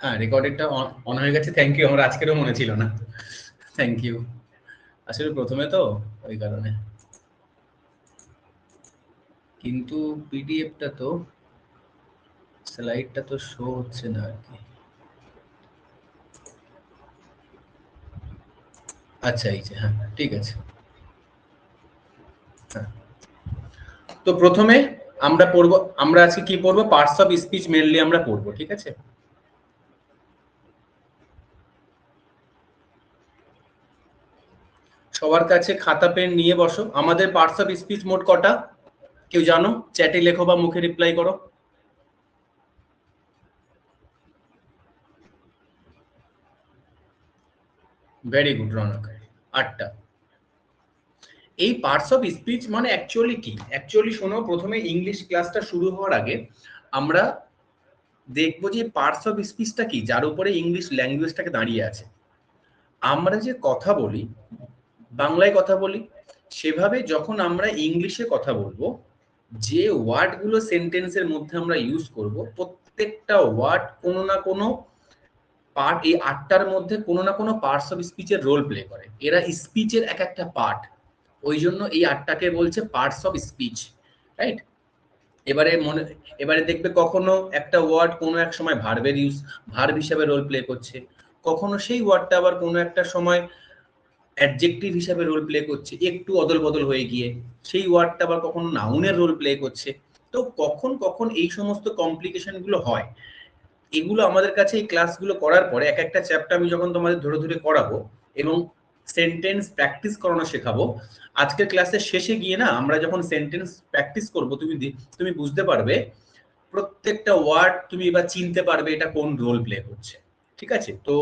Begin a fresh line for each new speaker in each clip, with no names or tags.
হ্যাঁ, রেকর্ডেডটা অন হয়ে গেছে। Thank you. আমার আজকেরও মনে ছিল না। Thank you. আসলে প্রথমে তো ওই কারণে। কিন্তু পিডিএফটা তো স্লাইডটা তো শো হচ্ছে না আর কি। আচ্ছা, এই যে, হ্যাঁ, ঠিক আছে। হ্যাঁ। তো প্রথমে আমরা পড়বো, আমরা আজকে কি পড়বো? পার্টস অফ স্পিচ মেনলি আমরা পড়বো, ঠিক আছে? সবার কাছে খাতা পেন নিয়ে বসো। আমাদের পার্টস অফ স্পিচ মোট কটা কেউ জানো? চ্যাটে লেখো বা মুখে রিপ্লাই করো। ভেরি গুড রনক, 8টা। এই পার্টস অফ স্পিচ মানে অ্যাকচুয়ালি কি? অ্যাকচুয়ালি শোনো, প্রথমে ইংলিশ ক্লাসটা শুরু হওয়ার আগে আমরা দেখবো যে পার্টস অফ স্পিচটা কি, যার উপরে ইংলিশ ল্যাঙ্গুয়েজটাকে দাঁড়িয়ে আছে। আমরা যে কথা বলি, বাংলায় কথা বলি, সেভাবে যখন আমরা ইংলিশে কথা বলবো, যে ওয়ার্ডগুলো সেন্টেন্সের মধ্যে আমরা ইউজ করব, প্রত্যেকটা ওয়ার্ড কোনো না কোনো পার্ট, এই 8টার মধ্যে কোনো না কোনো পার্টস অফ স্পিচের রোল প্লে করে। এরা স্পিচের এক একটা পার্ট, ওই জন্য এই 8টাকে বলছে পার্টস অফ স্পিচ, রাইট? এবারে মনে, এবারে দেখবে কখনো একটা ওয়ার্ড কোনো এক সময় ভার্ব হিসাবে রোল প্লে করছে, কখনো সেই ওয়ার্ডটা আবার কোনো একটা সময় অ্যাডজেক্টিভ হিসাবে রোল প্লে করছে, একটু অদল বদল হয়ে গিয়ে সেই ওয়ার্ডটা আবার কখনো নাউনের রোল প্লে করছে। তো কখন কখন এই সমস্ত কমপ্লিকেশন গুলো হয়, এগুলো আমাদের কাছে এই ক্লাসগুলো করার পরে এক একটা চ্যাপ্টার আমি যখন তোমাদের ধরে ধরে করাবো এবং সেন্টেন্স প্র্যাকটিস করানো শেখাবো, আজকের ক্লাসের শেষে গিয়ে না আমরা যখন সেন্টেন্স প্র্যাকটিস করবো, তুমি বুঝতে পারবে, প্রত্যেকটা ওয়ার্ড তুমি এবার চিনতে পারবে এটা কোন রোল প্লে করছে, ঠিক আছে? তো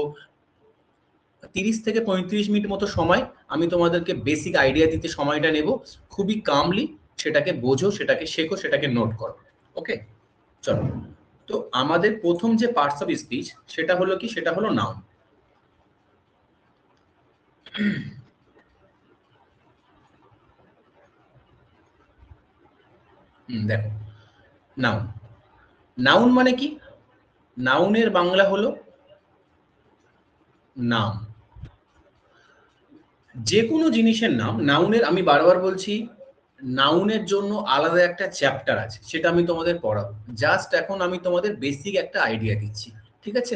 30 থেকে 35 মিনিট মতো সময় আমি তোমাদেরকে বেসিক আইডিয়া দিতে সময়টা নেব। খুবই কামলি সেটাকে বোঝো, সেটাকে শেখো, সেটাকে নোট করো। ওকে, চলো। তো আমাদের প্রথম যে পার্টস অফ স্পিচ সেটা হলো কি? সেটা হলো নাউন। দেখো, নাউন, নাউন মানে কি? নাউনের বাংলা হলো নাম। যে কোনো জিনিসের নাম, নাউনের, আমি বারবার বলছি, নাউনের জন্য আলাদা একটা চ্যাপ্টার আছে, সেটা আমি তোমাদের পড়াবো। জাস্ট এখন আমি তোমাদের বেসিক একটা আইডিয়া দিচ্ছি, ঠিক আছে?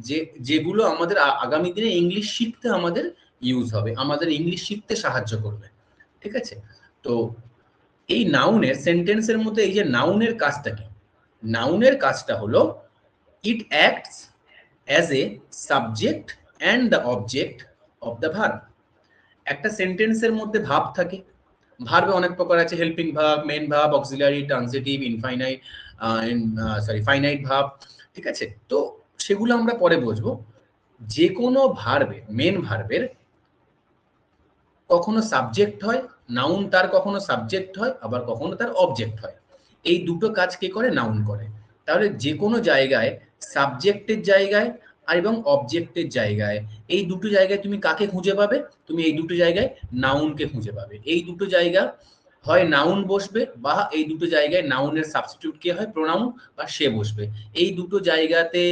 যে যেগুলো আমাদের আগামী দিনে ইংলিশ শিখতে আমাদের ইউজ হবে, আমাদের ইংলিশ শিখতে সাহায্য করবে, ঠিক আছে? তো এই নাউনের সেন্টেন্সের মধ্যে এই যে নাউনের কাজটা কি? নাউনের কাজটা হলো it acts as a subject and the object of the verb. একটা সেন্টেন্সের মধ্যে ভাব থাকে, ভার্বে অনেক প্রকার আছে, helping verb, main verb, auxiliary, transitive, infinite, finite verb, ঠিক আছে? তো সেগুলো আমরা পরে বুঝবো। যে কোনো ভার্বে, মেন ভার্বের কখনো সাবজেক্ট হয়, নাউন তার কখনো সাবজেক্ট হয়, আবার কখনো তার অবজেক্ট হয়। এই দুটো কাজ কে করে? নাউন করে। তাহলে যে কোনো জায়গায় সাবজেক্টের জায়গায় আর এবং অবজেক্টের জায়গায়, এই দুটো জায়গায় তুমি কাকে খুঁজে পাবে? তুমি এই দুটো জায়গায় নাউনকে খুঁজে পাবে। এই দুটো জায়গা হয় নাউন বসবে, বা এই দুটো জায়গায় নাউনের সাবস্টিটিউট কে হয়? প্রোনাউন, বা সে বসবে। এই দুটো জায়গাতে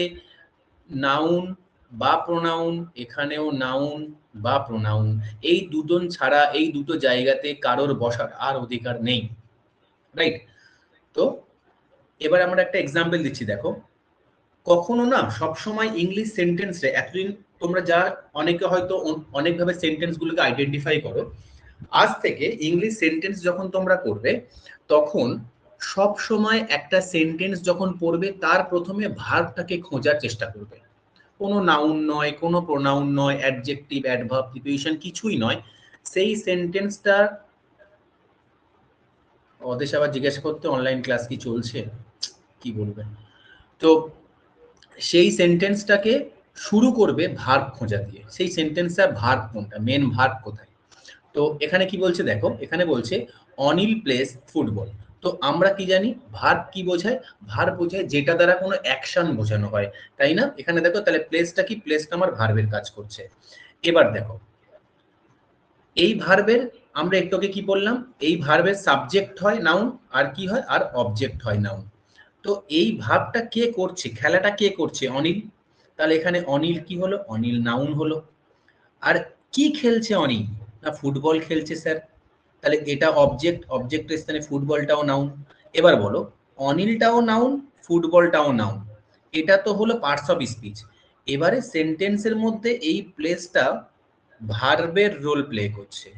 নাউন বা প্রোনাউন, এখানেও নাউন বা প্রোনাউন, এই দুটো ছাড়া এই দুটো জায়গাতে কারোর বসার আর অধিকার নেই, রাইট? তো এবার আমরা একটা এক্সাম্পল দিচ্ছি, দেখো। কখনো না, সবসময় ইংলিশ সেন্টেন্সে এতদিন তোমরা যা অনেকে হয়তো অনেকভাবে সেন্টেন্স গুলোকে আইডেন্টিফাই করো, আজ থেকে ইংলিশ সেন্টেন্স যখন তোমরা করবে, তখন সব সময় একটা সেন্টেন্স যখন পড়বে তার প্রথমে ভার্বটাকে খোঁজার চেষ্টা করবে। কোনো নাউন নয়, কোনো প্রোনাউন নয়, অ্যাডজেক্টিভ, অ্যাডভার্ব, প্রিপোজিশন কিছুই নয়। সেই সেন্টেন্সটা, ওদের আবার জিজ্ঞেস করতে অনলাইন ক্লাস কি চলছে, কি বলবে? তো সেই সেন্টেন্সটাকে শুরু করবে ভার্ব খোঁজা দিয়ে। সেই সেন্টেন্সটার ভার্ব কোনটা, মেন ভার্ব কোথায়? তো এখানে কি বলছে দেখো, এখানে বলছে অনিল প্লেস ফুটবল। তো আমরা কি জানি ভার্ব কি বোঝায়? ভার্ব বোঝায় যেটা দ্বারা কোনো অ্যাকশন বোঝানো হয়, তাই না? এখানে দেখো, তাহলে প্লেসটা কি? প্লেসটা আমার ভার্বের কাজ করছে। এবার দেখো, এই ভার্বের আমরা একটু আগে কি বললাম? এই ভার্বের সাবজেক্ট হয় নাউন, আর কি হয়? আর অবজেক্ট হয় নাউন। তো এই ভাবটা কে করছে, খেলাটা কে করছে? অনিল। তাহলে এখানে অনিল কি হলো? অনিল নাউন হলো। আর কি খেলছে অনিল? না ফুটবল খেলছে স্যার। তাহলে এটা অবজেক্ট, অবজেক্টের স্থানে ফুটবলটাও নাউন। এবার বলো অনিলটাও নাউন, ফুটবলটাও নাউন। এটা তো হলো পার্টস অফ স্পিচ। এবারে সেন্টেন্সের মধ্যে এই প্লেসটা ভার্বের রোল প্লে করছে।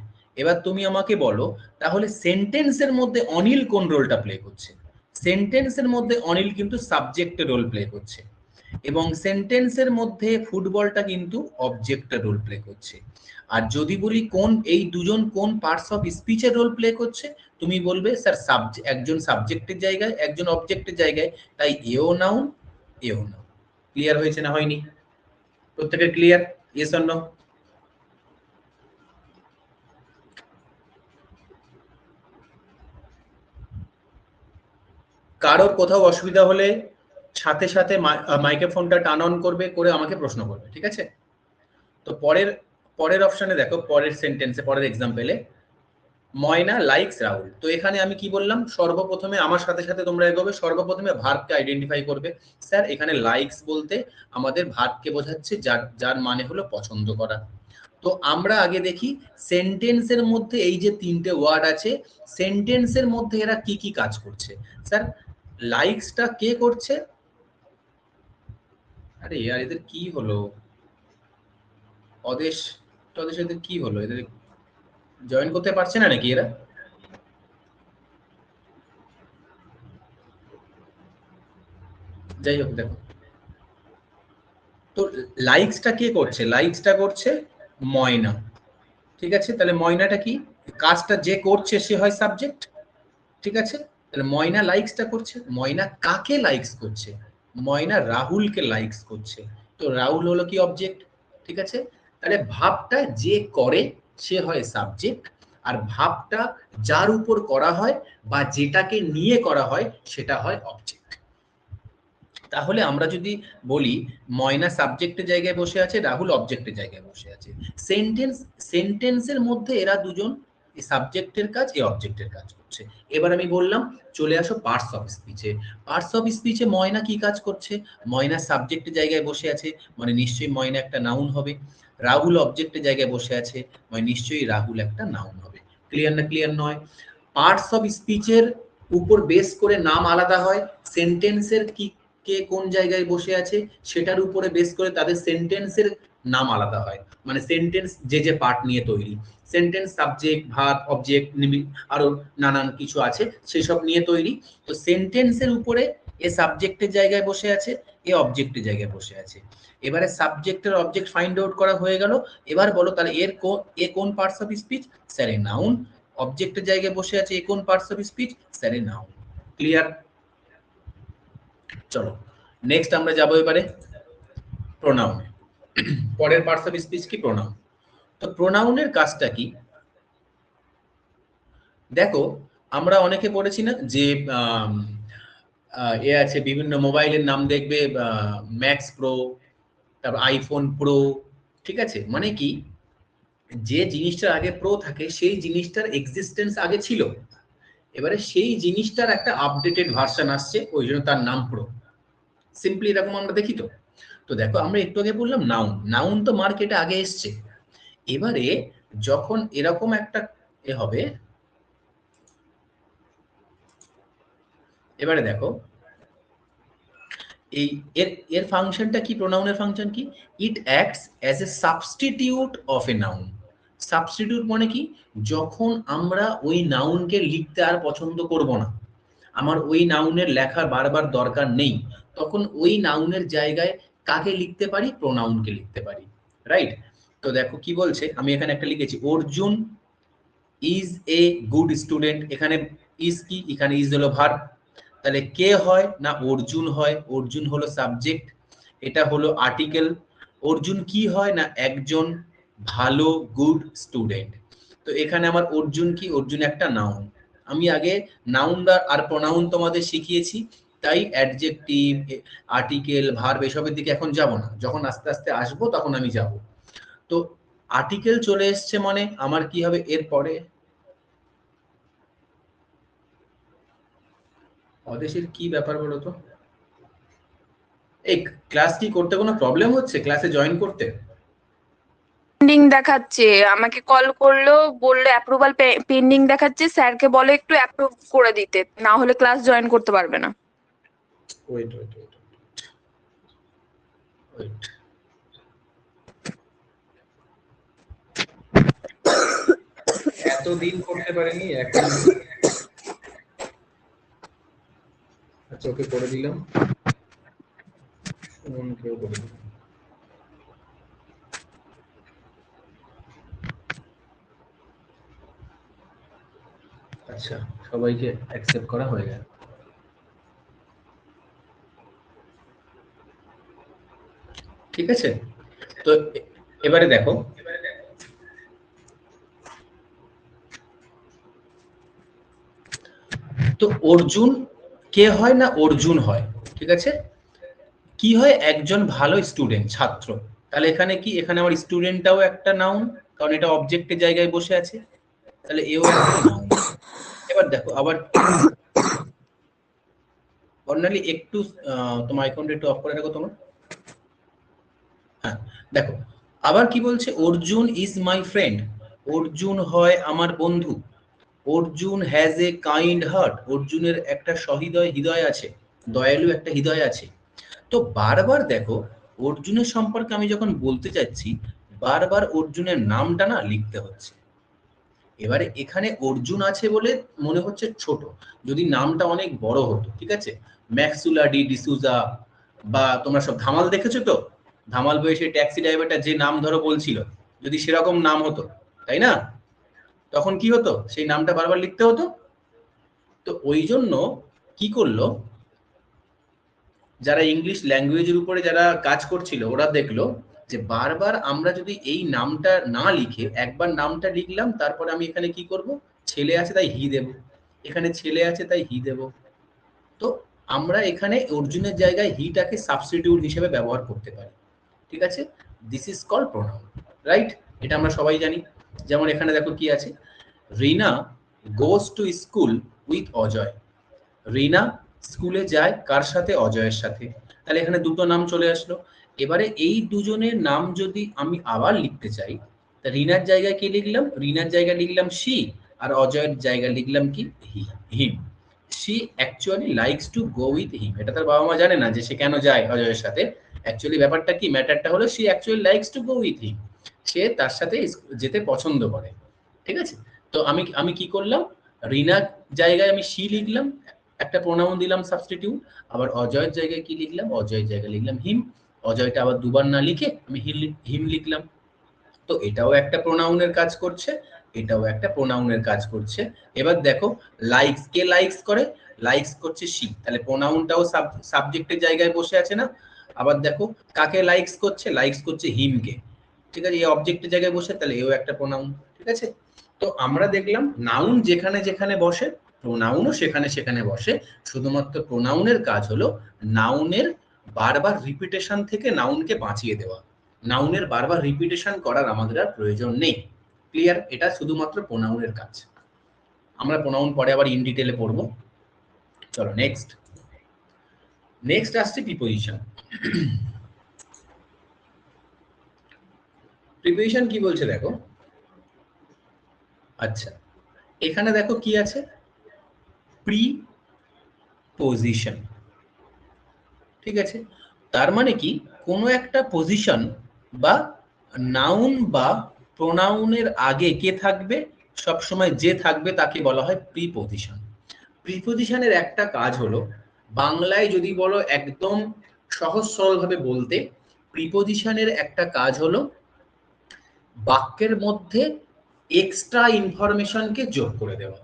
এবার তুমি আমাকে বলো তাহলে সেন্টেন্সের মধ্যে অনিল কোন রোলটা প্লে করছে? সেন্টেন্সের মধ্যে অনিল কিন্তু সাবজেক্টের রোল প্লে করছে এবং সেন্টেন্সের মধ্যে ফুটবলটা কিন্তু অবজেক্টের রোল প্লে করছে। আর যদি বলি কোন এই দুজন কোন পার্টস অফ স্পিচের রোল প্লে করছে, তুমি বলবে স্যার একজন সাবজেক্টের জায়গায় একজন অবজেক্টের জায়গায়, তাই এও নাউন এও নাউন। ক্লিয়ার হয়েছে না হয়নি? প্রত্যেকের ক্লিয়ার? Yes or no? কারোর কোথাও অসুবিধা হলে সাথে সাথে মাইক্রোফোনটা টার্ন অন করবে, করে আমাকে প্রশ্ন করবে, ঠিক আছে? তো পরের পরের অপশনে দেখো, পরের সেন্টেন্সে, পরের এক্সাম্পলে ময়না লাইকস রাহুল। তো এখানে আমি কি বললাম? সর্বপ্রথমে আমার সাথে সাথে তোমরা এগোবে, সর্বপ্রথমে ভার্বকে আইডেন্টিফাই করবে। স্যার এখানে লাইকস বলতে আমাদের ভার্বকে বোঝাচ্ছে, যার যার মানে হলো পছন্দ করা। তো আমরা আগে দেখি সেন্টেন্সের মধ্যে এই যে তিনটে ওয়ার্ড আছে, সেন্টেন্সের মধ্যে এরা কি কি কাজ করছে। স্যার লাইকসটা কে করছে? আরে ইয়ার এদের কি হলো? অদেশ টদেশ এদের কি হলো? এদের জয়েন করতে পারছে না নাকি এরা? যাই হোক দেখো, তো লাইকসটা কে করছে? লাইকসটা করছে ময়না। ঠিক আছে, তাহলে ময়নাটা কি? কাজটা যে করছে সে হয় সাবজেক্ট। ঠিক আছে, তাহলে ময়না লাইকসটা করছে। ময়না কাকে লাইকস করছে? ময়না রাহুলকে লাইকস করছে। তো রাহুল হলো কি? অবজেক্ট। ঠিক আছে, তাহলে ভাবটা যে করে সে হয় সাবজেক্ট, আর ভাবটা যার উপর করা হয় বা যেটাকে নিয়ে করা হয় সেটা হয় অবজেক্ট। তাহলে আমরা যদি বলি ময়না সাবজেক্টের জায়গায় বসে আছে, রাহুল অবজেক্টের জায়গায় বসে আছে। সেন্টেন্স সেন্টেন্সের মধ্যে এরা দুজন এই সাবজেক্টের কাজ, এই অবজেক্টের কাজ করছে। এবার আমি বললাম চলে আসো পার্টস অফ স্পিচে। পার্টস অফ স্পিচে ময়না কি কাজ করছে? ময়না সাবজেক্টের জায়গায় বসে আছে, মানে নিশ্চয়ই ময়না একটা নাউন হবে। রাহুল অবজেক্টের জায়গায় বসে আছে, মানে নিশ্চয়ই রাহুল একটা নাউন হবে। ক্লিয়ার না ক্লিয়ার নয়? পার্টস অফ স্পিচের উপর বেস করে নাম আলাদা হয়। সেন্টেন্সের কি কে কোন জায়গায় বসে আছে সেটার উপরে বেস করে তাদের সেন্টেন্সের নাম আলাদা হয়। মানে সেন্টেন্স যে যে পার্ট নিয়ে তৈরি, সেন্টেন্স সাবজেক্ট ভার্ব অবজেক্ট আরো নানান কিছু আছে সেসব নিয়ে তৈরি। তো সেন্টেন্সের উপরে এ সাবজেক্টের জায়গায় বসে আছে, এ অবজেক্টের জায়গায় বসে আছে। এবারে সাবজেক্টের অবজেক্ট ফাইন্ড আউট করা হয়ে গেল। এবার বলো তাহলে এ কোন parts of speech? Sir a noun. অবজেক্টের জায়গায় বসে আছে, এ কোন parts of speech? Sir a noun. Clear? চলো নেক্সট আমরা যাবো এবারে প্রোনাউনে। পরের পার্টস অফ স্পিচ কি? প্রোনাউন। তো প্রোনাউনের কাজটা কি? দেখো আমরা অনেকে পড়েছি না যে আম, এ আছে বিভিন্ন মোবাইলের নাম দেখবে, ম্যাক্স প্রো, তারপর আইফোন প্রো। ঠিক আছে, মানে কি যে জিনিসটার আগে প্রো থাকে সেই জিনিসটার এক্সিস্টেন্স আগে ছিল, এবারে সেই জিনিসটার একটা আপডেটেড ভার্সন আসছে, ওই জন্য তার নাম প্রো। সিম্পলি এরকম আমরা দেখি। তো তো দেখো আমরা একটু আগে বললাম নাউন, নাউন তো মার্কেটে আগে এসছে। এবারে যখন এরকম একটা এ হবে, এবারে দেখো এই এর এর ফাংশনটা কি? প্রোনাউনের ফাংশন কি? ইট acts as A substitute of a noun. Substitute মানে কি? যখন আমরা ওই নাউনকে লিখতে আর পছন্দ করব না, আমার ওই নাউনের লেখার বারবার দরকার নেই, তখন ওই নাউনের জায়গায় কাকে লিখতে পারি? প্রোনাউনকে লিখতে পারি। রাইট? তো দেখো কি বলছে, আমি এখানে একটা লিখেছি Arjun is a good student. এখানে ইজ কি? এখানে ইজ হলো ভার্ব। তাহলে কে হয়? না অর্জুন হয়। অর্জুন হলো সাবজেক্ট, এটা হলো আর্টিকেল। অর্জুন কি হয়? না একজন ভালো গুড স্টুডেন্ট। তো এখানে আমার অর্জুন কি? অর্জুন একটা নাউন। আমি আগে নাউন আর প্রোনাউন তোমাদের শিখিয়েছি, তাই অ্যাডজেক্টিভ আর্টিকেল ভার্ব এসবের দিকে এখন যাব না, যখন আস্তে আস্তে আসবো তখন আমি যাব। তো আর্টিকেল চলে এসছে মানে আমার কি হবে এরপরে? অদেশের কি ব্যাপার বলো তো? এই ক্লাস কি করতে কোনো প্রবলেম হচ্ছে ক্লাসে জয়েন করতে?
পেন্ডিং দেখাচ্ছে, আমাকে কল করলো, বললো অ্যাপ্রুভাল পেন্ডিং দেখাচ্ছে, স্যারকে বলে একটু অ্যাপ্রুভ করে দিতে, না হলে ক্লাস জয়েন করতে পারবে না।
ওয়েট ওয়েট ওয়েট ওয়েট, এতদিন করতে পারেনি এখন? আচ্ছা ওকে করে দিলাম, সুমনকেও করে দিলাম। আচ্ছা সবাইকে অ্যাকসেপ্ট করা হয়ে গেল। ঠিক আছে, তো এবারে দেখো তো অর্জুন কে হয় না অর্জুন হয়, ঠিক আছে? কি হয়, একজন ভালো স্টুডেন্ট ছাত্র। তাহলে এখানে কি, এখানে আমার স্টুডেন্টটাও একটা নাউন, কারণ এটা অবজেক্টের জায়গায় বসে আছে, তাহলে এও একটা নাউন। এবার দেখো আবার বর্ণালী একটু তোমার আইকনটা একটু অফ করে রাখো তোমার। হ্যাঁ দেখো আবার কি বলছে, Arjun is my friend, Arjun হয় আমার বন্ধু। Arjun has a kind heart, অর্জুনের একটা সহৃদয় হৃদয় আছে, দয়ালু একটা হৃদয় আছে। তো বারবার দেখো অর্জুনের সম্পর্কে আমি যখন বলতে চাচ্ছি, বারবার অর্জুনের নামটা না লিখতে হচ্ছে। এবারে এখানে অর্জুন আছে বলে মনে হচ্ছে ছোট, যদি নামটা অনেক বড় হতো, ঠিক আছে, ম্যাক্সুলা ডি ডিসুজা, বা তোমরা সব ধামাল দেখেছো তো, ধামাল বয়ে সেই ট্যাক্সি ড্রাইভারটা যে নাম ধরো বলছিল, যদি সেরকম নাম হতো, তাই না, তখন কি হতো, সেই নামটা বারবার লিখতে হতো। তো ওই জন্য কি করলো, যারা ইংলিশ ল্যাঙ্গুয়েজের উপরে যারা কাজ করছিল ওরা দেখলো যে বারবার আমরা যদি এই নামটা না লিখে একবার নামটা লিখলাম, তারপরে আমি এখানে কি করব, ছেলে আছে তাই হি দেব, এখানে ছেলে আছে তাই হি দেব। তো আমরা এখানে অর্জুনের জায়গায় হিটাকে সাবস্টিটিউট হিসেবে ব্যবহার করতে পারি, ঠিক আছে? This is call pronoun, right? এটা আমরা সবাই জানি। যেমন এখানে দেখো কি আছে, Rina goes to school with Ajay. Rina স্কুলে যায় কার সাথে, অজয়ের সাথে। তাহলে এখানে দুটো নাম চলে আসলো। এবারে এই দুজনের নাম যদি আমি আবার লিখতে চাই, তা রিনার জায়গায় কি লিখলাম, রিনার জায়গায় লিখলাম শি, আর অজয়ের জায়গায় লিখলাম কি, him. She actually likes to go with him, এটা তার বাবা মা জানে না যে সে কেন যায় অজয়ের সাথে। অ্যাকচুয়ালি ব্যাপারটা কি, ম্যাটারটা হলো she actually likes to go with him, সে তার সাথে যেতে পছন্দ করে, ঠিক আছে? তো আমি আমি কি করলাম, রিনার জায়গায় আমি শি লিখলাম, একটা প্রোনাউন দিলাম সাবস্টিটিউট, আবার অজয়ের জায়গায় কি লিখলাম, অজয়ের জায়গায় লিখলাম হিম। অজয়টা আবার দুবার না লিখে আমি হিম লিখলাম। তো এটাও একটা প্রোনাউনের কাজ করছে, এটাও একটা প্রোনাউনের কাজ করছে। এবার দেখো লাইকস, কে লাইকস করে, লাইকস করছে শি, তাহলে প্রোনাউনটাও সাবজেক্টের জায়গায় বসে আছে না। আবার দেখো কাকে লাইকস করছে, লাইকস করছে হিমকে, ঠিক আছে, এই অবজেক্টের জায়গায় বসে, তাহলে এও একটা প্রোনাউন, ঠিক আছে? তো আমরা দেখলাম নাউন যেখানে যেখানে বসে, প্রোনাউনও সেখানে সেখানে বসে। শুধুমাত্র প্রোনাউনের কাজ হলো নাউনের বারবার রিপিটেশন থেকে নাউনকে বাঁচিয়ে দেওয়া, নাউনের বারবার রিপিটেশন করার আমাদের আর প্রয়োজন নেই। ক্লিয়ার? এটা শুধুমাত্র প্রোনাউনের কাজ। আমরা প্রোনাউন পরে আবার ইন ডিটেলে পড়বো। চলো নেক্সট, নেক্সট আসছে প্রিপোজিশন। প্রিপোজিশন কি বলছে দেখো, আচ্ছা এখানে দেখো কি আছে, প্রিপোজিশন, ঠিক আছে? তার মানে কি, কোনো একটা পজিশন বা নাউন বা প্রোনাউনের আগে কে থাকবে, সবসময় যে থাকবে তাকে বলা হয় প্রিপোজিশন। প্রিপোজিশনের একটা কাজ হলো, বাংলায় যদি বলো একদম সহজ সরলভাবে বলতে, প্রিপোজিশনের একটা কাজ হলো বাক্যের মধ্যে এক্সট্রা ইনফরমেশনকে যোগ করে দেওয়া।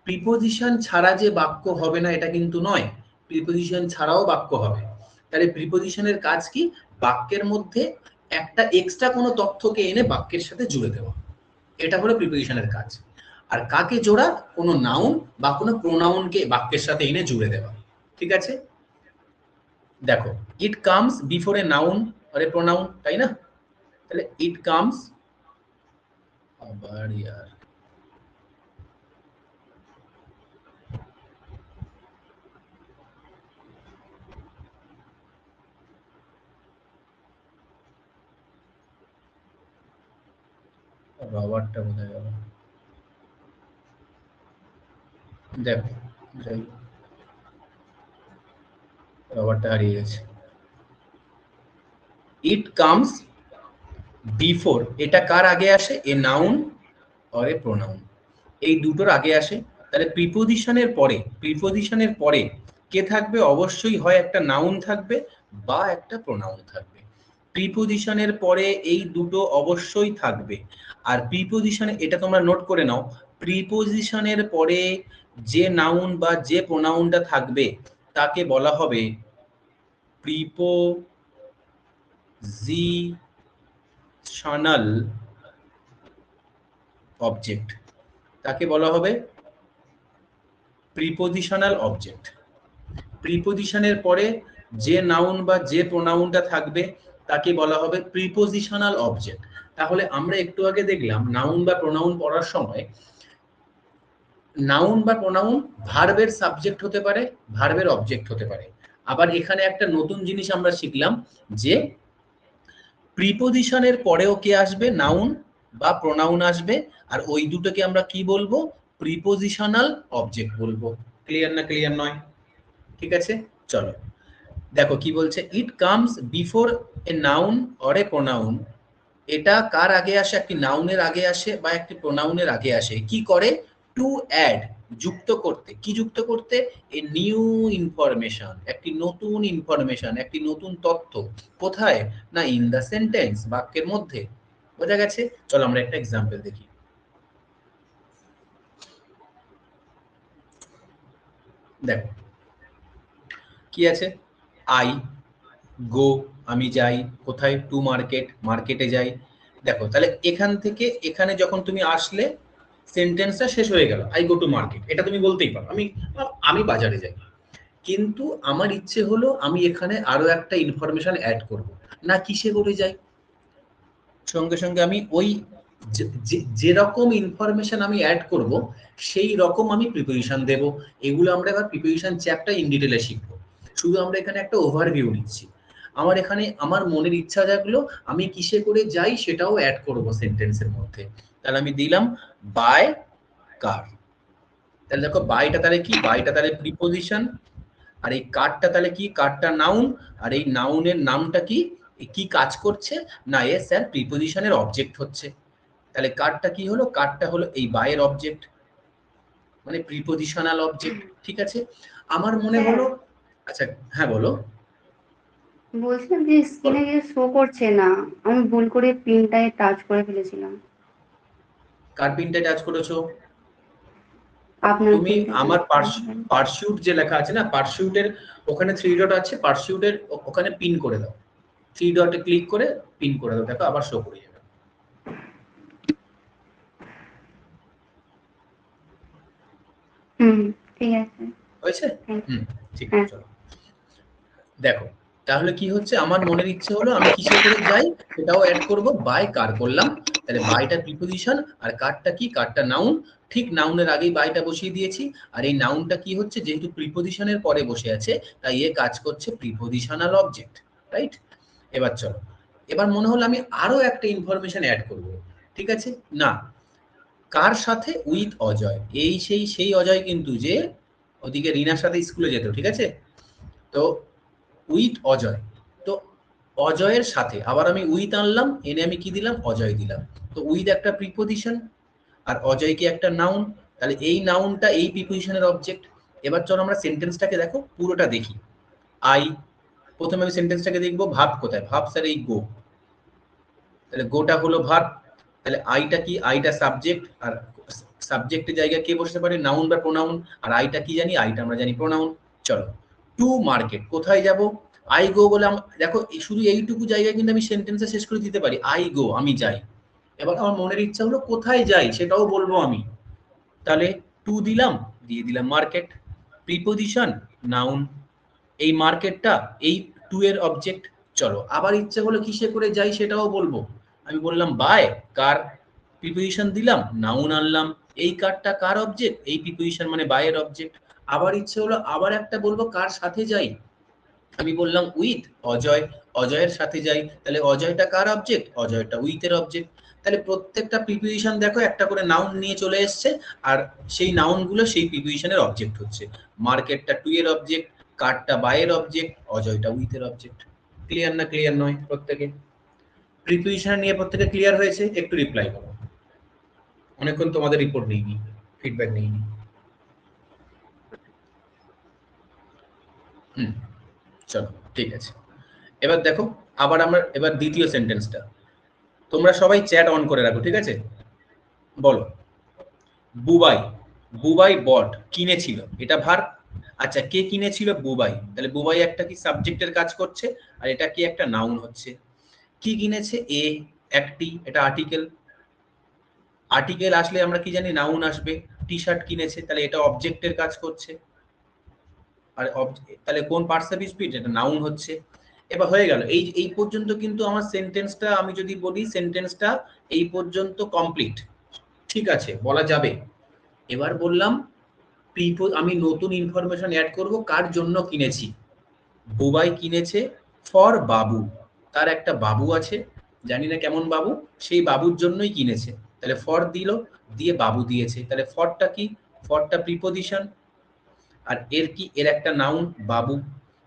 প্রিপোজিশন ছাড়া যে বাক্য হবে না এটা কিন্তু নয়, প্রিপোজিশন ছাড়াও বাক্য হবে। তাহলে প্রিপোজিশনের কাজ কি, বাক্যের মধ্যে একটা এক্সট্রা কোনো তথ্যকে এনে বাক্যের সাথে জুড়ে দেওয়া, এটা হলো প্রিপোজিশনের কাজ। আর কাকে জোড়া, কোনো নাউন বা কোনো প্রোনাউনকে বাক্যের সাথে এনে জুড়ে দেওয়া, ঠিক আছে? দেখো it comes before a noun আর এ প্রোনাউন, তাই না? তাহলে ইট কামস, আবার ইয়ার, রবারটা কোথায় গেল, দেখো যাই, রবারটা হারিয়ে গেছে। ইট কামস বিফোর, এটা কার আগে আসে? A noun or a pronoun, এই দুটোর আগে আসে। তাহলে প্রিপোজিশনের পরে কে থাকবে? অবশ্যই হয় একটা নাউন থাকবে বা একটা প্রোনাউন থাকবে। প্রিপোজিশনের পরে এই দুটো অবশ্যই থাকবে। আর প্রিপোজিশনে, এটা তোমরা নোট করে নাও, প্রিপোজিশনের পরে যে নাউন বা যে প্রোনাউনটা থাকবে তাকে বলা হবে প্রিপোজিশনাল অবজেক্ট, তাকে বলা হবে প্রিপোজিশনাল অবজেক্ট। প্রিপোজিশনের পরে যে নাউন বা যে প্রোনাউনটা থাকবে তাকে বলা হবে প্রিপোজিশনাল অবজেক্ট। তাহলে আমরা একটু আগে দেখলাম নাউন বা প্রোনাউন পড়ার সময় নাউন বা প্রোনাউন ভার্বের সাবজেক্ট হতে পারে, ভার্বের অবজেক্ট হতে পারে। আবার এখানে একটা নতুন জিনিস আমরা শিখলাম যে প্রিপোজিশনের পরেও কে আসবে? নাউন বা প্রোনাউন আসবে, আর ওই দুটোকে আমরা কি বলবো? প্রিপোজিশনাল অবজেক্ট বলবো। ক্লিয়ার না ক্লিয়ার নয়? ঠিক আছে, চলো দেখো কি বলছে। ইট comes before a noun or a pronoun, এটা কার আগে আসে? একটি নাউনের আগে আসে বা একটি প্রোনাউনের আগে আসে। কি করে? টু অ্যাড, যুক্ত করতে। কি যুক্ত করতে? এ নিউ ইনফরমেশন, একটি নতুন ইনফরমেশন, একটি নতুন তথ্য। কোথায়? না ইন দ্য সেন্টেন্স, বাক্যের মধ্যে। বোঝা গেছে? চলো আমরা একটা এক্সাম্পল দেখি। দেখো কি আছে, আই গো, আমি যাই। কোথায়? টু মার্কেট, মার্কেটে যাই। দেখো তাহলে এখান থেকে এখানে যখন তুমি আসলে সেন্টেন্সটা শেষ হয়ে গেল, আই গো টু মার্কেট, এটা তুমি বলতেই পারো আমি আমি বাজারে যাই। কিন্তু আমার ইচ্ছে হলো আমি এখানে আরো একটা ইনফরমেশন অ্যাড করব। না কিসে করে যাই, সঙ্গে সঙ্গে আমি ওই যেরকম ইনফরমেশন আমি অ্যাড করব সেই রকম আমি প্রিপোজিশন দেব। এগুলো আমরা এবার প্রিপোজিশন চ্যাপ্টার ইন ডিটেলে শিখবো। শুধু আমরা এখানে একটা ওভারভিউ নিচ্ছি। আমার এখানে আমার মনের ইচ্ছা জাগলো আমি কিসে করে যাই সেটাও অ্যাড করব সেন্টেন্সের মধ্যে। তাহলে আমি দিলাম বাই কার। তাহলে দেখো বাইটা তাহলে কি? বাইটা তাহলে প্রিপোজিশন, আর এই কারটা তাহলে কি? কারটা নাউন, আর এই নাউনের নামটা কি? কি কাজ করছে? না এ স্যার প্রিপোজিশনের অবজেক্ট হচ্ছে। তাহলে কারটা কি হলো? কারটা হলো এই বাইয়ের অবজেক্ট, মানে প্রিপোজিশনাল অবজেক্ট। ঠিক আছে, আমার মনে
স্যার,
হলো। আচ্ছা হ্যাঁ বলো।
বলছিলাম যে স্ক্রিনে যে শো করছে না, আমি ভুল করে পিনটায় টাচ করে ফেলেছিলাম।
কার পিনটা টাচ করেছো?
আপনার
তুমি
পিনটা টাচ
আমার
করে।
পার্সিউট যে লেখা আছে না, পার্সিউটের ওখানে থ্রি ডট আছে, পার্সিউটের ওখানে পিন করে দাও। থ্রি ডটে ক্লিক করে পিন করে দাও, দেখো আবার শো করে যাবে।
হুম, ঠিক আছে।
হয়েছে?
Thank you.
হুম, ঠিক আছে
হ্যাঁ।
চলো দেখো। তাহলে কি হচ্ছে, আমার মনের ইচ্ছে হলো আমি কিসে করে যাই সেটাও অ্যাড করব, বাই কার করলাম। তাহলে বাইটা প্রিপোজিশন আর কারটা কি? কারটা নাউন। ঠিক নাউনের আগেই বাইটা বসিয়ে দিয়েছি। আর এই নাউনটা কি হচ্ছে? যেহেতু প্রিপোজিশনের পরে বসে আছে তাই এ কাজ করছে প্রিপোজিশনাল অবজেক্ট। রাইট? এবার চলো, এবার মনে হলো আমি আরো একটা ইনফরমেশন অ্যাড করব। ঠিক আছে, না কার সাথে? উইথ অজয়। এই সেই অজয় কিন্তু যে ওদিকে রিনার সাথে স্কুলে যেত। ঠিক আছে, তো উইথ অজয়। তো অজয়ের সাথে আবার আমি উইথ আনলাম, এনে আমি কি দিলাম? অজয় দিলাম। তো উইথ একটা প্রিপোজিশন আর অজয় কি একটা নাউন। তাহলে এই নাউনটা এই প্রিপোজিশনের অবজেক্ট। এবার চলো আমরা সেন্টেন্সটাকে দেখো পুরোটা দেখি। আই, প্রথমে আমি সেন্টেন্সটাকে দেখবো ভার্ব কোথায়? ভার্ব স্যার এই গো, তাহলে গোটা হলো ভার্ব। তাহলে আইটা কি? আইটা সাবজেক্ট, আর সাবজেক্টের জায়গায় কে বসতে পারে? নাউন বা প্রোনাউন। আর আইটা কি জানি? আইটা আমরা জানি প্রোনাউন। চলো, টু মার্কেট, কোথায় যাব? আই গো বলে দেখো শুধু এইটুকু জায়গায় কিন্তু আমি সেন্টেন্সে শেষ করে দিতে পারি, আই গো, আমি যাই। এবার আমার মনের ইচ্ছা হলো কোথায় যাই সেটাও বলবো আমি। তাহলে টু দিলাম, দিয়ে দিলাম মার্কেট। প্রিপোজিশন নাউন, এই মার্কেটটা এই টু এর অবজেক্ট। চলো আবার ইচ্ছে হলো কিসে করে যাই সেটাও বলবো। আমি বললাম বাই কার, প্রিপোজিশন দিলাম, নাউন আনলাম। এই কারটা কার অবজেক্ট? এই প্রিপোজিশন মানে বাই এর অবজেক্ট। আবার ইচ্ছে হলো আবার একটা বলবো কার সাথে যাই, আমি বললাম উইথ অজয়, অজয়ের সাথে যাই। তাহলে অজয়টা কার অবজেক্ট? অজয়টা উইথ এর অবজেক্ট। তাহলে প্রত্যেকটা প্রিপোজিশন দেখো একটা করে নাউন নিয়ে চলে এসছে, আর সেই নাউনগুলো সেই প্রিপোজিশনের অবজেক্ট হচ্ছে। মার্কেটটা টু এর অবজেক্ট, কারটা বাই এর অবজেক্ট, অজয়টা উইথ এর অবজেক্ট। ক্লিয়ার না ক্লিয়ার নয়? প্রত্যেকে প্রিপোজিশন নিয়ে প্রত্যেকে ক্লিয়ার হয়েছে? একটু রিপ্লাই করো, অনেকক্ষণ তোমাদের রিপোর্ট নিইনি, ফিডব্যাক নিইনি। চলো ঠিক আছে, এবার দেখো আবার আমরা এবার দ্বিতীয় সেন্টেন্সটা, তোমরা সবাই চ্যাট অন করে রাখো, ঠিক আছে? বলো, বুবাই, বুবাই বট, কিনেছিল, এটা ভার্ব। আচ্ছা, কে কিনেছিল? বুবাই। তাহলে বুবাই একটা কি সাবজেক্টের কাজ করছে, আর এটা কি একটা নাউন হচ্ছে। কি কিনেছে? এ, একটি, এটা আর্টিকেল। আর্টিকেল আসলে আমরা কি জানি? নাউন আসবে। টি শার্ট কিনেছে, তাহলে এটা অবজেক্টের কাজ করছে। আর তাহলে কোন পার্টস অফ স্পিচ? এটা নাউন হচ্ছে। এবার হয়ে গেল, এই এই পর্যন্ত কিন্তু আমার সেন্টেন্সটা, আমি যদি বলি সেন্টেন্সটা এই পর্যন্ত কমপ্লিট, ঠিক আছে, বলা যাবে। এবার বললাম আমি নতুন ইনফরমেশন অ্যাড করব, কার জন্য কিনেছি। বুবাই কিনেছে ফর বাবু, তার একটা বাবু আছে, জানি না কেমন বাবু, সেই বাবুর জন্যই কিনেছে। তাহলে ফর দিল, দিয়ে বাবু দিয়েছে, তাহলে ফরটা কি? ফরটা প্রিপোজিশন, আর এর কি? এর একটা নাউন বাবু।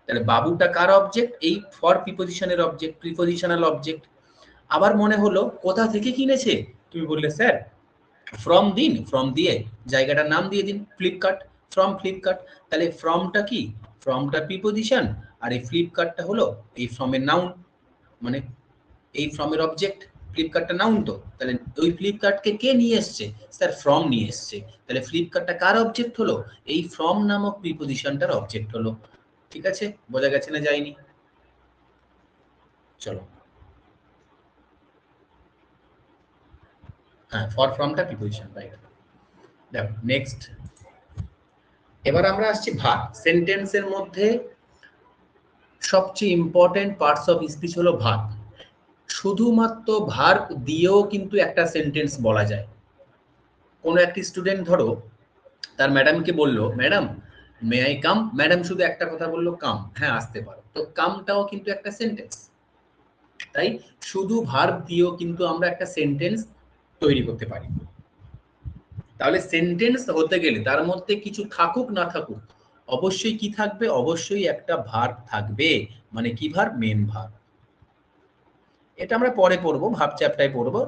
তাহলে বাবুটা কার অবজেক্ট? এই ফর প্রিপোজিশনের অবজেক্ট, প্রিপোজিশনাল অবজেক্ট। আবার মনে হলো কোথা থেকে কিনেছে, তুমি বললে স্যার ফ্রম দিন, ফ্রম দিয়ে জায়গাটার নাম দিয়ে দিন, ফ্লিপকার্ট, ফ্রম ফ্লিপকার্ট। তাহলে ফ্রমটা কি? ফ্রমটা প্রিপোজিশন, আর এই ফ্লিপকার্টটা হলো এই ফ্রমের নাউন, মানে এই ফ্রমের অবজেক্ট। ফ্লিপকার্টটা নাউন তো, তাহলে ওই ফ্লিপকার্টকে কে নিয়ে এসছে? স্যার ফ্রম নিয়ে এসছে। তাহলে ফ্লিপকার্টটা কার অবজেক্ট হলো? এই ফ্রম নামক প্রিপোজিশনটার অবজেক্ট হলো। ঠিক আছে, বোঝা গেছে না যায়নি? চলো, হ্যাঁ, ফর ফ্রমটা প্রিপোজিশন, রাইট। দেখো নেক্সট, এবার আমরা আসছি ভার্ব। সেন্টেন্সের মধ্যে সবচেয়ে ইম্পর্টেন্ট পার্টস অফ স্পিচ হলো ভার্ব। শুধুমাত্র ভার্ব দিয়েও কিন্তু একটা সেন্টেন্স বলা যায়। কোনো একটি স্টুডেন্ট ধরো তার ম্যাডামকে বললো, madam may I come, madam শুধু একটা কথা বললো, কাম, হ্যাঁ আসতে পারো, তো কামটাও কিন্তু একটা সেন্টেন্স। তাই শুধু ভার্ব দিয়েও কিন্তু আমরা একটা সেন্টেন্স তৈরি করতে পারি। তাহলে সেন্টেন্স হতে গেলে তার মধ্যে কিছু থাকুক না থাকুক, অবশ্যই কি থাকবে? অবশ্যই একটা ভার্ব থাকবে। মানে কি ভার্ব? Main verb. এটা আমরা পরে পড়বো, ভার্ব চ্যাপ্টারে পড়বো,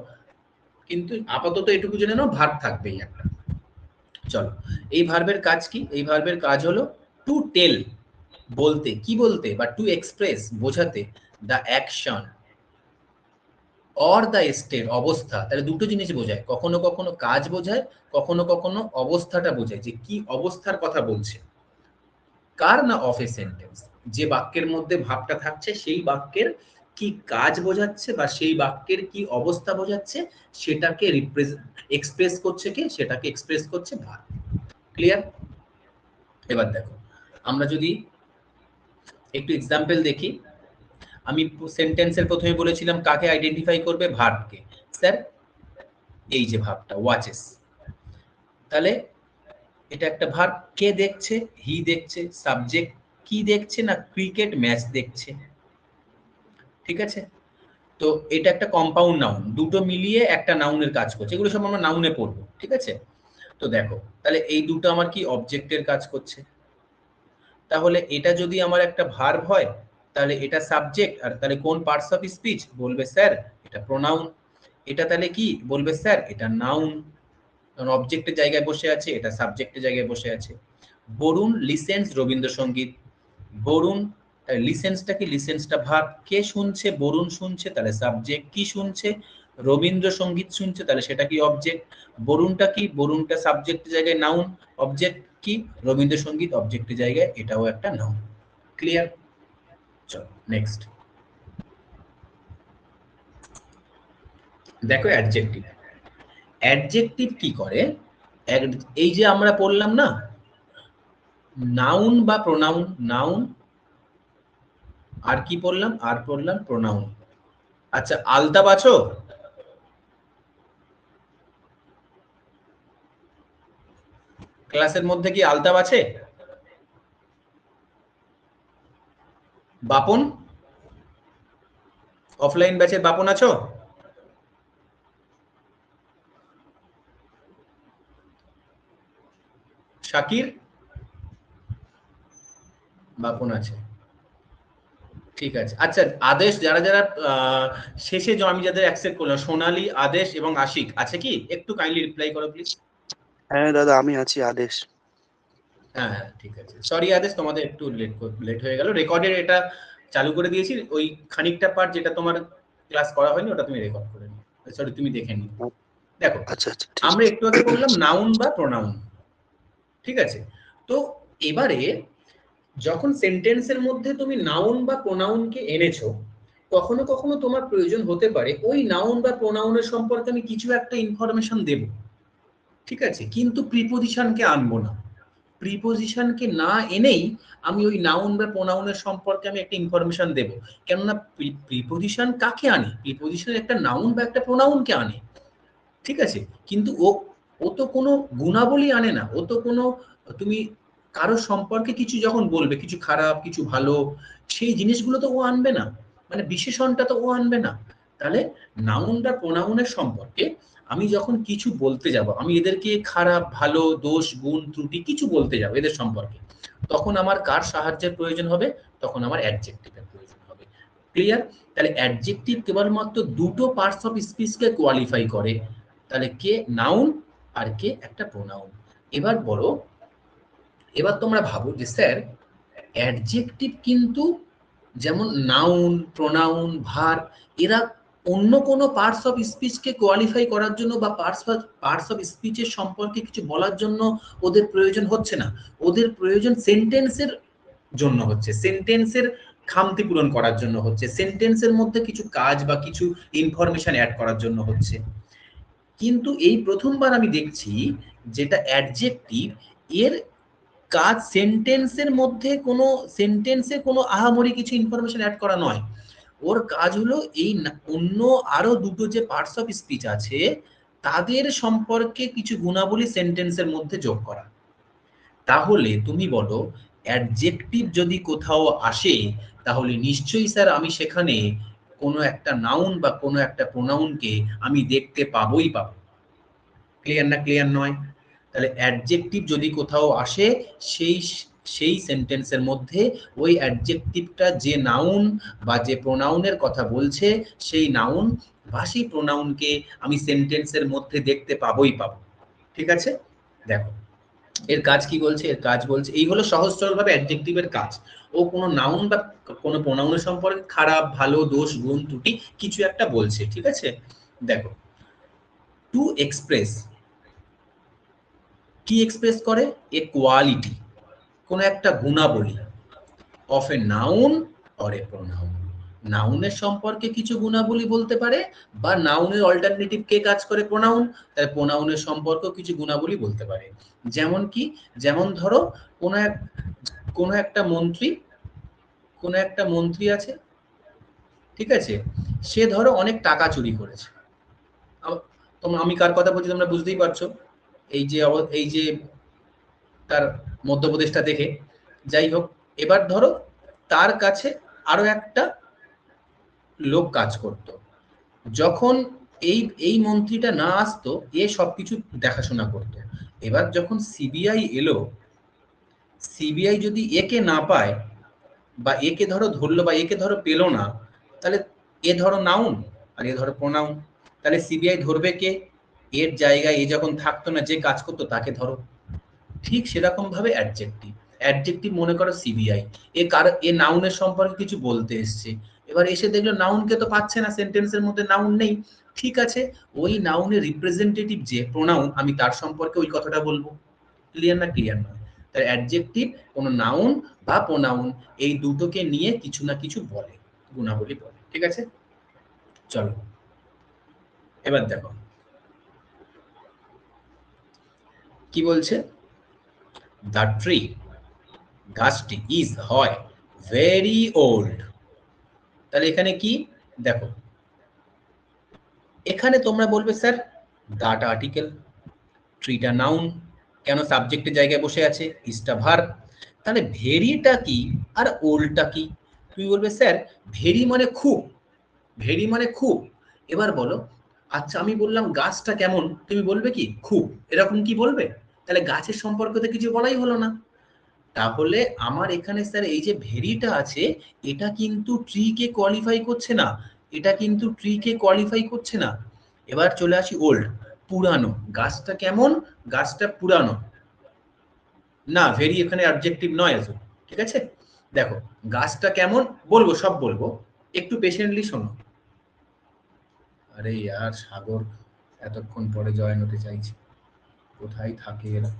কিন্তু আপাতত এটুকু জেনে নাও ভার্ব থাকবেই একটা। চলো, এই ভার্বের কাজ কি? এই ভার্বের কাজ হলো টু টেল, বলতে, কি বলতে? বা টু এক্সপ্রেস, বোঝাতে, the action or the state, অবস্থা। তাহলে দুটো জিনিস বোঝায়, কখনো কখনো কাজ বোঝায়, কখনো কখনো অবস্থাটা বোঝায়, যে কি অবস্থার কথা বলছে। কার? না অফ এ সেন্টেন্স। যে বাক্যের মধ্যে ভাবটা থাকছে সেই বাক্যের কি কাজ বোঝাচ্ছে, বা সেই বাক্যের কি অবস্থা বোঝাচ্ছে, সেটাকে এক্সপ্রেস করছে কে? সেটাকে এক্সপ্রেস করছে ভার্ব। ক্লিয়ার? এবার দেখো, আমরা যদি একটু এক্সাম্পল দেখি, আমি সেন্টেন্সের প্রথমে বলেছিলাম কাকে আইডেন্টিফাই করবে? ভার্বকে। স্যার এই যে ভার্বটা ওয়াচেস, তাহলে এটা একটা ভার্ব। কে দেখছে? হি দেখছে। সাবজেক্ট কি দেখছে? না ক্রিকেট ম্যাচ দেখছে। ঠিক আছে, তো এটা একটা কম্পাউন্ড নাউন, দুটো মিলিয়ে একটা নাউনের কাজ করছে। এগুলো সব আমরা নাউনে পড়বো, ঠিক আছে? তো দেখো, তাহলে এই দুটো আমার কি? অবজেক্টের কাজ করছে। তাহলে এটা যদি আমার একটা ভার্ব হয়, তাহলে এটা সাবজেক্ট, আর তাহলে কোন পার্টস অফ স্পিচ? বলবে স্যার এটা প্রোনাউন। এটা তাহলে কি? বলবে স্যার এটা নাউন, কারণ অবজেক্টের জায়গায় বসে আছে, এটা সাবজেক্টের জায়গায় বসে আছে। বরুণ লিসেন্স রবীন্দ্রসঙ্গীত। বরুণ, লিসেন্সটা কি? লিসেন্সটা ভার্ব। কে শুনছে? বরুণ শুনছে, তাহলে সাবজেক্ট। কি শুনছে? রবীন্দ্রসঙ্গীত শুনছে, তাহলে সেটা কি? অবজেক্ট। বরুণটা কি? বরুণটা সাবজেক্টের জায়গায় নাউন। অবজেক্ট কি? রবীন্দ্রসঙ্গীত, অবজেক্টের জায়গায়, এটাও একটা নাউন। ক্লিয়ার? চলো নেক্সট, দেখো অ্যাডজেক্টিভ। অ্যাডজেক্টিভ কি করে? এই যে আমরা পড়লাম না, নাউন বা প্রোনাউন, নাউন, আর কি পড়লাম? আর পড়লাম প্রোনাউন। আচ্ছা, আলতা বাছো? ক্লাসের মধ্যে কি আলতা বাছে? বাপন, অফলাইন ব্যাচের বাপন আছো? শাকির বাপন আছে, ঠিক আছে। আচ্ছা আদেশ, যারা যারা শেষে আমি যাদের অ্যাকসেপ্ট করলাম, সোনালী, আদেশ এবং আশিক আছে কি? একটু কাইন্ডলি রিপ্লাই করো প্লিজ।
হ্যাঁ দাদা আমি আছি, আদেশ।
হ্যাঁ হ্যাঁ ঠিক আছে, সরি আদেশ তোমাদের একটু লেট হয়ে গেল। রেকর্ডের এটা চালু করে দিয়েছি, ওই খানিকটা পার্ট যেটা তোমার ক্লাস করা হয়নি ওটা তুমি রেকর্ড করে নিও, সরি তুমি দেখে নিও। দেখো
আচ্ছা আচ্ছা ঠিক
আমরা
আছে।
একটু আগে বললাম নাউন বা প্রোনাউন, ঠিক আছে। তো এবারে যখন সেন্টেন্সের মধ্যে তুমি নাউন বা প্রোনাউনকে এনেছো, কখনো কখনো তোমার প্রয়োজন হতে পারে ওই নাউন বা প্রোনাউনের সম্পর্কে আমি কিছু একটা ইনফরমেশন দেব, ঠিক আছে, কিন্তু প্রিপোজিশনকে আনবো না। প্রিপোজিশনকে না এনেই আমি ওই নাউন বা প্রোনাউনের সম্পর্কে আমি একটা ইনফরমেশন দেব। কেননা প্রিপোজিশন কাকে আনে? প্রিপোজিশন একটা নাউন বা একটা প্রোনাউনকে আনে, ঠিক আছে। কিন্তু ও তো কোনো গুণাবলী আনে না, ও তো কোনো, তুমি কারো সম্পর্কে কিছু যখন বলবে, কিছু খারাপ কিছু ভালো, সেই জিনিসগুলো তো ও আনবে না, মানে বিশেষণটা তো ও আনবে না। তাহলে নাউন বা প্রোনাউনের সম্পর্কে আমি যখন কিছু বলতে যাব, আমি এদেরকে খারাপ ভালো দোষ গুণ ত্রুটি কিছু বলতে যাব এদের সম্পর্কে, তখন আমার কার সাহায্যের প্রয়োজন হবে? তখন আমার অ্যাডজেক্টিভের প্রয়োজন হবে। ক্লিয়ার? তাহলে অ্যাডজেক্টিভ কেবলমাত্র দুটো পার্টস অফ স্পিচকে কোয়ালিফাই করে, তাহলে কে নাউন আর কে একটা প্রোনাউন। এবার বলো, এবার তোমরা ভাবো যে স্যার অ্যাডজেক্টিভ কিন্তু যেমন নাউন প্রোনাউন ভার্ব, এরা অন্য কোনো পার্টস অফ স্পিচকে কোয়ালিফাই করার জন্য বা পার্টস অফ স্পিচের সম্পর্কে কিছু বলার জন্য ওদের প্রয়োজন হচ্ছে না, ওদের প্রয়োজন সেন্টেন্সের জন্য হচ্ছে, সেন্টেন্সের খামতি পূরণ করার জন্য হচ্ছে, সেন্টেন্সের মধ্যে কিছু কাজ বা কিছু ইনফরমেশন অ্যাড করার জন্য হচ্ছে। কিন্তু এই প্রথমবার আমি দেখছি যেটা অ্যাডজেক্টিভ, এর কাজ সেন্টেন্সের মধ্যে কোনো সেন্টেন্সে কোনো আহামরি কিছু ইনফরমেশন অ্যাড করা নয়, ওর কাজ হলো এই অন্য আরো দুটো যে পার্টস অফ স্পিচ আছে তাদের সম্পর্কে কিছু গুণাবলী সেন্টেন্সের মধ্যে যোগ করা। তাহলে তুমি বলো অ্যাডজেক্টিভ যদি কোথাও আসে তাহলে নিশ্চয়ই স্যার আমি সেখানে কোনো একটা নাউন বা কোনো একটা প্রোনাউনকে আমি দেখতে পাবোই পাবো। ক্লিয়ার না ক্লিয়ার নয়? তাহলে অ্যাডজেক্টিভ যদি কোথাও আসে সেই সেই সেন্টেন্সের মধ্যে ওই অ্যাডজেক্টিভটা যে নাউন বা যে প্রোনাউনের কথা বলছে সেই নাউন বা সেই প্রোনাউনকে আমি সেন্টেন্সের মধ্যে দেখতে পাবোই পাবো, ঠিক আছে। দেখো এর কাজ কি বলছে, এর কাজ বলছে এই হলো সহজ সরল ভাবে অ্যাডজেক্টিভের কাজ। ও কোনো নাউন বা কোনো প্রোনাউনের সম্পর্কে খারাপ ভালো দোষ গুণ ত্রুটি কিছু একটা বলছে, ঠিক আছে। দেখো টু এক্সপ্রেস, কি এক্সপ্রেস করে? এ কোয়ালিটি, কোনো একটা গুণাবলী of a noun or a pronoun. নাউনের সম্পর্কে কিছু গুণাবলী বলতে পারে বা নাউনের অল্টারনেটিভ কে কাজ করে? প্রোনাউন, তাই প্রোনাউনের সম্পর্ক কিছু গুণাবলী বলতে পারে। যেমন কি? যেমন ধরো কোনো একটা মন্ত্রী আছে, ঠিক আছে, সে ধরো অনেক টাকা চুরি করেছে। আমি কার কথা বলছি তোমরা বুঝতেই পারছো, এই যে তার মধ্যপ্রদেশটা দেখে। যাই হোক, এবার ধরো তার কাছে আরো একটা লোক কাজ করত, যখন এই মন্ত্রীটা না আসতো এ সবকিছু দেখাশোনা করত। এবার যখন সিবিআই এলো, সিবিআই যদি একে না পায় বা একে ধরো ধরলো বা একে ধরো পেলো না, তাহলে এ ধরো নাউন আর এ ধরো প্রোনাউন, তাহলে সিবিআই ধরবে কে? এর জায়গায় এ যখন থাকতো না যে কাজ করতো তাকে ধরো। ঠিক সেরকম ভাবে অ্যাডজেক্টিভ, অ্যাডজেক্টিভ মনে করো সিবিআই, এ নাউনের সম্পর্কে কিছু বলতে এসছে, এবার এসে দেখলো নাউনকে তো পাচ্ছে না, সেন্টেন্সের মধ্যে নাউন নেই, ঠিক আছে, ওই নাউনের রিপ্রেজেন্টেটিভ যে প্রোনাউন আমি তার সম্পর্কে ওই কথাটা বলবো। ক্লিয়ার না ক্লিয়ার নয়? তাই অ্যাডজেক্টিভ কোনো নাউন বা প্রোনাউন এই দুটোকে নিয়ে কিছু না কিছু বলে, গুণাবলী বলে, ঠিক আছে। চলো এবার দেখো কি বলছে। দ্য ট্রি, গাছটি ইজ হয় ভেরি ওল্ড। তাহলে এখানে কি দেখো, এখানে তোমরা বলবে স্যার দাটা আর্টিকেল, ট্রিটা নাউন, কেন সাবজেক্টের জায়গায় বসে আছে, ইজটা ভার্ব, তাহলে ভেরিটা কি আর ওল্ডটা কি? তুমি বলবে স্যার ভেরি মানে খুব, ভেরি মানে খুব। এবার বলো আচ্ছা আমি বললাম গাছটা কেমন, তুমি বলবে কি খুব, এরকম কি বলবে? তাহলে গাছের সম্পর্কে তো কিছু বলাই হলো না। তাহলে আমার এখানে স্যার এই যে ভেরিটা আছে এটা কিন্তু ট্রি কে কোয়ালিফাই করছে না, এটা কিন্তু ট্রি কে কোয়ালিফাই করছে না। এবার চলে আসি ওল্ড, পুরানো। গাছটা কেমন? গাছটা পুরানো না, ভেরি এখানে অবজেক্টিভ নয় আসলে, ঠিক আছে? দেখো গাছটা কেমন বলবো, সব বলবো, একটু পেশেন্টলি শোনো। আরে यार সাগর এতক্ষণ পরে জয়েন হতে চাইছে, কোথায় থাকে এরা?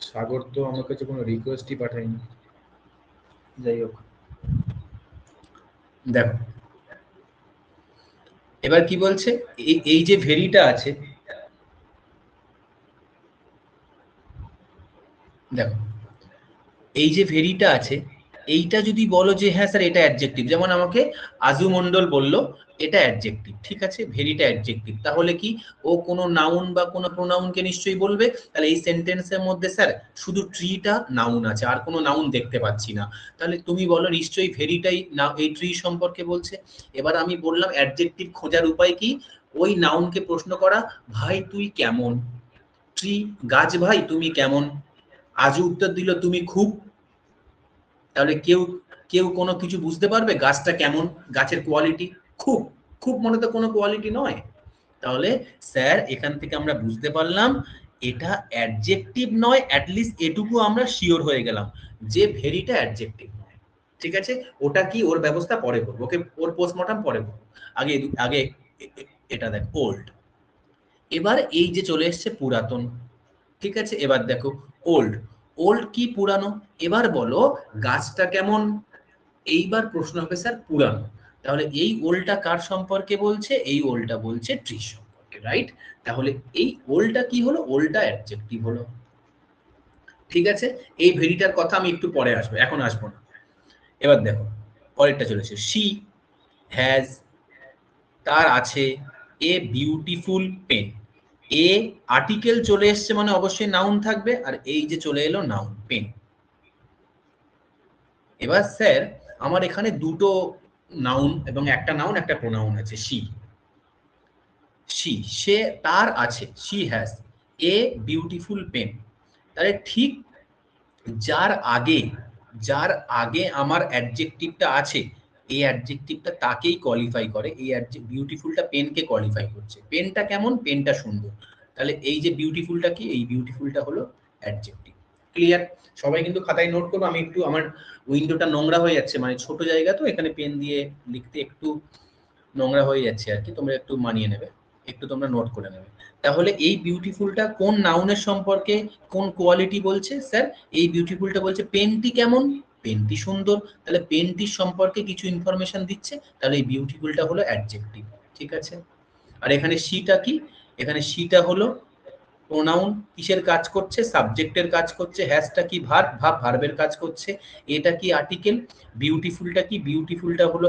সাগর তো আমার কাছে কোনো রিকোয়েস্টই পাঠায়নি। যাই হোক, দেখো এবার কি বলছে, এই যে ভেরিটা আছে, দেখো এই যে ভেরিটা আছে, এইটা যদি বলো যে হ্যাঁ স্যার এটা অ্যাডজেক্টিভ, যেমন আমাকে আজু মন্ডল বললো এটা অ্যাডজেক্টিভ, ঠিক আছে, ভেরিটা অ্যাডজেক্টিভ, তাহলে কি ও কোনো নাউন বা কোনো প্রোনাউনকে নিশ্চয়ই বলবে। তাহলে এই সেন্টেন্সের মধ্যে স্যার শুধু ট্রিটা নাউন আছে, আর কোনো নাউন দেখতে পাচ্ছি না, তাহলে তুমি বলো নিশ্চয়ই ভেরিটাই না এই ট্রি সম্পর্কে বলছে। এবার আমি বললাম অ্যাডজেক্টিভ খোঁজার উপায় কি, ওই নাউনকে প্রশ্ন করা, ভাই তুই কেমন, ট্রি গাছ ভাই তুমি কেমন, আজু উত্তর দিল তুমি খুব। তাহলে কেউ কেউ কোনো কিছু বুঝতে পারবে গাছটা কেমন, গাছের কোয়ালিটি খুব, খুব মনে তো কোনো কোয়ালিটি নয়। তাহলে স্যার এখান থেকে আমরা বুঝতে পারলাম এটা অ্যাডজেক্টিভ নয়, অ্যাটলিস্ট এটুকু আমরা শিওর হয়ে গেলাম যে ভেরিটা অ্যাডজেক্টিভ নয়, ঠিক আছে। ওটা কি ওর ব্যবস্থা পরে করবো, ওকে ওর পোস্টমর্টম পরে করবো, আগে আগে এটা দেখ ওল্ড। এবার এই যে চলে এসছে পুরাতন, ঠিক আছে। এবার দেখো ওল্ড, ওল্ড কি পুরানো। এবার বলো গাছটা কেমন, এইবার প্রশ্ন হবে স্যার পুরানো, তাহলে এই ওল্ডটা কার সম্পর্কে বলছে, এই ওল্ডটা বলছে ট্রি সম্পর্কে, রাইট। তাহলে এই ওল্ডটা কি হলো, ওল্ডটা অ্যাডজেক্টিভ হলো, ঠিক আছে। এই ভেরিটার কথা আমি একটু পরে আসবো, এখন আসবো না। এবার দেখো পরেরটা চলেছে, শি হ্যাজ, তার আছে a beautiful pen. A article চলে এসছে মানে অবশ্যই নাউন থাকবে, আর এই যে চলে এলো নাউন পেন। এবার স্যার আমার এখানে দুটো নাউন এবং একটা নাউন একটা প্রোনাউন আছে, শি, শি সে তার আছে, she has a beautiful pen. তাহলে ঠিক যার আগে, যার আগে আমার অ্যাডজেক্টিভটা আছে, এই অ্যাডজেক্টিভটা তাকেই কোয়ালিফাই করে, এই বিউটিফুলটা পেনকে কোয়ালিফাই করছে। পেনটা কেমন, পেনটা সুন্দর, তাহলে এই যে বিউটিফুলটা কি, এই বিউটিফুলটা হলো অ্যাডজেক্টিভ। ক্লিয়ার? সবাই কিন্তু খাতায় নোট করবো, আমি একটু আমার উইন্ডোটা নোংরা হয়ে যাচ্ছে, মানে ছোট জায়গা তো এখানে পেন দিয়ে লিখতে একটু নোংরা হয়ে যাচ্ছে আর কি, তোমরা একটু মানিয়ে নেবে, একটু তোমরা নোট করে নেবে। তাহলে এই বিউটিফুলটা কোন নাউনের সম্পর্কে, কোন কোয়ালিটি বলছে স্যার, এই বিউটিফুলটা বলছে পেনটি কেমন, পেনটি সুন্দর, তাহলে পেনটির সম্পর্কে কিছু ইনফরমেশন দিচ্ছে, তাহলে এই বিউটিফুলটা হলো অ্যাডজেক্টিভ, ঠিক আছে। আর এখানে শিটা কি, এখানে শিটা হলো প্রোনাউন, কিসের কাজ করছে, সাবজেক্টের কাজ করছে, হ্যাজটা কি ভার্ব, ভার্বের কাজ করছে, এটা কি আর্টিকেল, বিউটিফুলটা কি, বিউটিফুলটা হলো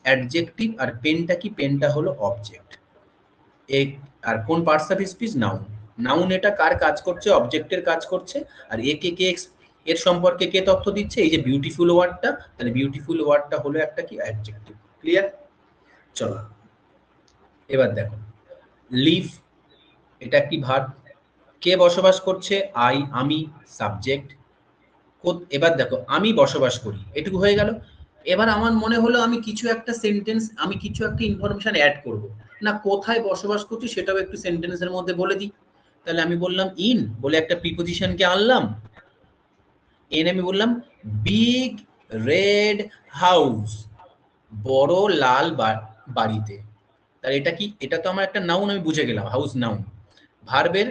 অ্যাডজেক্টিভ, আর পেনটা কি, পেনটা হলো অবজেক্ট। এই আর কোন parts of speech, noun, noun এটা কার কাজ করছে, অবজেক্টের কাজ করছে, আর একে কে এর সম্পর্কে কে তথ্য দিচ্ছে, এই যে বিউটিফুল ওয়ার্ডটা, তাহলে বিউটিফুল ওয়ার্ডটা হলো একটা কি অ্যাডজেক্টিভ। ক্লিয়ার? চলো এবার দেখো লিভ, এটা কি ভার্ব, কে বসবাস করছে, আই আমি সাবজেক্ট। এবার দেখো আমি বসবাস করি, এটুকু হয়ে গেল। এবার আমার মনে হলো আমি কিছু একটা সেন্টেন্স, আমি কিছু একটা ইনফরমেশন অ্যাড করব, না কোথায় বসবাস করছি সেটাও একটু সেন্টেন্সের মধ্যে বলে দিই। তাহলে আমি বললাম ইন, বলে একটা প্রিপোজিশনকে আনলাম, এন আমি বললাম বিগ রেড হাউস, বড় লাল বাড়িতে। তাহলে এটা কি, এটা তো আমার একটা নাউন, আমি বুঝে গেলাম হাউস নাউন, ভার্বের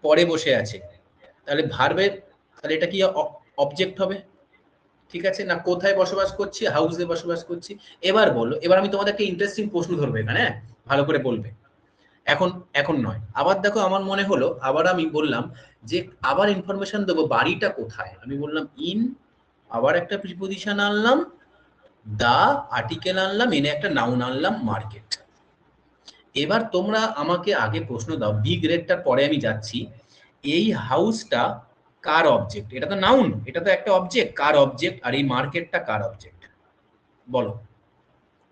পরে বসে আছে, তাহলে ভার্বের, তাহলে এটা কি অবজেক্ট হবে, ঠিক আছে না, কোথায় বসবাস করছি, হাউসে বসবাস করছি। এবার বলো, এবার আমি তোমাদের একটা ইন্টারেস্টিং প্রশ্ন ধরবো এখানে, ভালো করে বলবে, এখন এখন নয়। আবার দেখো আমার মনে হলো, আবার আমি বললাম যে আবার ইনফরমেশন দেবো বাড়িটা কোথায়, আমি বললাম ইন, আবার একটা প্রিপোজিশন আনলাম, দা আর্টিকেল আনলাম, এনে একটা নাউন আনলাম মার্কেট। এবার তোমরা আমাকে আগে প্রশ্ন দাও, বিগ রেডটার পরে আমি যাচ্ছি, এই হাউসটা কার অবজেক্ট, এটা তো নাউন, এটা তো একটা অবজেক্ট, কার অবজেক্ট, আর এই মার্কেটটা কার অবজেক্ট বলো।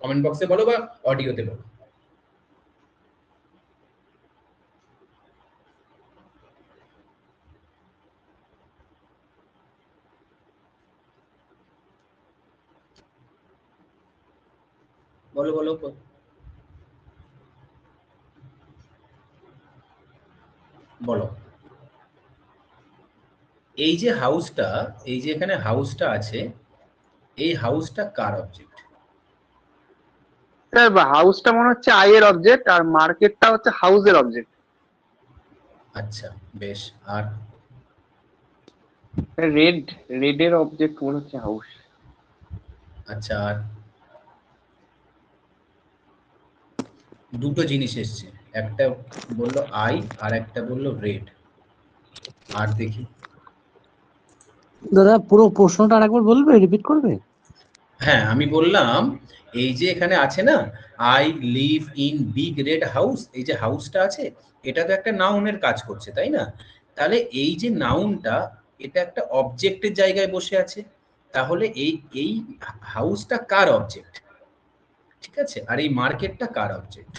কমেন্ট বক্সে বলো বা অডিওতে বলো। বলো বলো বলো। এই যে হাউসটা, এই যে এখানে হাউসটা আছে, এই হাউসটা কার অবজেক্ট?
স্যার হাউসটা মনে হচ্ছে আই এর অবজেক্ট আর মার্কেটটা হচ্ছে হাউসের অবজেক্ট।
আচ্ছা বেশ। আর
রেডের অবজেক্ট মনে হচ্ছে হাউস।
আচ্ছা, আর দুটো জিনিস এসছে, একটা বললো আই আর একটা বললো রেড। আর দেখি
দাদা পুরো প্রশ্নটা আরেকবার বলবে, রিপিট করবে?
হ্যাঁ আমি বললাম এই যে এখানে আছে না, I live in big red house, এই যে হাউসটা আছে এটা তো একটা নাউনের কাজ করছে তাই না? তাহলে এই যে নাউনটা এটা একটা অবজেক্টের জায়গায় বসে আছে, তাহলে এই এই হাউসটা কার অবজেক্ট? ঠিক আছে, আর এই মার্কেটটা কার অবজেক্ট?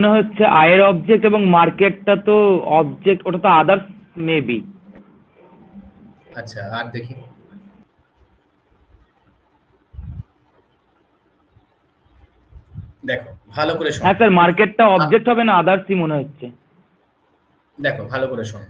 মনে হচ্ছে আয়ের অবজেক্ট এবং মার্কেটটা তো অবজেক্ট, ওটা তো আদার্স মেবি।
আচ্ছা আর দেখি দেখো ভালো করে শোনো।
হ্যাঁ স্যার, মার্কেটটা অবজেক্ট হবে না, আদার্সই মনে হচ্ছে।
দেখো ভালো করে শোনো,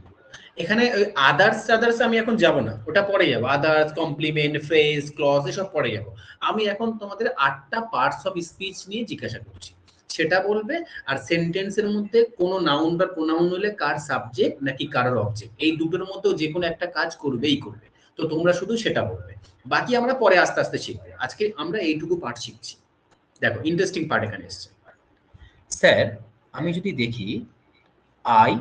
এখানে আদার্স আমি এখন যাব না, ওটা পরে যাব। আদার্স, কমপ্লিমেন্ট, ফ্রেজ, ক্লজ এসব পরে যাব। আমি এখন তোমাদের 8টা পার্টস অফ স্পিচ নিয়ে জিজ্ঞাসা করছি, সেটা বলবে। আর সেন্টেন্সের মধ্যে কোনো নাউন বা প্রোনাউন হলে কার সাবজেক্ট নাকি কারোর অবজেক্ট, এই দুটোর মধ্যে যে কোনো একটা কাজ করবেই করবে। তো তোমরা শুধু সেটা বলবে, বাকি আমরা পরে আস্তে আস্তে শিখবো। আজকে আমরা এইটুকু পার্ট শিখছি। দেখো ইন্টারেস্টিং পার্ট এখানে এসছে। স্যার আমি যদি দেখি আই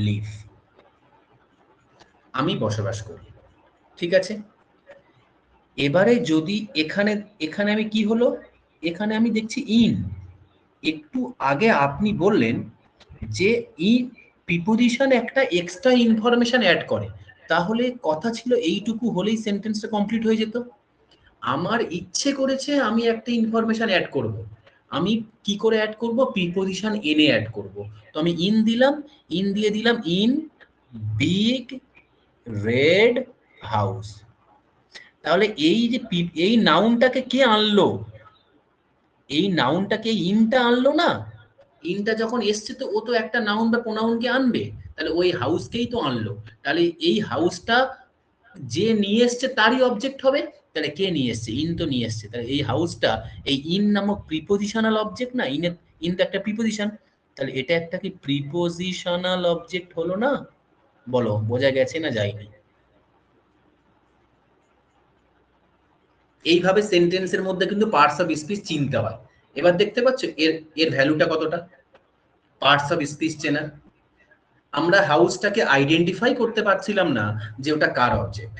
লিভ, আমি বসবাস করি, ঠিক আছে। এবারে যদি এখানে এখানে আমি কি হলো, এখানে আমি দেখছি ইন। একটু আগে আপনি বললেন যে ইন প্রিপোজিশন একটা এক্সট্রা ইনফরমেশন অ্যাড করে, তাহলে কথা ছিল এইটুকু হলেই সেন্টেন্সটা কমপ্লিট হয়ে যেত। আমার ইচ্ছে করেছে আমি একটা ইনফরমেশন অ্যাড করব, আমি কি করে অ্যাড করব? প্রিপোজিশন এনে অ্যাড করব। তো আমি ইন দিলাম, ইন দিয়ে দিলাম ইন বিগ রেড হাউস। তাহলে এই যে এই নাউনটাকে কে আনলো? এই নাউনটাকে ইনটা আনলো না? ইনটা যখন এসছে তো ও তো একটা নাউন বা প্রোনাউনকে আনবে, তাহলে ওই হাউসকেই তো আনলো। তাহলে এই হাউসটা যে নিয়ে এসছে তারই অবজেক্ট হবে। তাহলে কে নিয়ে এসছে? ইন তো নিয়ে এসছে। তাহলে এই হাউসটা এই ইন নামক প্রিপোজিশনাল অবজেক্ট না? ইন তো একটা প্রিপোজিশন, তাহলে এটা একটা কি প্রিপোজিশনাল অবজেক্ট হলো না? বলো বোঝা গেছে না যায়নি? এইভাবে সেন্টেন্সের মধ্যে কিন্তু পার্টস অফ স্পিচ চিনতে হয়। এবার দেখতে পাচ্ছ এর এর ভ্যালুটা কতটা? পার্টস অফ স্পিচ চেনার আমরা হাউসটাকে আইডেন্টিফাই করতে পারছিলাম না যে ওটা কার অবজেক্ট,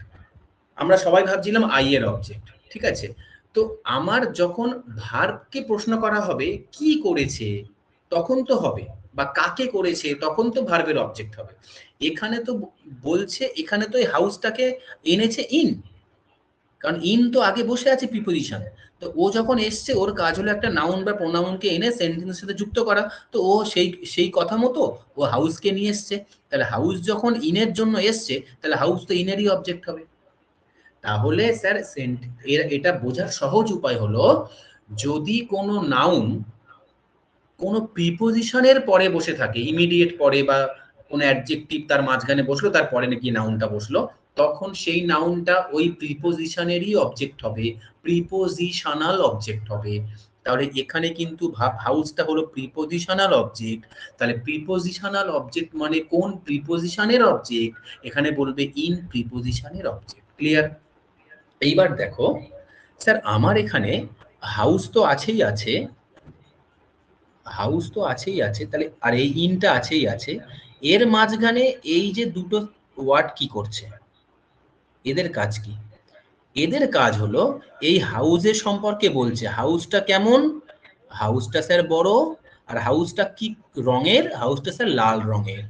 আমরা সবাই ভাবছিলাম আই এর অবজেক্ট, ঠিক আছে। তো আমার যখন ভার্বকে প্রশ্ন করা হবে কি করেছে তখন তো হবে, বা কাকে করেছে তখন তো ভার্বের অবজেক্ট হবে। এখানে তো বলছে, এখানে তো এই হাউসটাকে এনেছে ইন, কারণ ইন তো আগে বসে আছে প্রিপোজিশন। তো ও যখন এসছে ওর কাজ হলো একটা নাউন বা প্রোনাউনকে এনে সেন্টেন্সের সাথে যুক্ত করা। তো ও সেই কথা মতো ও হাউসকে নিয়ে এসছে। তাহলে হাউস যখন ইনের জন্য এসছে তাহলে হাউস তো ইনেরই অবজেক্ট হবে। তাহলে স্যার এটা বোঝার সহজ উপায় হলো, যদি কোনো নাউন কোনো প্রিপোজিশনের পরে বসে থাকে, ইমিডিয়েট পরে বা কোনো অ্যাডজেক্টিভ তার মাঝখানে বসলো, তারপরে নাকি নাউনটা বসলো, তখন সেই নাউনটা ওই প্রিপোজিশনেরই অবজেক্ট হবে, প্রিপোজিশনাল অবজেক্ট হবে। তাহলে এখানে কিন্তু হাউসটা হলো প্রিপোজিশনাল অবজেক্ট। তাহলে প্রিপোজিশনাল অবজেক্ট মানে কোন প্রিপোজিশনের অবজেক্ট? এখানে বলবে ইন প্রিপোজিশনের অবজেক্ট। ক্লিয়ার? এইবার দেখো স্যার আমার এখানে হাউস তো আছেই আছে, হাউস তো আছেই আছে, তাহলে আর এই ইনটা আছেই আছে। এর মাঝখানে এই যে দুটো ওয়ার্ড কি করছে? এদের কাজ কি? এদের কাজ হলো এই হাউসের সম্পর্কে বলছে, হাউসটা কেমন? হাউসটা স্যার বড়। আর হাউসটা কি রঙের? হাউসটা স্যার লাল রঙের।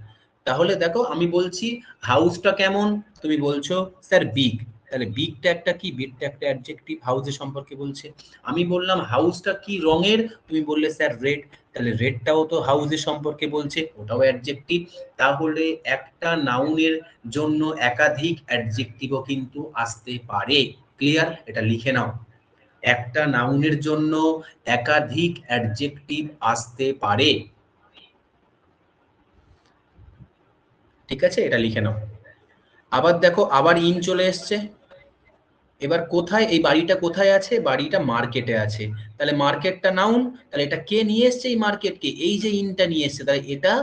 তাহলে দেখো আমি বলছি হাউসটা কেমন, তুমি বলছো স্যার বিগ, তাহলে বিগটা একটা কি, বিগটা একটা অ্যাডজেক্টিভ, হাউসের সম্পর্কে বলছে। আমি বললাম হাউসটা কি রঙের, তুমি বললে স্যার রেড, তাহলে রেডটাও তো হাউসের সম্পর্কে বলছে, ওটাও অ্যাডজেক্টিভ। তাহলে একটা নাউনের জন্য একাধিক অ্যাডজেক্টিভও কিন্তু আসতে পারে। ক্লিয়ার? এটা লিখে নাও, একটা নাউনের জন্য একাধিক অ্যাডজেক্টিভ আসতে পারে। ঠিক আছে, এটা লিখে নাও। আবার দেখো, আবার ইন চলে এসছে। এবার কোথায়, এই বাড়িটা কোথায় আছে, বাড়িটা মার্কেটে আছে, তাহলে মার্কেটটা নাউন, তাহলে এটা কে নিয়ে এসছে এই মার্কেটকে, এই যে ইনটা নিয়ে এসছে, তাহলে এটা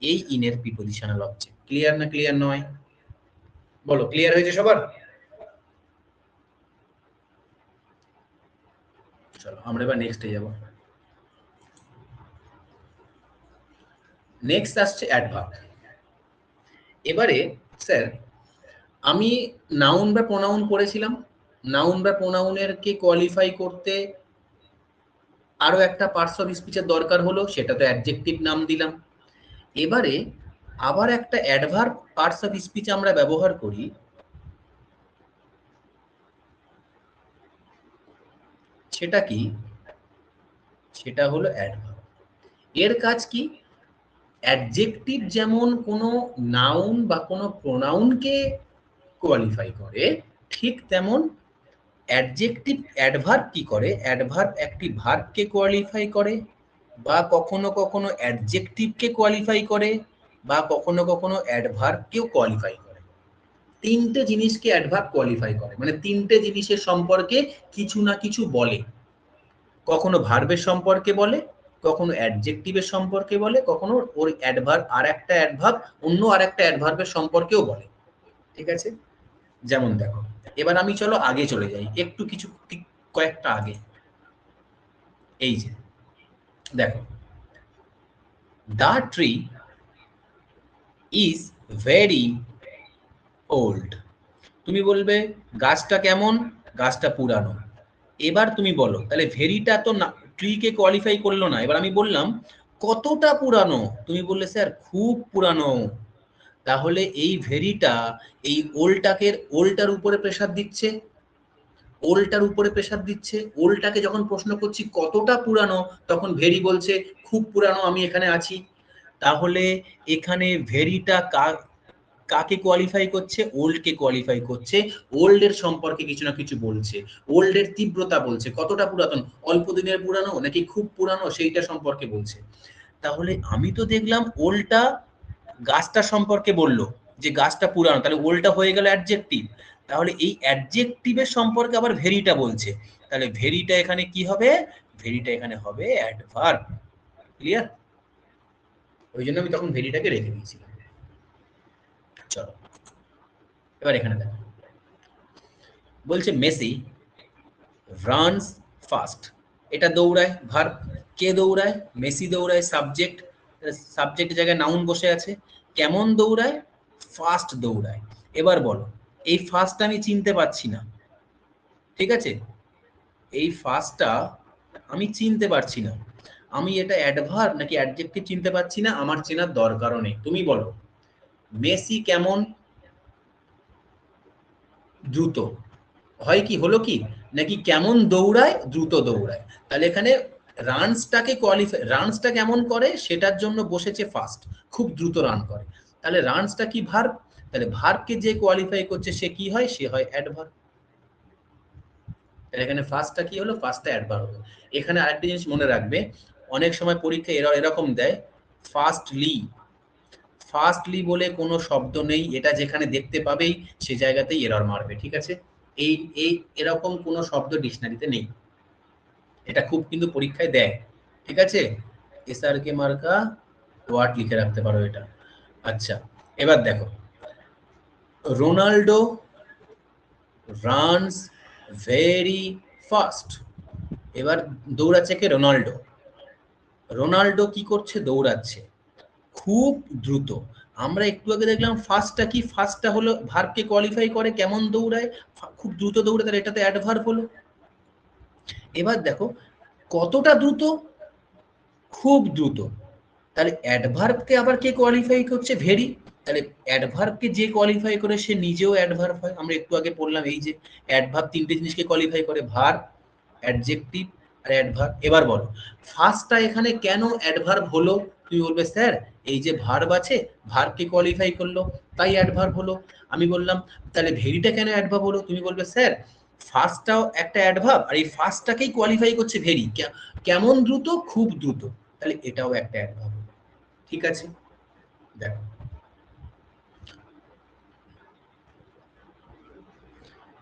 এই ইনের প্রিপজিশনাল অবজেক্ট। ক্লিয়ার না ক্লিয়ার নয়? বলো, ক্লিয়ার হয়েছে সবার? চলো আমরা এবার নেক্সটে যাব। নেক্সট আসছে অ্যাডভার্ব। এবারে স্যার আমি নাউন বা প্রোনাউন পড়েছিলাম, নাউন বা প্রোনাউনের কে কোয়ালিফাই করতে আরো একটা পার্টস অফ স্পিচের দরকার হলো, সেটা তো অ্যাডজেক্টিভ নাম দিলাম। এবারে আবার একটা অ্যাডভার্ব পার্টস অফ স্পিচ আমরা ব্যবহার করি, সেটা কি, সেটা হলো অ্যাডভার্ব। এর কাজ কি, অ্যাডজেক্টিভ যেমন কোনো নাউন বা কোনো প্রোনাউনকে কোয়ালিফাই করে, ঠিক তেমন অ্যাডজেক্টিভ অ্যাডভার্ব কি করে, অ্যাডভার্ব একটি ভার্বকে কোয়ালিফাই করে, বা কখনো কখনো অ্যাডজেক্টিভকে কোয়ালিফাই করে, বা কখনো কখনো অ্যাডভার্বকেও কোয়ালিফাই করে। তিনটে জিনিসকে অ্যাডভার্ব কোয়ালিফাই করে, মানে তিনটে জিনিসের সম্পর্কে কিছু না কিছু বলে। কখনো ভার্বের সম্পর্কে বলে, কখনো অ্যাডজেক্টিভের সম্পর্কে বলে, কখনো ওর অ্যাডভার্ব আর একটা অ্যাডভার্ব অন্য আর একটা অ্যাডভার্বের সম্পর্কেও বলে। ঠিক আছে, যেমন দেখো, এবার আমি চলো আগে চলে যাই একটু, কিছু কয়েকটা আগে। এই যে দেখো, the tree is very old. তুমি বলবে গাছটা কেমন, গাছটা পুরানো। এবার তুমি বলো, তাহলে ভেরিটা তো না ট্রিকে কোয়ালিফাই করলো না। এবার আমি বললাম কতটা পুরানো, তুমি বললে স্যার খুব পুরানো। তাহলে এই ভেরিটা এই ওল্ডটাকে, ওল্ডটার উপরে প্রেসার দিচ্ছে, ওল্ডটার উপরে প্রেসার দিচ্ছে। ওল্ডটাকে যখন প্রশ্ন করছি কতটা পুরানো, তখন ভেরি বলছে খুব পুরানো, আমি এখানে আছি। তাহলে এখানে ভেরিটা কাকে কোয়ালিফাই করছে, ওল্ডকে কোয়ালিফাই করছে। ওল্ডের সম্পর্কে কিছু না কিছু বলছে, ওল্ডের তীব্রতা বলছে, কতটা পুরাতন, অল্প দিনের পুরানো নাকি খুব পুরানো, সেইটা সম্পর্কে বলছে। তাহলে আমি তো দেখলাম ওল্ডটা গাছটা সম্পর্কে বললো যে গাছটা পুরানো, তাহলে ওল্ডটা হয়ে গেল অ্যাডজেক্টিভ। তাহলে এই অ্যাডজেক্টিভের সম্পর্কে আবার ভেরিটা বলছে, তাহলে ভেরিটা এখানে কি হবে, ভেরিটা এখানে হবে অ্যাডভার্ব। ক্লিয়ার? ওই জন্য আমি তখন ভেরিটাকে রেখে দিয়েছিলাম। চলো এবার এখানে দেখো, বলছে মেসি রানস ফাস্ট। এটা দৌড়ায় ভার্ব, কে দৌড়ায়, মেসি দৌড়ায়, সাবজেক্ট, সাবজেক্ট জায়গায় নাউন বসে আছে। কেমন দৌড়ায়, ফাস্ট দৌড়ায়। এবার বলো, এই ফাস্টটা আমি চিনতে পারছি না, ঠিক আছে, এই ফাস্টটা আমি চিনতে পারছি না, আমি এটা অ্যাডভার্ব নাকি অ্যাডজেক্টিভ চিনতে পারছি না, আমার চেনার দরকারও নেই। তুমি বলো মেসি কেমন দ্রুত, হয় কি, হলো কি, নাকি কেমন দৌড়ায়, দ্রুত দৌড়ায়। তাহলে এখানে রানসটাকে কোয়ালিফাই, রানসটা কেমন করে সেটার জন্য বসেছে ফাস্ট, খুব দ্রুত রান করে। তাহলে রানসটা কি ভার্ব, তাহলে ভার্বকে যে কোয়ালিফাই করছে সে কি হয়, সে হয় অ্যাডভার্ব। তাহলে এখানে ফার্স্টটা কি হলো, ফার্স্টটা অ্যাডভার্ব হলো। এখানে আরেকটা জিনিস মনে রাখবে, অনেক সময় পরীক্ষায় এরকম দেয় ফার্স্টলি, ফার্স্টলি বলে কোনো শব্দ নেই, এটা যেখানে দেখতে পাবেই সে জায়গাতেই এরর মারবে। ঠিক আছে, এই এই এরকম কোনো শব্দ ডিকশনারিতে নেই, এটা খুব কিন্তু পরীক্ষায় দেয়। ঠিক আছে, এসআর কে মার্কা ওয়ার্ড লিখে রাখতে পারো এটা। আচ্ছা এবার দেখো, রোনাল্ডো রানস ভেরি ফাস্ট। এবার দৌড়াচ্ছে কে, রোনাল্ডো। রোনাল্ডো কি করছে, দৌড়াচ্ছে খুব দ্রুত। আমরা একটু আগে দেখলাম ফাস্টটা কি, ফাস্টটা হলো ভার্বকে কোয়ালিফাই করে, কেমন দৌড়ায়, খুব দ্রুত দৌড়ে, তাহলে এটাতে অ্যাডভার্ব হলো। এবার দেখো কতটা দ্রুত, খুব দ্রুত, তাহলে অ্যাডভার্বকে আবার কে কোয়ালিফাই করছে, ভেরি। তাহলে অ্যাডভার্বকে যে কোয়ালিফাই করে সে নিজেও অ্যাডভার্ব হয়। আমরা একটু আগে পড়লাম এই যে অ্যাডভার্ব তিনটে জিনিসকে কোয়ালিফাই করে, ভার্ব, অ্যাডজেক্টিভ আর অ্যাডভার্ব। এবার বলো ফার্স্টটা এখানে কেন অ্যাডভার্ব হলো? তুমি বলবে স্যার এই যে ভার্ব আছে, ভার্বকে কোয়ালিফাই করলো তাই অ্যাডভার্ব হলো। আমি বললাম তাহলে ভেরিটা কেন অ্যাডভার্ব হলো? তুমি বলবে স্যার ফার্স্টটাও একটা অ্যাডভার্ব আর এই ফার্স্টটাকেই কোয়ালিফাই করছে ভেরি, কেমন দ্রুত, খুব দ্রুত, তাহলে এটাও একটা অ্যাডভার্ব। ঠিক আছে, দেখো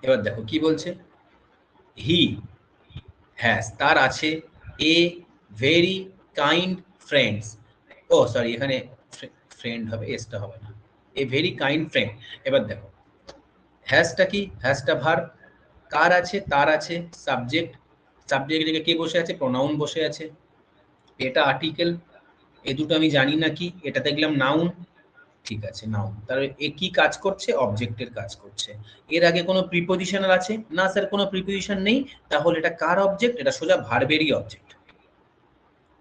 এবার দেখো কি বলছে, হি হ্যাজ, তার আছে a very kind friends, oh sorry এখানে ফ্রেন্ড হবে, এসটা হবে না, এ ভেরি কাইন্ড ফ্রেন্ড। এবার দেখো হ্যাজটা কি, হ্যাজটা ভার্ব, কার আছে, তার আছে সাবজেক্ট, সাবজেক্ট জায়গায় কে বসে আছে, প্রোনাউন বসে আছে, এটা আর্টিকেল, এ দুটো আমি জানি না কি, এটা দেখলাম নাউন, ঠিক আছে নাউন, তাহলে এ কি কাজ করছে, অবজেক্টের কাজ করছে। এর আগে কোনো প্রিপোজিশনাল আছে না স্যার, কোনো প্রিপোজিশন নেই, তাহলে এটা কার অবজেক্ট, এটা সোজা ভার্বেরই অবজেক্ট।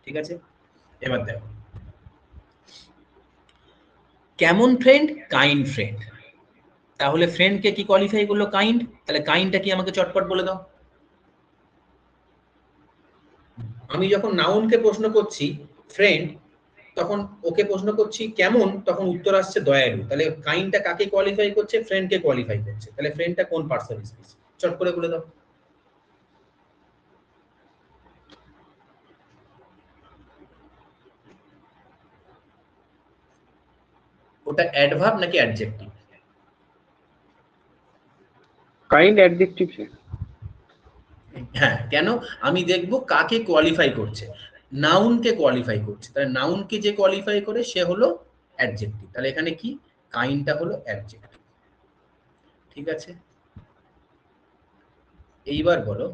ঠিক আছে, এবার দেখো কেমন ফ্রেন্ড, কাইন্ড ফ্রেন্ড, তাহলে ফ্রেন্ডকে কি কোয়ালিফাই করলো, কাইন্ড, তাহলে কাইন্ডটা কি আমাকে চটপট বলে দাও। আমি যখন নাউনকে প্রশ্ন করছি ফ্রেন্ড, তখন ওকে প্রশ্ন করছি কেমন, তখন উত্তর আসছে দয়ালু, তাহলে কাইন্ডটা কাকে কোয়ালিফাই করছে, ফ্রেন্ডকে কোয়ালিফাই করছে, তাহলে ফ্রেন্ডটা কোন পার্টস অফ স্পিচ, চট করে বলে দাও। ওটা অ্যাডভার্ব নাকি অ্যাডজেক্টিভ?
Kind adjective.
হ্যাঁ, কেন, আমি দেখব কাকে কোয়ালিফাই করছে, নাউনকে কোয়ালিফাই করছে, তাহলে নাউনকে যে কোয়ালিফাই করে সে হলো অ্যাডজেক্টিভ, তাহলে এখানে কি কাইন্ডটা হলো অ্যাডজেক্টিভ। ঠিক আছে, এইবার বলো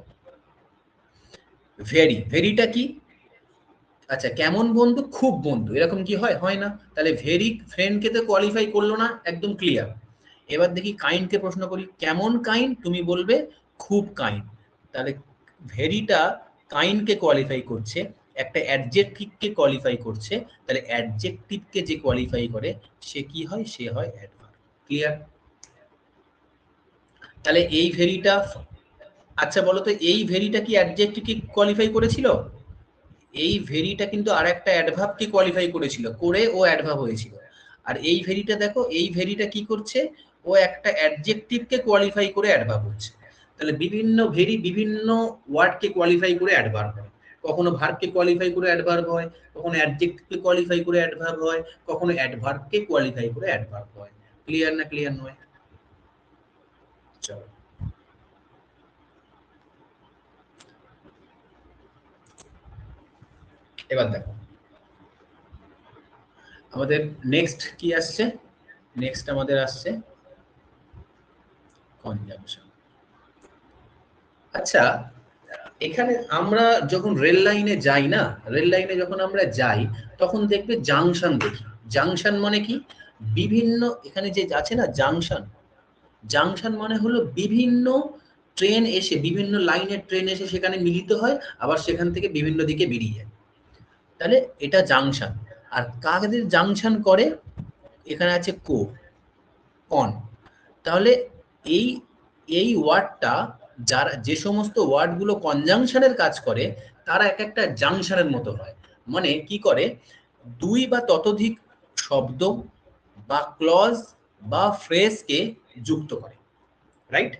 ভেরি, ভেরিটা কি, আচ্ছা কেমন বন্ধু, খুব বন্ধু, এরকম কি হয়, হয় না, তাহলে ভেরি ফ্রেন্ডকে তো কোয়ালিফাই করলো না, একদম ক্লিয়ার। এবার দেখি কাইন্ডকে প্রশ্ন করি, কেমন কাইন্ড, তুমি বলবে খুব কাইন্ড, তাহলে ভেরিটা কাইন্ডকে কোয়ালিফাই করছে, একটা অ্যাডজেক্টিভকে কোয়ালিফাই করছে, তাহলে অ্যাডজেক্টিভকে যে কোয়ালিফাই করে সে কি হয়, সে হয় অ্যাডভার্ব। ক্লিয়ার? তাহলে এই ভেরিটা, আচ্ছা বলো তো এই ভেরিটা কি অ্যাডজেক্টিভকে কোয়ালিফাই করেছিল? এই ভেরিটা কিন্তু আর একটা অ্যাডভার্বকে কোয়ালিফাই করেছিল, করে ও অ্যাডভার্ব হয়েছিল। আর এই ভেরিটা দেখো, এই ভেরিটা কি করছে, ও একটা অ্যাডজেক্টিভকে কোয়ালিফাই করে অ্যাডভার্ব হচ্ছে। তাহলে বিভিন্ন ভেরি বিভিন্ন ওয়ার্ডকে কোয়ালিফাই করে অ্যাডভার্ব হয়, কখনো ভার্বকে কোয়ালিফাই করে অ্যাডভার্ব হয়, কখনো অ্যাডজেক্টিভকে কোয়ালিফাই করে অ্যাডভার্ব হয়, কখনো অ্যাডভার্বকে কোয়ালিফাই করে অ্যাডভার্ব হয়। ক্লিয়ার না ক্লিয়ার নয়? চলো এবার দেখো আমাদের নেক্সট কি আসছে, নেক্সট আমাদের আসছে কনজাংশন। আচ্ছা এখানে আমরা যখন রেল লাইনে যাই না, রেল লাইনে যখন আমরা যাই তখন দেখবে জাংশন দেখি। জাংশন মানে কি, বিভিন্ন, এখানে যে আছে না জাংশন, জাংশন মানে হলো বিভিন্ন ট্রেন এসে, বিভিন্ন লাইনের ট্রেন এসে সেখানে মিলিত হয়, আবার সেখান থেকে বিভিন্ন দিকে বেরিয়ে যায়, তাহলে এটা জাংশন। আর কাদের জাংশন করে, এখানে আছে কো, কন, তাহলে এই এই ওয়ার্ডটা, যারা যে সমস্ত ওয়ার্ডগুলো কনজাংশনের কাজ করে তারা এক একটা জাংশনের মতো হয়। মানে কি করে, দুই বা ততোধিক শব্দ বা ক্লজ বা ফ্রেজকে যুক্ত করে, রাইট?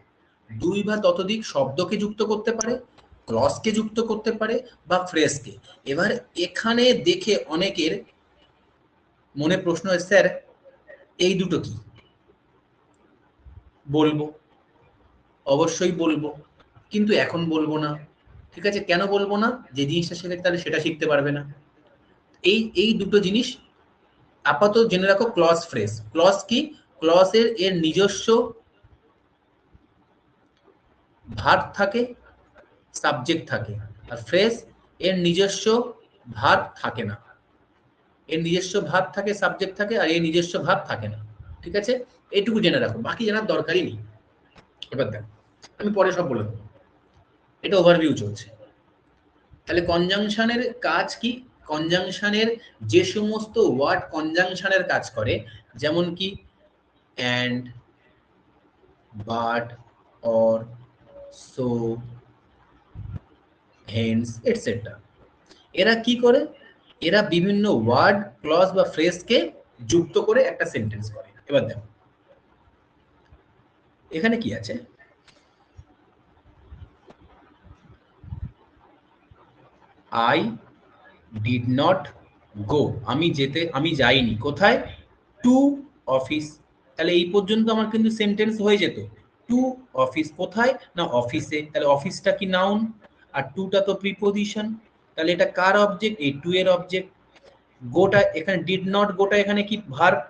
দুই বা ততোধিক শব্দকে যুক্ত করতে পারে, ক্লজকে যুক্ত করতে পারে বা ফ্রেজকে। এবার এখানে দেখে অনেকের মনে প্রশ্ন হয়, স্যার এই দুটো কি? বলবো, অবশ্যই বলবো, কিন্তু এখন বলবো না। ঠিক আছে, কেন বলবো না? যে জিনিসটা শেখে তাহলে সেটা শিখতে পারবে না। এই দুটো জিনিস আপাতত জেনে রাখো। ক্লজ ফ্রেজ, ক্লজ কি, ক্লজের এর নিজস্ব ভার্ব থাকে, সাবজেক্ট থাকে, আর ফ্রেজ এর নিজস্ব ভার্ব থাকে না, এর নিজস্ব ভার্ব থাকে, সাবজেক্ট থাকে, আর এর নিজস্ব ভার্ব থাকে না। ঠিক আছে, এইটুকু জেনে রাখো, বাকি জানার দরকারই নেই। এবার দেখো আমি পরে সব বলে দেবো, এটা ওভারভিউ চলছে। তাহলে কনজাংশনের কাজ কি, কনজাংশনের যে সমস্ত ওয়ার্ড কনজাংশনের কাজ করে, যেমন কি and, but, or, so, hence etcetera, এরা কি করে? এরা বিভিন্ন ওয়ার্ড, ক্লজ বা ফ্রেজকে যুক্ত করে একটা সেন্টেন্স করে। এবার দেখো এখানে কি আছে, আই ডিড নট গো, আমি যাইনি কোথায়? To office. তাহলে এই পর্যন্ত আমার কিন্তু সেন্টেন্স হয়ে যেত। টু অফিস, কোথায়? না অফিসে। তাহলে অফিসটা কি নাউন, আর টুটা তো প্রিপোজিশন। তাহলে এটা কার অবজেক্ট? এই টু এর অবজেক্ট। গোটা এখানে ডিড নট, গোটা এখানে কি ভার্ব,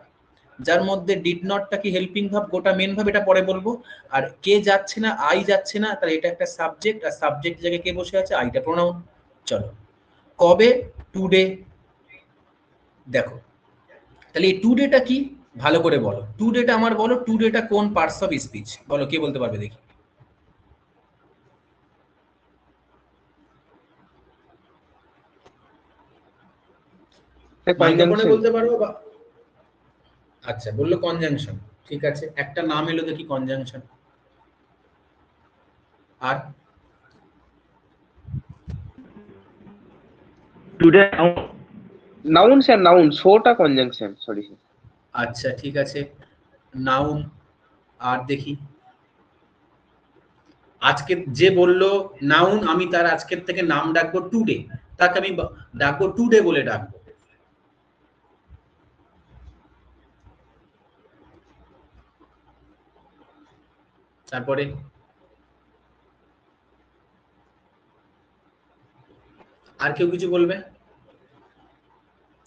যার মধ্যে ডিড নটটা কি হেল্পিং ভার্ব, গোটা মেন ভার্ব, এটা পরে বলবো। আর কে যাচ্ছে না? আই যাচ্ছে না, তাহলে এটা একটা সাবজেক্ট, আর সাবজেক্ট জায়গায় কে বসে আছে? আইটা প্রোনাউন। চলো, কবে? টুডে। দেখো তাহলে এই টুডেটা কি, ভালো করে বলো। টুডেটা আমার বলো, টুডেটা কোন পার্টস অফ স্পিচ? বলো, কে বলতে পারবে দেখি? মাইক্রোফোনে বলতে পারো বা আচ্ছা বললো কনজাংশন, ঠিক আছে। একটা নাম এলো দেখি কনজাংশন। আর
টুডে
নাউন স্যার, নাউন, শোটা কনজাংশন, সরি স্যার।
আচ্ছা ঠিক আছে, নাউন। আর দেখি, আজকে যে বললো নাউন, আমি তার আজকের থেকে নাম ডাকবো টুডে, তাকে আমি ডাকবো টুডে বলে ডাকবো। তারপরে আর কেউ কিছু বলবে?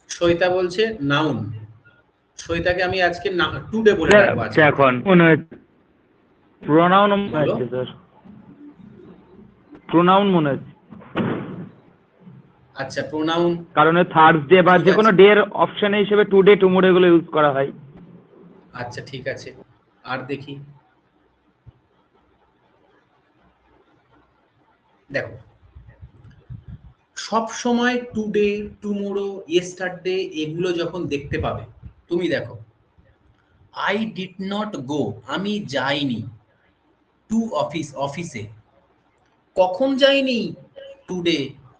সৈতা বলছে নাউন, সৈতাকে আমি আজকে টুডে বলে ডাকবো। আজকে
এখন মনে হচ্ছে প্রোনাউন মনে
বলো।
হচ্ছে স্যার, প্রোনাউন মনে হচ্ছে,
আচ্ছা প্রোনাউন,
কারণ থার্সডে বা
ঠিক
যে
আছে।
কোনো ডে এর অপশন হিসেবে টুডে টুমোরো এগুলো ইউজ করা হয়।
আচ্ছা ঠিক আছে, আর দেখি। দেখো সব সময় টুডে, টুমোরো, ইয়েস্টারডে এগুলো যখন দেখতে পাবে, তুমি দেখো আই ডিড নট গো, আমি যাইনি টু অফিস, অফিসে। কখন যাইনি? টুডে,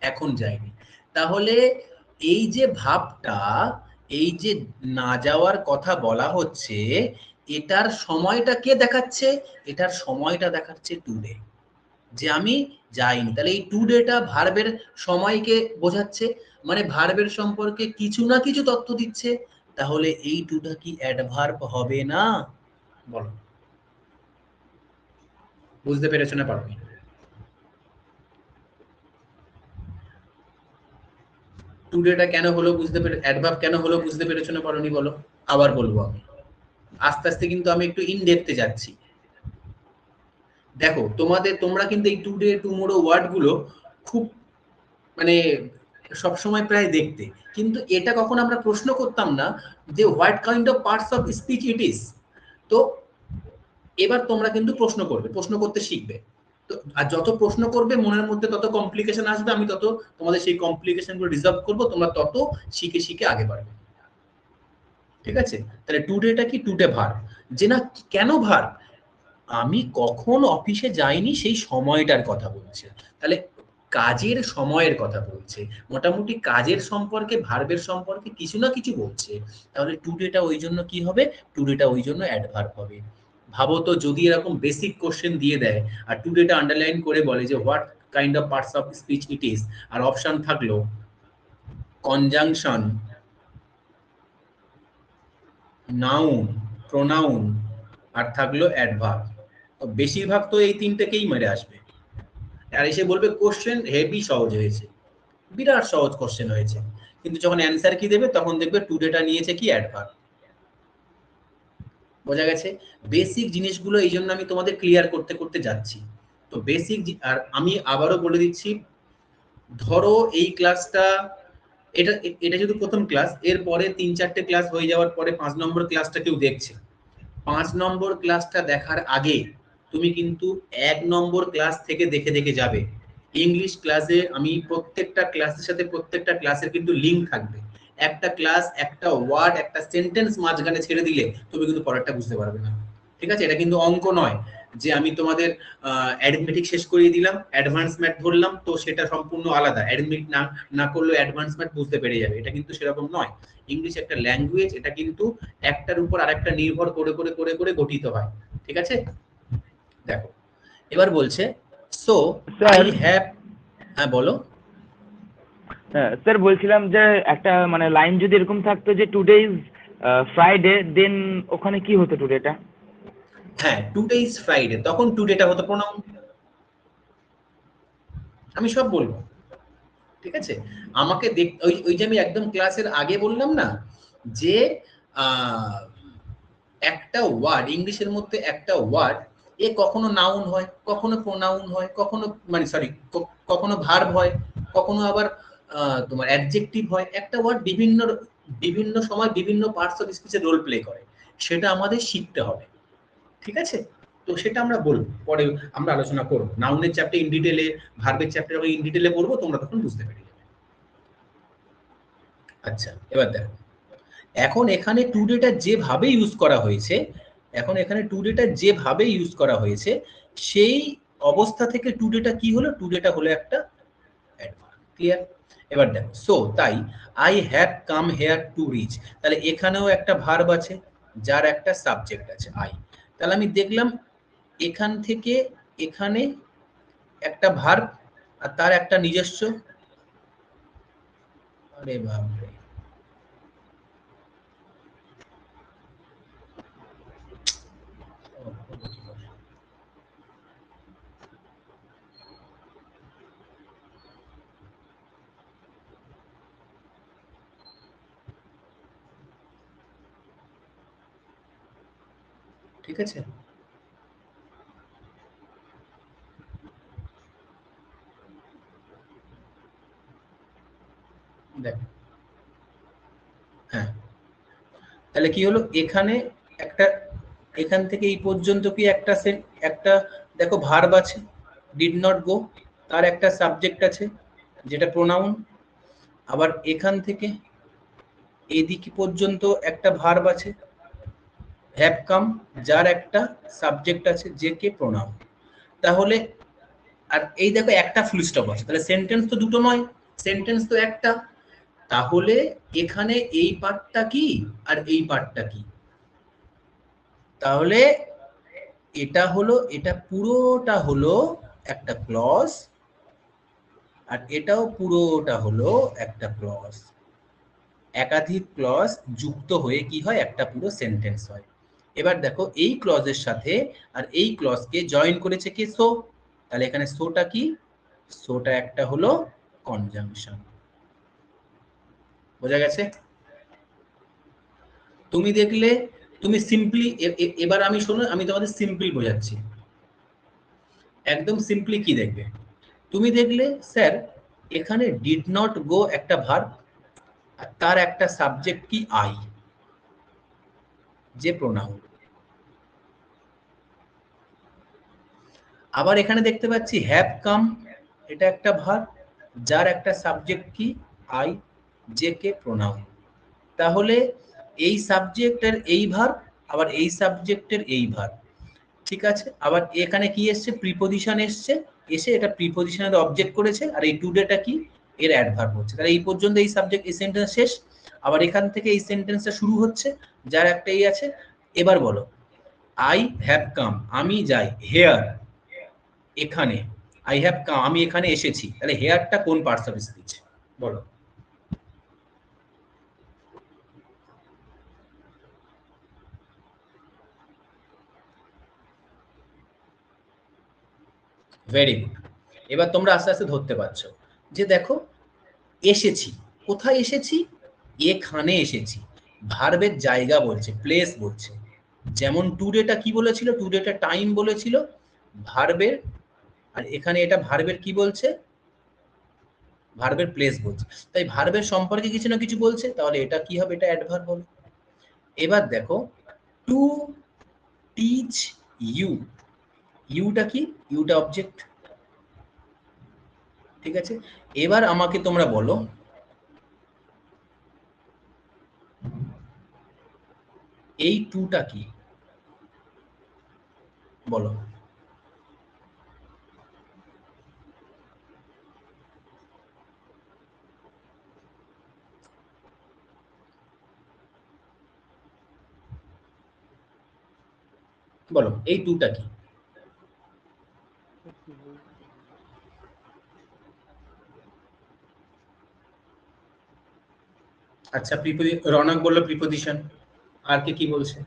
এখন যাইনি। তাহলে এই যে ভাবটা, এই যে না যাওয়ার কথা বলা হচ্ছে, এটার সময়টা কে দেখাচ্ছে? এটার সময়টা দেখাচ্ছে টুডে, যে আমি যাইনি। তাহলে এই টুডেটা ভার্বের সময়কে বোঝাচ্ছে, মানে ভার্বের সম্পর্কে কিছু না কিছু তথ্য দিচ্ছে। তাহলে এই টুটা কি অ্যাডভার্ব হবে না? বলো, বুঝতে পেরেছো না পারোনি? টুডেটা কেন হলো বুঝতে পেরে, অ্যাডভার্ব কেন হলো বুঝতে পেরেছো না পারোনি? বলো, আবার বলবো আমি, আস্তে আস্তে কিন্তু আমি একটু ইন ডেপথে যাচ্ছি। দেখো তোমরা কিন্তু এই টুডে, টুমোরো ওয়ার্ড গুলো খুব মানে সবসময় প্রায় দেখতে, কিন্তু এটা কখন আমরা প্রশ্ন করতাম না যে what kind of parts of speech it is. তো এবার তোমরা কিন্তু প্রশ্ন করবে, প্রশ্ন করতে শিখবে। তো আর যত প্রশ্ন করবে মনের মধ্যে তত কমপ্লিকেশন আসবে, আমি তত তোমাদের সেই কমপ্লিকেশন গুলো রিজলভ করবো, তোমরা তত শিখে শিখে আগে বাড়বে। ঠিক আছে, তাহলে টুডেটা কি? Today verb. যে না কেন ভার্ব? আমি কখন অফিসে যাইনি সেই সময়টার কথা বলছে, তাহলে কাজের সময়ের কথা বলছে, মোটামুটি কাজের সম্পর্কে, ভার্বের সম্পর্কে কিছু না কিছু বলছে। তাহলে টুডেটা ওই জন্য কি হবে? টুডেটা ওই জন্য অ্যাডভার্ব হবে। ভাবো তো যদি এরকম বেসিক কোশ্চেন দিয়ে দেয় আর টুডেটা আন্ডারলাইন করে বলে যে what kind of parts of speech it is, আর অপশন থাকলো কনজাংশন, নাউন, প্রোনাউন, আর থাকলো অ্যাডভার্ব, তো বেশিরভাগ তো এই তিনটেকেই মেরে আসবে। আর এসে বলবে কোশ্চেন হেভি সহজ হয়েছে, বিরাট সহজ কোশ্চেন হয়েছে, কিন্তু যখন অ্যান্সার কি দেবে তখন দেখবে টুডেটা নিয়েছে কি অ্যাডভার্ব। বোঝা গেছে? বেসিক জিনিসগুলো এই জন্য আমি তোমাদের ক্লিয়ার করতে করতে যাচ্ছি। তো বেসিক, আর আমি আবারও বলে দিচ্ছি, ধরো এই ক্লাসটা, এটা যদি প্রথম ক্লাস, এরপরে 3-4টে ক্লাস হয়ে যাওয়ার পরে 5 নম্বর ক্লাসটা কেউ দেখছে, 5 নম্বর ক্লাসটা দেখার আগে তুমি কিন্তু 1 নম্বর ক্লাস থেকে দেখে দেখে যাবে। ইংলিশ ক্লাসে আমি প্রত্যেকটা ক্লাসের সাথে প্রত্যেকটা ক্লাসের কিন্তু লিঙ্ক থাকবে। একটা ক্লাস, একটা ওয়ার্ড, একটা সেন্টেন্স মাঝখানে ছেড়ে দিলে তুমি কিন্তু পরেরটা বুঝতে পারবে না। ঠিক আছে, এটা কিন্তু অঙ্ক নয় যে আমি তোমাদের অ্যারিথমেটিক শেষ করিয়ে দিলাম, অ্যাডভান্স ম্যাথ ধরলাম, তো সেটা সম্পূর্ণ আলাদা। অ্যারিথমেটিক না করলেও অ্যাডভান্স ম্যাথ বুঝতে পেরে যাবে, এটা কিন্তু সেরকম নয়। ইংলিশ একটা ল্যাঙ্গুয়েজ, এটা কিন্তু একটার উপর আরেকটা নির্ভর করে করে করে করে গঠিত হয়। ঠিক আছে, দেখো এবার বলছে সো আই হ্যাভ, হ্যাঁ বলো।
হ্যাঁ স্যার, বলছিলাম যে একটা মানে লাইন যদি এরকম থাকতো যে টুডে ইজ ফ্রাইডে, দেন ওখানে কি হতো টুডেটা?
হ্যাঁ, টুডে ইজ ফ্রাইডে, তখন টুডেটা হতো প্রোনাউন। আমি সব বলবো, ঠিক আছে। আমাকে ওই যে আমি একদম ক্লাসের আগে বললাম না যে একটা ওয়ার্ড, ইংলিশের মধ্যে একটা ওয়ার্ড এ কখনো নাউন হয়, কখনো প্রোনাউন হয়, কখনো মানে সরি কখনো ভার্ব হয়, কখনো আবার তোমার অ্যাডজেক্টিভ হয়। একটা ওয়ার্ড বিভিন্ন বিভিন্ন সময় বিভিন্ন পার্টস অফ স্পিচে রোল প্লে করে, সেটা আমাদের শিখতে হবে। ঠিক আছে, তো সেটা আমরা বলবো পরে, আমরা আলোচনা করবো। নাউনের চ্যাপ্টার ইন ডিটেলে, ভার্বের চ্যাপ্টার ইন ডিটেলে পড়বো, তোমরা তখন বুঝতে পেরে যাবে। আচ্ছা, এবার দেখো, এখন এখানে টুডেটা যেভাবে ইউজ করা হয়েছে, সেই অবস্থা থেকে টুডেটা কি হলো, টুডেটা হলো একটা অ্যাডভার্ব। ক্লিয়ার? এবার দেখো, সো তাই I have come here to reach, তাহলে এখানেও একটা ভার্ব আছে যার একটা সাবজেক্ট আছে আই। তাহলে আমি দেখলাম এখান থেকে এখানে একটা ভার্ব আর তার একটা নিজস্ব, আরে বাপরে, ঠিক আছে। দেখ, হ্যাঁ, তাহলে কি হলো, এখানে একটা, এখান থেকে এই পর্যন্ত কি একটা দেখো ভার্ব আছে, ডিড নট গো, তার একটা সাবজেক্ট আছে যেটা প্রোনাউন। আবার এখান থেকে এদিকে পর্যন্ত একটা ভার্ব আছে, হ্যাভ কাম, যার একটা সাবজেক্ট আছে যে কে প্রোনাউন। তাহলে আর এই দেখো একটা ফুল স্টপ আছে, তাহলে সেন্টেন্স তো দুটো নয়, সেন্টেন্স তো একটা। তাহলে এখানে এই পার্টটা কি আর এই পার্টটা কি, তাহলে এটা পুরোটা হলো একটা ক্লজ, আর এটাও পুরোটা হলো একটা ক্লজ। একাধিক ক্লজ যুক্ত হয়ে কি হয়, একটা পুরো সেন্টেন্স হয়। এবার দেখো এই ক্লজের সাথে আর এই ক্লজকে জয়েন করেছে কি, সো। তাহলে এখানে সোটা কি, সোটা একটা হলো কনজাংশন। বোঝা গেছে? তুমি দেখলে, তুমি সিম্পলি, এবার আমি শোনো, আমি তোমাদের সিম্পলি বোঝাচ্ছি। একদম সিম্পলি কি দেখবে, তুমি দেখলে স্যার এখানে ডিড নট গো একটা ভার্ব আর তার একটা সাবজেক্ট কি আই, যে প্রোনাউন। আবার এখানে দেখতে পাচ্ছি হ্যাভ কাম, এটা একটা ভার্ব যার একটা সাবজেক্ট কি আই, যে কে প্রোনাউন। তাহলে এই সাবজেক্টের এই ভার্ব, আবার এই সাবজেক্টের এই ভার্ব। ঠিক আছে, আবার এখানে কি এসছে, প্রিপজিশন এসছে, এসে এটা প্রিপজিশনের অবজেক্ট করেছে, আর এই টুডেটা কি, এর অ্যাডভার্ব হচ্ছে। তাহলে এই পর্যন্ত এই সাবজেক্ট, এই সেন্টেন্স শেষ। আবার এখান থেকে এই সেন্টেন্সটা শুরু হচ্ছে, যার একটা এই আছে। এবার বলো, আই হ্যাভ কাম, আমি যাই, হেয়ার এখানে, আই হ্যাভ কাম আমি এখানে এসেছি, তাহলে হেয়ারটা কোন পার্টস অফ স্পিচ বলো? Very good. এবার তোমরা আস্তে আস্তে ধরতে পারছো যে দেখো, এসেছি, কোথায় এসেছি, এখানে এসেছি। ভার্বের জায়গা বলছে, প্লেস বলছে। যেমন টুডেটা কি বলেছিল, টুডেটা টাইম বলেছিল ভার্বের, আর এখানে এটা ভার্বের কি বলছে, ভার্বের প্লেস বলছে। তাই ভার্বের সম্পর্কে কিছু না কিছু বলছে, তাহলে এটা কি হবে, এটা অ্যাডভার্ব হবে। এবার দেখো, টু টিচ ইউ, ইউটা কি, ইউটা অবজেক্ট, ঠিক আছে, এবার আমাকে তোমরা বলো এই টুটা কি, বলো। বলো এই টুটা কি? আচ্ছা, রনক বললো প্রিপোজিশন, আর কে কি বলছে?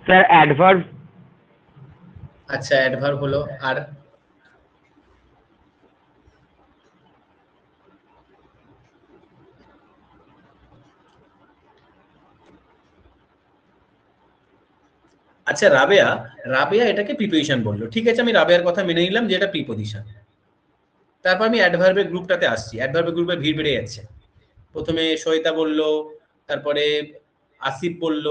Sir adverb.
আচ্ছা, অ্যাডভার্ব হলো, আর আচ্ছা রাবেয়া, রাবেয়া এটাকে প্রিপোজিশন বললো, ঠিক আছে, আমি রাবেয়ার কথা মেনে নিলাম যে এটা প্রিপোজিশন। তারপর আমি অ্যাডভার্বের গ্রুপটাতে আসছি, অ্যাডভার্বের গ্রুপে ভিড় বেড়ে যাচ্ছে। প্রথমে সহিতা বলল, তারপরে আসিফ বলল,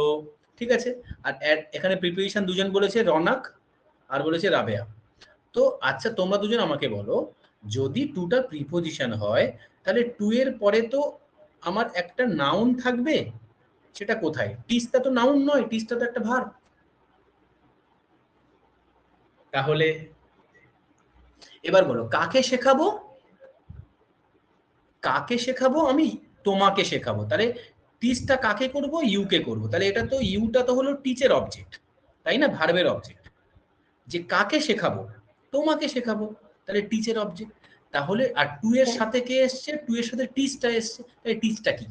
ঠিক আছে, আর এখানে প্রিপোজিশন দুজন বলেছে, রনক আর বলেছে রাবেয়া। তো আচ্ছা তোমরা দুজন আমাকে বলো, যদি টুটা প্রিপোজিশন হয় তাহলে টু এর পরে তো আমার একটা নাউন থাকবে, সেটা কোথায়? টিসটা তো নাউন নয়, টিসটা তো একটা ভার্ব। তাহলে এবার বলো কাকে শেখাবো? কাকে শেখাবো? আমি তোমাকে শেখাবো, তাহলে টিচটা কাকে করব? ইউকে করব। তাহলে এটা তো ইউটা তো হলো টিচের অবজেক্ট, তাই না, ভার্বের অবজেক্ট। যে কাকে শেখাবো? তোমাকে শেখাবো, তাহলে টিচের অবজেক্ট। তাহলে আর টু এর সাথে কে এসছে? টু এর সাথে টিচটা এসছে, তাহলে টিচটা কি?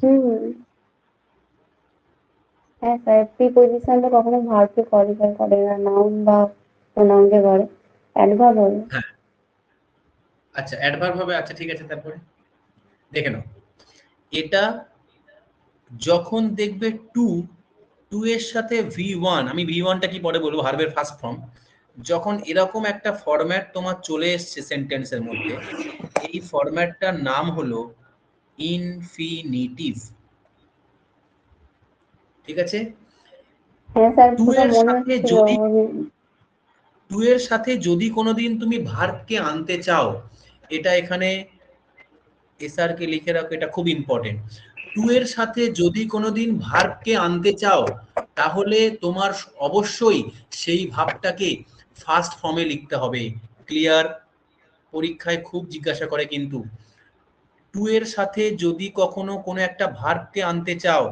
হ্যাঁ স্যার, প্রিপোজিশন তো কখনো ভার্বকে কোয়ালিফাই করে না, নাউন বা প্রোনাউনকে করে, অ্যাডভার্ব হবে।
হ্যাঁ, আচ্ছা অ্যাডভার্ব হবে, আচ্ছা ঠিক আছে। তারপরে দেখে নাও, এটা যখন দেখবে টু, টু এর সাথে ভি ওয়ান, আমি ভি ওয়ানটা কি পরে বলবো, ভার্বের ফার্স্ট ফর্ম, যখন এরকম একটা ফরম্যাট তোমার চলে এসছে সেন্টেন্সের মধ্যে, এই ফরম্যাটটার নাম হলো ইনফিনিটিভ, ঠিক আছে।
হ্যাঁ স্যার,
টু
ওটা
এর
মনে
সাথে
হচ্ছিল।
যদি, টু এর সাথে যদি কোনোদিন তুমি ভার্বকে আনতে চাও, এটা এখানে এসআর কে লিখে রাখো, এটা খুব ইম্পর্টেন্ট। টু এর সাথে যদি কোনোদিন ভার্বকে আনতে চাও, তাহলে তোমার অবশ্যই সেই ভাবটাকে ফার্স্ট ফর্মে লিখতে হবে। ক্লিয়ার? পরীক্ষায় খুব জিজ্ঞাসা করে কিন্তু, টু এর সাথে যদি কখনো কোনো একটা ভার্বকে আনতে চাও,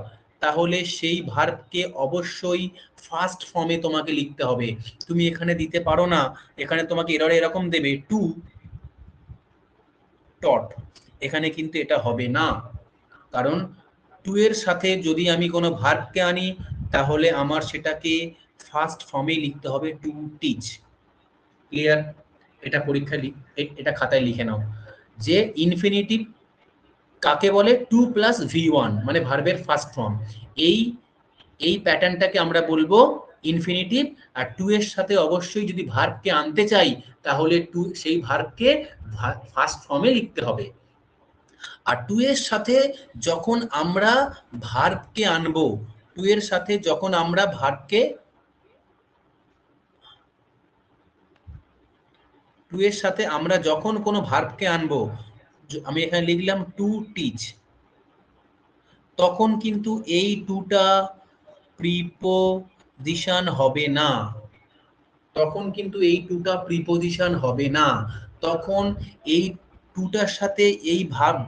তাহলে সেই ভার্বকে অবশ্যই ফার্স্ট ফর্মে তোমাকে লিখতে হবে। তুমি এখানে দিতে পারো না, এখানে তোমাকে এররে এরকম দেবে টু ডট, এখানে কিন্তু এটা হবে না, কারণ টু এর সাথে যদি আমি কোনো ভার্বকে আনি, তাহলে আমার সেটাকে ফার্স্ট ফর্মে লিখতে হবে, টু টিচ। ক্লিয়ার? এটা পরীক্ষায় এটা খাতায় লিখে নাও যে ইনফিনিটিভ কাকে বলে, টু প্লাস ভি ওয়ান, মানে ভার্বের ফার্স্ট ফর্ম। এই প্যাটার্নটাকে আমরা বলবো ইনফিনিটিভ। আর টু এর সাথে অবশ্যই যদি ভার্বকে আনতে চাই, তাহলে টু সেই ভার্বকে ফার্স্ট ফর্মে লিখতে হবে। আর টু এর সাথে যখন আমরা ভার্বকে আনবো, টু এর সাথে যখন আমরা ভার্বকে, টু এর সাথে আমরা যখন কোনো ভার্বকে আনবো, আমি এখানে লিখলাম টু টিচ, তখন কিন্তু এই টুটা প্রিপোজিশন হবে না, তখন কিন্তু এই টুটা প্রিপোজিশন হবে না, তখন এই টুটার সাথে এই ভার্ব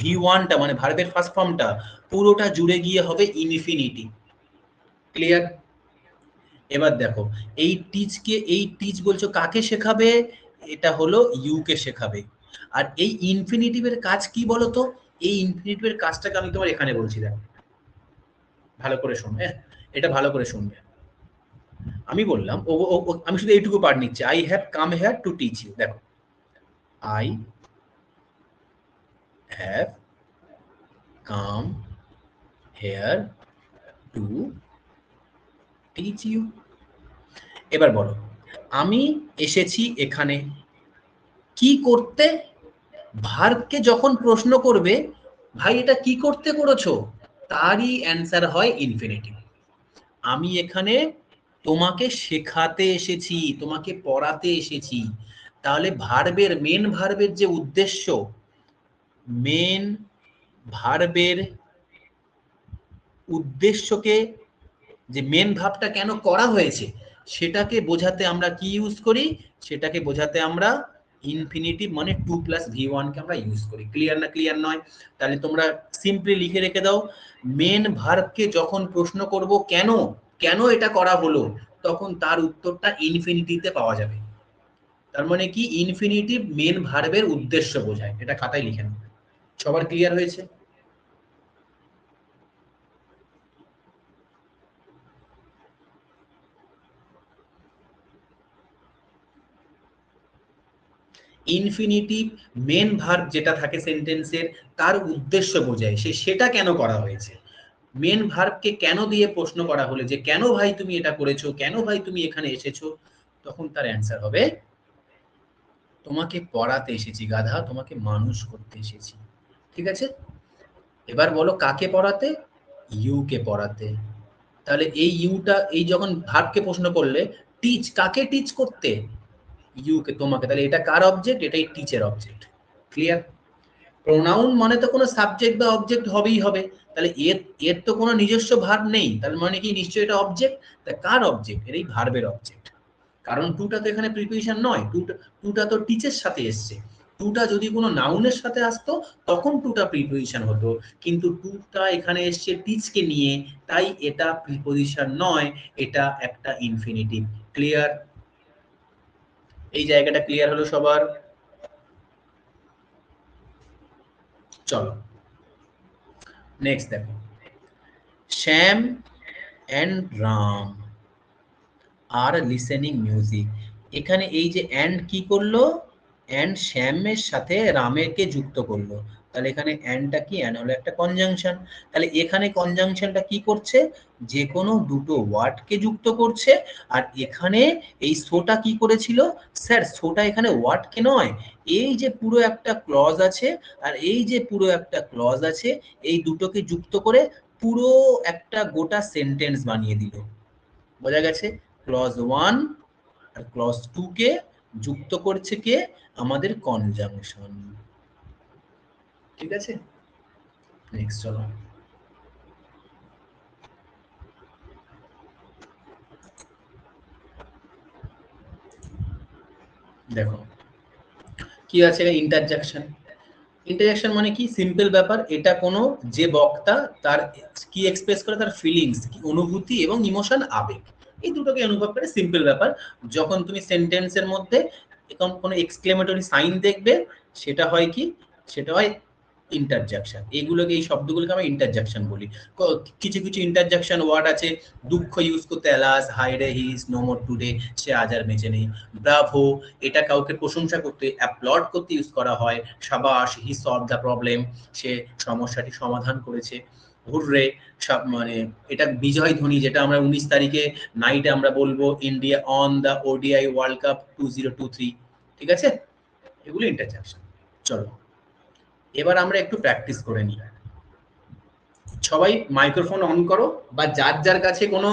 ভি ওয়ানটা মানে ভার্বের ফার্স্ট ফর্মটা পুরোটা জুড়ে গিয়ে হবে ইনফিনিটি। ক্লিয়ার? এবার দেখো, এই টিচকে, এই টিচ বলছো কাকে শেখাবে? এটা হলো ইউকে শেখাবে। আর এই ইনফিনিটিভের কাজ কি বলতো? এই ইনফিনিটিভের কাজটাকে আমি তোমার এখানে বলছি, দেখো ভালো করে শুনবে, এটা ভালো করে শুনবে। আমি বললাম আমি শুধু এইটুকু পার্ট নিচ্ছি, I have come here to teach you. দেখো, I have come here to teach you. এবার বলো, আমি এসেছি এখানে কি করতে? ভার্বকে যখন প্রশ্ন করবে, ভাই এটা কি করতে করেছো, তারই অ্যান্সার হয় ইনফিনিটিভ। আমি এখানে তোমাকে শেখাতে এসেছি, তোমাকে পড়াতে এসেছি। তাহলে ভার্বের মেন ভার্বের যে উদ্দেশ্য, মেন ভার্বের উদ্দেশ্যকে, যে মেন ভাবটা কেন করা হয়েছে সেটাকে বোঝাতে আমরা কি ইউজ করি, সেটাকে বোঝাতে আমরা ইনফিনিটিভ মানে 2+v1 কে আমরা ইউজ করি। ক্লিয়ার না ক্লিয়ার নয়? তাহলে তোমরা সিম্পলি লিখে রেখে দাও, মেন ভার্বকে যখন প্রশ্ন করব কেন কেন এটা করা হলো, তখন তার উত্তরটা ইনফিনিটিভতে পাওয়া যাবে। তার মানে কি, ইনফিনিটিভ মেন ভার্বের উদ্দেশ্য বোঝায়। এটা খাতায় লিখে নাও। সবার ক্লিয়ার হয়েছে? ইনফিনিটিভ মেন ভার্ব যেটা থাকে সেন্টেন্সের, তার উদ্দেশ্য বোঝায়, সেটা কেন করা হয়েছে। মেন ভার্বকে কেন দিয়ে প্রশ্ন করা হলে যে কেন ভাই তুমি এটা করেছো, কেন ভাই তুমি এখানে এসেছো, তখন তার অ্যান্সার হবে তোমাকে পড়াতে এসেছি গাধা, তোমাকে মানুষ করতে এসেছি। ঠিক আছে? এবার বলো কাকে পড়াতে? ইউ কে পড়াতে। তাহলে এই ইউটা, এই যখন ভার্বকে প্রশ্ন করলে, টিচ কাকে টিচ করতে? ইউ কে, তোমাকে। তাহলে এটা কার অবজেক্ট? এটাই টিচের অবজেক্ট। ক্লিয়ার? প্রোনাউন মানে তো কোনো সাবজেক্ট বা অবজেক্ট হবেই হবে। তাহলে এর তো কোনো নিজস্ব ভার্ব নেই, তার মানে কি নিশ্চয়ই এটা অবজেক্ট। তা কার অবজেক্ট? এর এই ভার্বের অবজেক্ট। কারণ টুটা তো এখানে প্রিপোজিশন নয়, টুটা তো টিচের সাথে এসছে। টুটা যদি কোনো নাউনের সাথে আসতো তখন টুটা প্রিপোজিশন হতো, কিন্তু টুটা এখানে এসছে টিচকে নিয়ে, তাই এটা প্রিপোজিশন নয়, এটা একটা ইনফিনিটিভ। ক্লিয়ার? এই জায়গাটা ক্লিয়ার হলো সবার? চলো নেক্সট দেখো, Shyam and Ram are listening music. এখানে এই যে অ্যান্ড কি করলো, অ্যান্ড শ্যামের সাথে রামেরকে যুক্ত করলো। তাহলে এখানে অ্যান্ডটা কি? অ্যান্ড হলো একটা কনজাংশন। তাহলে এখানে কনজাংশনটা কি করছে? যে কোনো দুটো ওয়ার্ডকে যুক্ত করছে। আর এখানে এই সোটা কি করেছিল স্যার? সোটা এখানে ওয়ার্ডকে নয়, এই যে পুরো একটা ক্লজ আছে আর এই যে পুরো একটা ক্লজ আছে, এই দুটোকে যুক্ত করে পুরো একটা গোটা সেন্টেন্স বানিয়ে দিল। বোঝা গেছে? ক্লজ 1 আর ক্লজ 2 কে যুক্ত করছে কে? আমাদের কনজাংশন। ঠিক আছে? নেক্সট চলো, দেখো কি আছে, ইন্টারজেকশন। ইন্টারজেকশন মানে কি? সিম্পল ব্যাপার। এটা কোনো যে বক্তা তার কি এক্সপ্রেস করে, তার ফিলিংস, অনুভূতি এবং ইমোশন, আবেগ, এই দুটোকে অনুভব করে। সিম্পল ব্যাপার। যখন তুমি সেন্টেন্সের মধ্যে এখন কোনো এক্সক্লেমেটরি সাইন দেখবে, সেটা হয় কি? সেটা হয় ইন্টারজেকশন। এগুলোকে, এই শব্দগুলোকে আমরা ইন্টারজেকশন বলি। কিছু কিছু ইন্টারজেকশন ওয়ার্ড আছে, দুঃখ ইউজ করতে অ্যালাস, হাই রে, he is no more today, সে আজ আর বেঁচে নেই। ব্রাভো, এটা কাউকে প্রশংসা করতে, অ্যাপ্লড করতে ইউজ করা হয়। সাবাস, হি সলভ দ্য প্রবলেম, সে সমস্যাটি সমাধান করেছে। হুররে, সব মানে এটা বিজয় ধ্বনি, যেটা আমরা 19 তারিখে নাইটে আমরা বলবো, India on the ODI world cup 2023। ঠিক আছে? এগুলো ইন্টারজেকশন। চলো এবার আমরা একটু প্র্যাকটিস করে নিই। সবাই মাইক্রোফোন অন করো, বা যার যার কাছে কোনো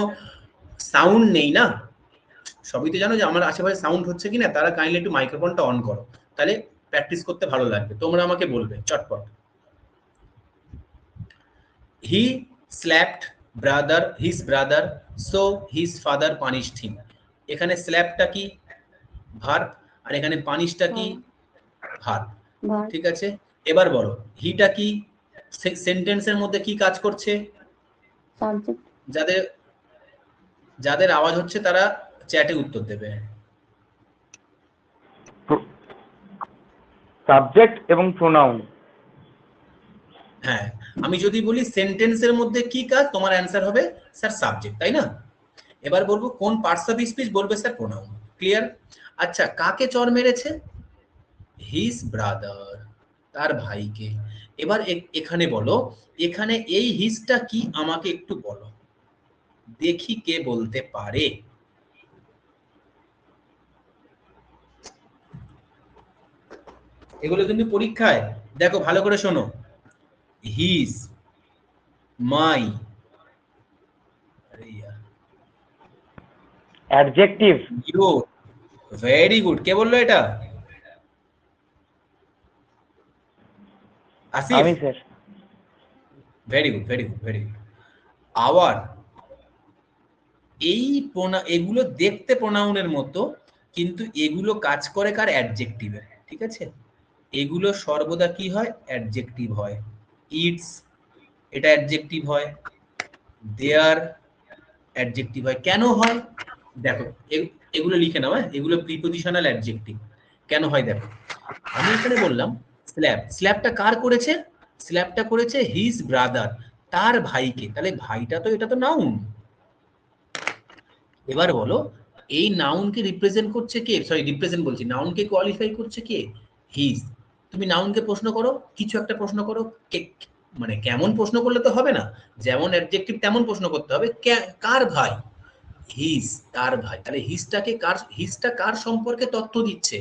সাউন্ড নেই না, সবই তো জানো যে আমার আশেপাশে সাউন্ড হচ্ছে কিনা, তারা কাইন্ডলি একটু মাইক্রোফোনটা অন করো, তাহলে প্র্যাকটিস করতে ভালো লাগবে। তোমরা আমাকে বলবে চটপট। He slapped his brother, so his father punished him. এখানে স্ল্যাপটা কি? ভার্ব। আর এখানে পানিশটা কি? ভার্ব। ঠিক আছে? এবার বলো, হিটা কি? সেন্টেন্সের মধ্যে কি কাজ করছে?
সাবজেক্ট।
যাদের যাদের আওয়াজ হচ্ছে তারা চ্যাটে উত্তর দেবে।
সাবজেক্ট এবং প্রোনাউন।
হ্যাঁ, আমি যদি বলি সেন্টেন্সের মধ্যে কি কাজ, তোমার অ্যান্সার হবে স্যার সাবজেক্ট, তাই না? এবার বলবো কোন পার্টস অফ স্পিচ, বলবে স্যার প্রোনাউন। ক্লিয়ার? আচ্ছা, কাকে চর মেরেছে? হিজ ব্রাদার, তার ভাইকে। এবার এখানে বলো, এখানে এই হিজটা কি আমাকে একটু বলো, দেখি কে বলতে পারে। এগুলো কিন্তু পরীক্ষায় দেখো, ভালো করে শোনো। His, my,
adjective.
Very good. কে বললো এটা? আসিফ?
আমি sir.
Very good, very good, very good. Our, এই এগুলো দেখতে প্রোনাউনের মতো, কিন্তু এগুলো কাজ করে কার? অ্যাডজেক্টিভে। ঠিক আছে, এগুলো সর্বদা কি হয়? অ্যাডজেক্টিভ হয়। ইটস, এটা অ্যাডজেক্টিভ হয়। দেয়ার অ্যাডজেক্টিভ হয়। কেন হয় দেখো, এগুলো লিখে নাও। এগুলো প্রিপজিশনাল অ্যাডজেক্টিভ। কেন হয় দেখো, আমি এখানে বললাম স্ল্যাব, স্ল্যাবটা কার করেছে? স্ল্যাবটা করেছে হিজ ব্রাদার, তার ভাইকে। তাহলে ভাইটা তো, এটা তো নাউন। এবার বলো, এই নাউনকে রিপ্রেজেন্ট করছে কে? সরি, রিপ্রেজেন্ট বলছি, নাউনকে কোয়ালিফাই করছে কে? হিজ। তুমি নাউনকে প্রশ্ন করো, কিছু একটা প্রশ্ন করো, মানে কেমন প্রশ্ন করলে তো হবে না, যেমন অ্যাডজেক্টিভ তেমন প্রশ্ন করতে হবে। কার ভাই? হিজ, তার ভাই। তাহলে হিজটাকে কার, হিজটা কার সম্পর্কে তথ্য দিচ্ছে?